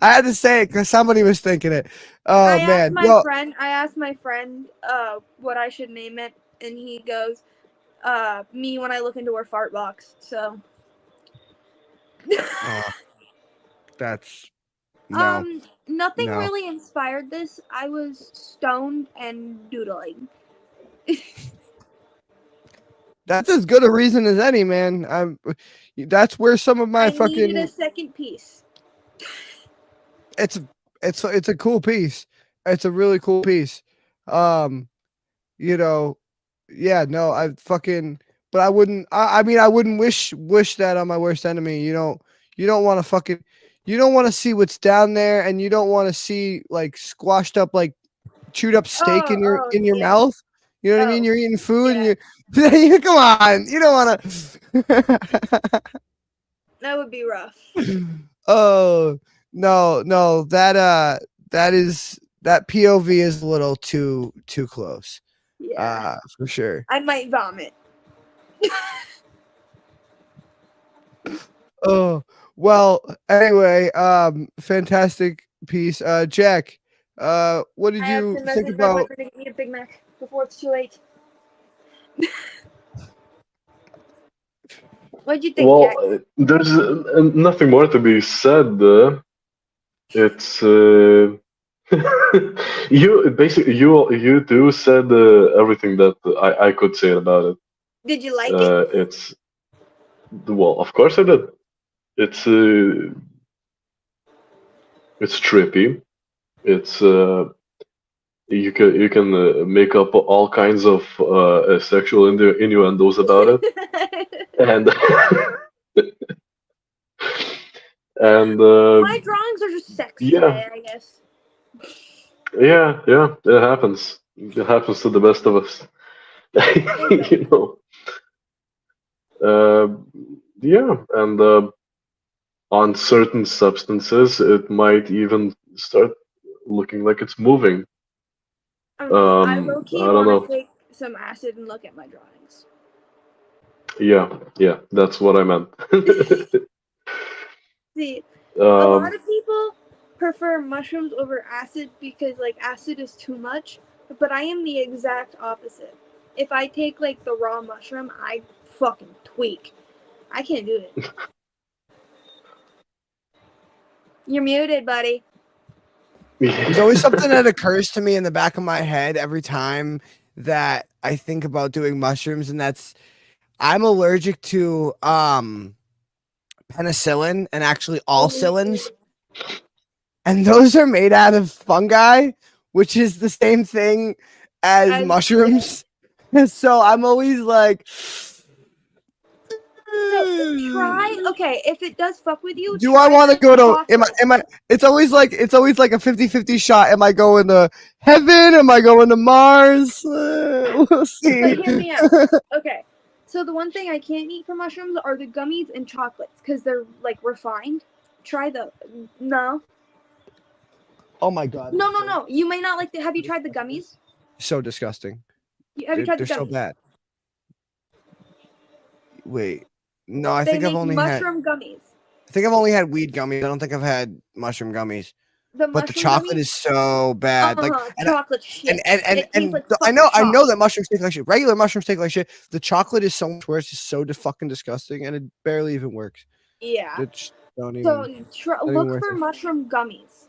A: I had to say it because somebody was thinking it. Oh
C: I
A: man,
C: asked my friend what I should name it, and he goes, me when I look into her fart box. So
A: that's no.
C: nothing
A: No.
C: really inspired this. I was stoned and doodling.
A: That's as good a reason as any, man. That's where some of my
C: I needed a second piece.
A: It's a cool piece. It's a really cool piece. You know, yeah, no, but I wouldn't. I mean, I wouldn't wish that on my worst enemy. You don't want to you don't want to see what's down there, and you don't want to see like squashed up, like chewed up steak in your
C: Yeah.
A: mouth. You know what I mean? You're eating food,
C: Yeah.
A: and you come on. You don't want to.
C: That would be rough.
A: Oh no, that POV is a little too close.
C: Yeah.
A: For sure.
C: I might vomit.
A: Oh well. Anyway, fantastic piece. Jack, what did you think about?
C: To get me a Big Mac before it's too late. What'd you think, Jack?
D: Well, there's nothing more to be said. It's you do said everything that I could say about it.
C: Did you like it?
D: It's well, of course I did. It's it's trippy. It's you can make up all kinds of sexual innuendos about it, and and
C: My drawings are just sex
D: yeah,
C: today, I guess.
D: yeah, it happens. It happens to the best of us. you know. Uh, yeah, and on certain substances, it might even start looking like it's moving.
C: I low key
D: I don't
C: want to
D: know.
C: take some acid and look at my drawings.
D: Yeah, that's what I meant.
C: See, a lot
D: um,
C: of people prefer mushrooms over acid because like acid is too much, but I am the exact opposite. If I take like the raw mushroom, I fucking tweak. I can't do it. You're muted, buddy.
A: There's always something that occurs to me in the back of my head every time that I think about doing mushrooms, and that's I'm allergic to penicillin and actually all cillins, and those are made out of fungi, which is the same thing as mushrooms. So I'm always like,
C: So try okay, if it does fuck with you,
A: do I
C: try
A: want to
C: the
A: go to
C: chocolate.
A: am I it's always like a 50-50 shot. Am I going to heaven? Am I going to Mars? We'll see.
C: But hear me out. Okay. So the one thing I can't eat for mushrooms are the gummies and chocolates because they're like refined. Try the no.
A: Oh my god.
C: No. You may not like the. Have you tried the gummies?
A: So disgusting.
C: Have you tried the
A: They're so
C: gummies?
A: bad. Wait. No, I
C: They
A: think I've
C: make
A: only had
C: mushroom gummies.
A: weed gummies. I don't think I've had mushroom gummies.
C: The
A: But the
C: mushroom
A: chocolate
C: gummies.
A: is so bad. Like
C: Chocolate shit. It tastes like
A: I
C: fucking
A: know
C: chalk.
A: that mushrooms taste like shit. Regular mushrooms taste like shit. The chocolate is so much worse. It's so fucking disgusting, and it barely even works.
C: Yeah.
A: It's don't
C: So
A: even
C: look
A: worth
C: for
A: it.
C: mushroom gummies.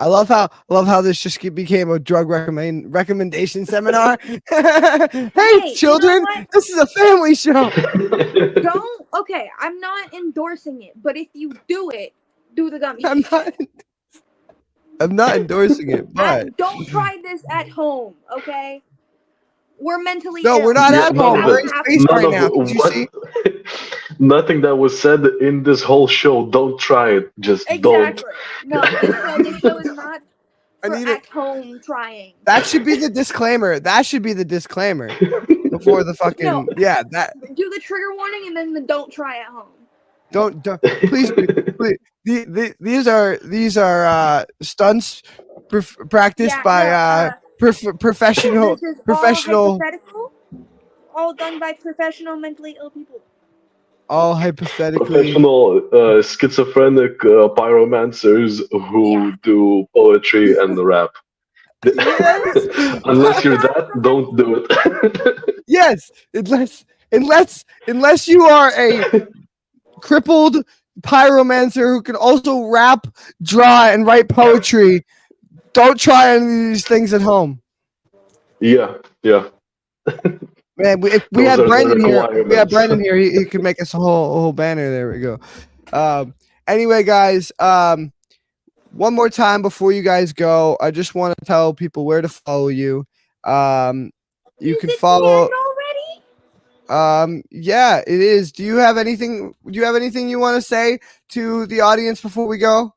A: I love how this just became a drug recommendation seminar. Hey, children,
C: You know
A: this is a family show.
C: Don't. Okay, I'm not endorsing it, but if you do it, do the gummies.
A: I'm not endorsing it, but
C: don't try this at home, okay? We're mentally
A: no,
C: ill.
A: we're not
D: yeah,
A: at
D: none
A: home.
D: of
A: We're
D: it.
A: in
C: Have
A: space
D: None
A: right
D: of
A: now. Did you
D: what.
A: see?
D: Nothing that was said in this whole show. Don't try it. Just don't.
C: Exactly. No, this show is not for at home trying.
A: That should be the disclaimer. Before the fucking
C: No.
A: that
C: Do the trigger warning and then the don't try at home.
A: don't please. These are stunts practiced by professional
C: This is
A: professional
C: all hypothetical, all done by professional mentally ill people.
A: all hypothetically.
D: Professional schizophrenic pyromancers who do poetry and rap.
A: Yes.
D: Unless you're that, don't do it.
A: Yes, unless you are a crippled pyromancer who can also rap, draw, and write poetry. Don't try any of these things at home.
D: Yeah.
A: Man, if we
D: Those
A: had
D: are the
A: Brandon here,
D: requirements.
A: he could make us a whole banner. There we go. Anyway, guys, one more time before you guys go, I just want to tell people where to follow you. You can follow. Yeah, it is. Do you have anything you want to say to the audience before we go?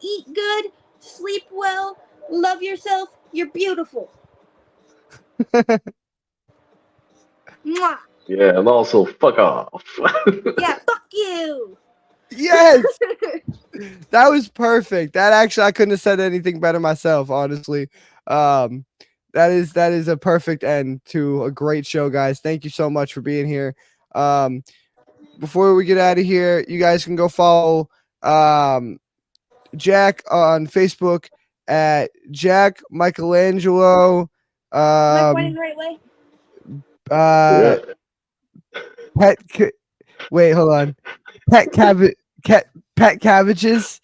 C: Eat good, sleep well, love yourself. You're beautiful. Mwah.
D: Yeah, and also fuck off.
C: Yeah, fuck you.
A: Yes. That was perfect. That actually I couldn't have said anything better myself, honestly. That is a perfect end to a great show, guys. Thank you so much for being here. Before we get out of here, you guys can go follow Jack on Facebook at Jack Michelangelo.
C: Am I pointing the right way?
D: Yeah.
A: Wait, hold on. Pet cabbages.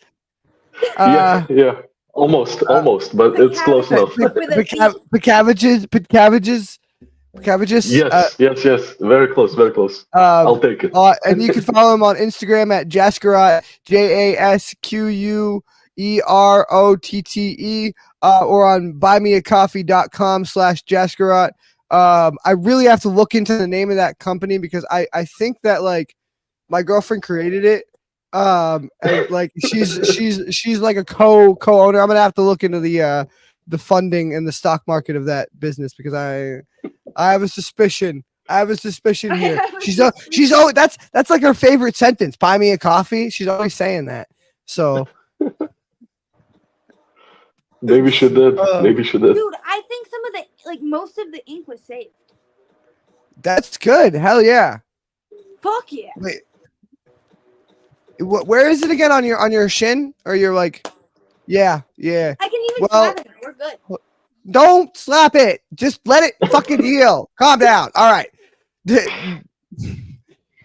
D: Yeah. Almost, but it's close enough.
C: With a C.
A: Picavages.
D: Yes. Very close, very close. I'll take it.
A: And you can follow him on Instagram at Jaskerot, JASQUEROTTE, or on buymeacoffee.com/Jaskerot. I really have to look into the name of that company because I think that like my girlfriend created it. And like she's like a co-owner. I'm gonna have to look into the funding and the stock market of that business because I have a suspicion. Here. She's always that's like her favorite sentence. Buy me a coffee. She's always saying that. So
D: Maybe she did. Maybe she did.
C: Dude, I think some of the most of the ink was saved.
A: that's good. Hell yeah.
C: Fuck yeah.
A: Wait. Where is it again on your shin or your like? Yeah.
C: I can even slap it. We're good.
A: Don't slap it. Just let it fucking heal. Calm down. All right.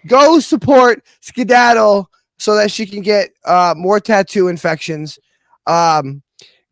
A: Go support Skedaddle so that she can get more tattoo infections. Go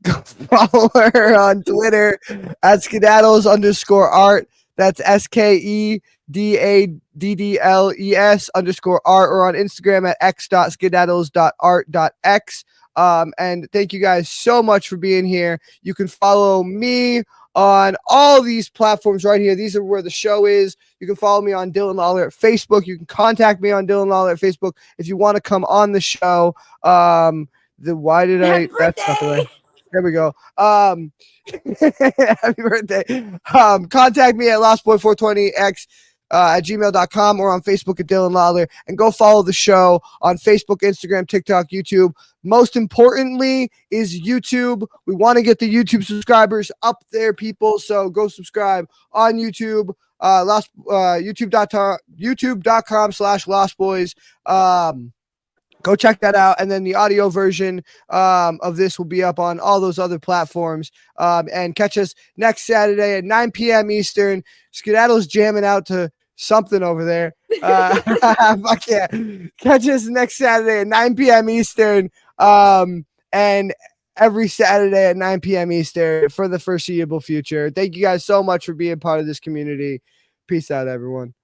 A: follow her on Twitter at skedaddles_art. That's SKEDADDLES_art, or on Instagram at x.skedaddles.art.x. And thank you guys so much for being here. You can follow me on all these platforms right here. These are where the show is. You can follow me on Dylan Lawler at Facebook. You can contact me on Dylan Lawler at Facebook if you want to come on the show. That's not the right. There we go. Happy birthday. Contact me at lostboy420x at gmail.com or on Facebook at Dylan Lawler, and go follow the show on Facebook, Instagram, TikTok, YouTube. Most importantly is YouTube. We want to get the YouTube subscribers up there, people. So go subscribe on YouTube. YouTube.com/Lostboys. Go check that out. And then the audio version of this will be up on all those other platforms. And catch us next Saturday at 9 p.m. Eastern. Skedaddle's jamming out to something over there. Fuck yeah. Catch us next Saturday at 9 p.m. Eastern. And every Saturday at 9 p.m. Eastern for the foreseeable future. Thank you guys so much for being part of this community. Peace out, everyone.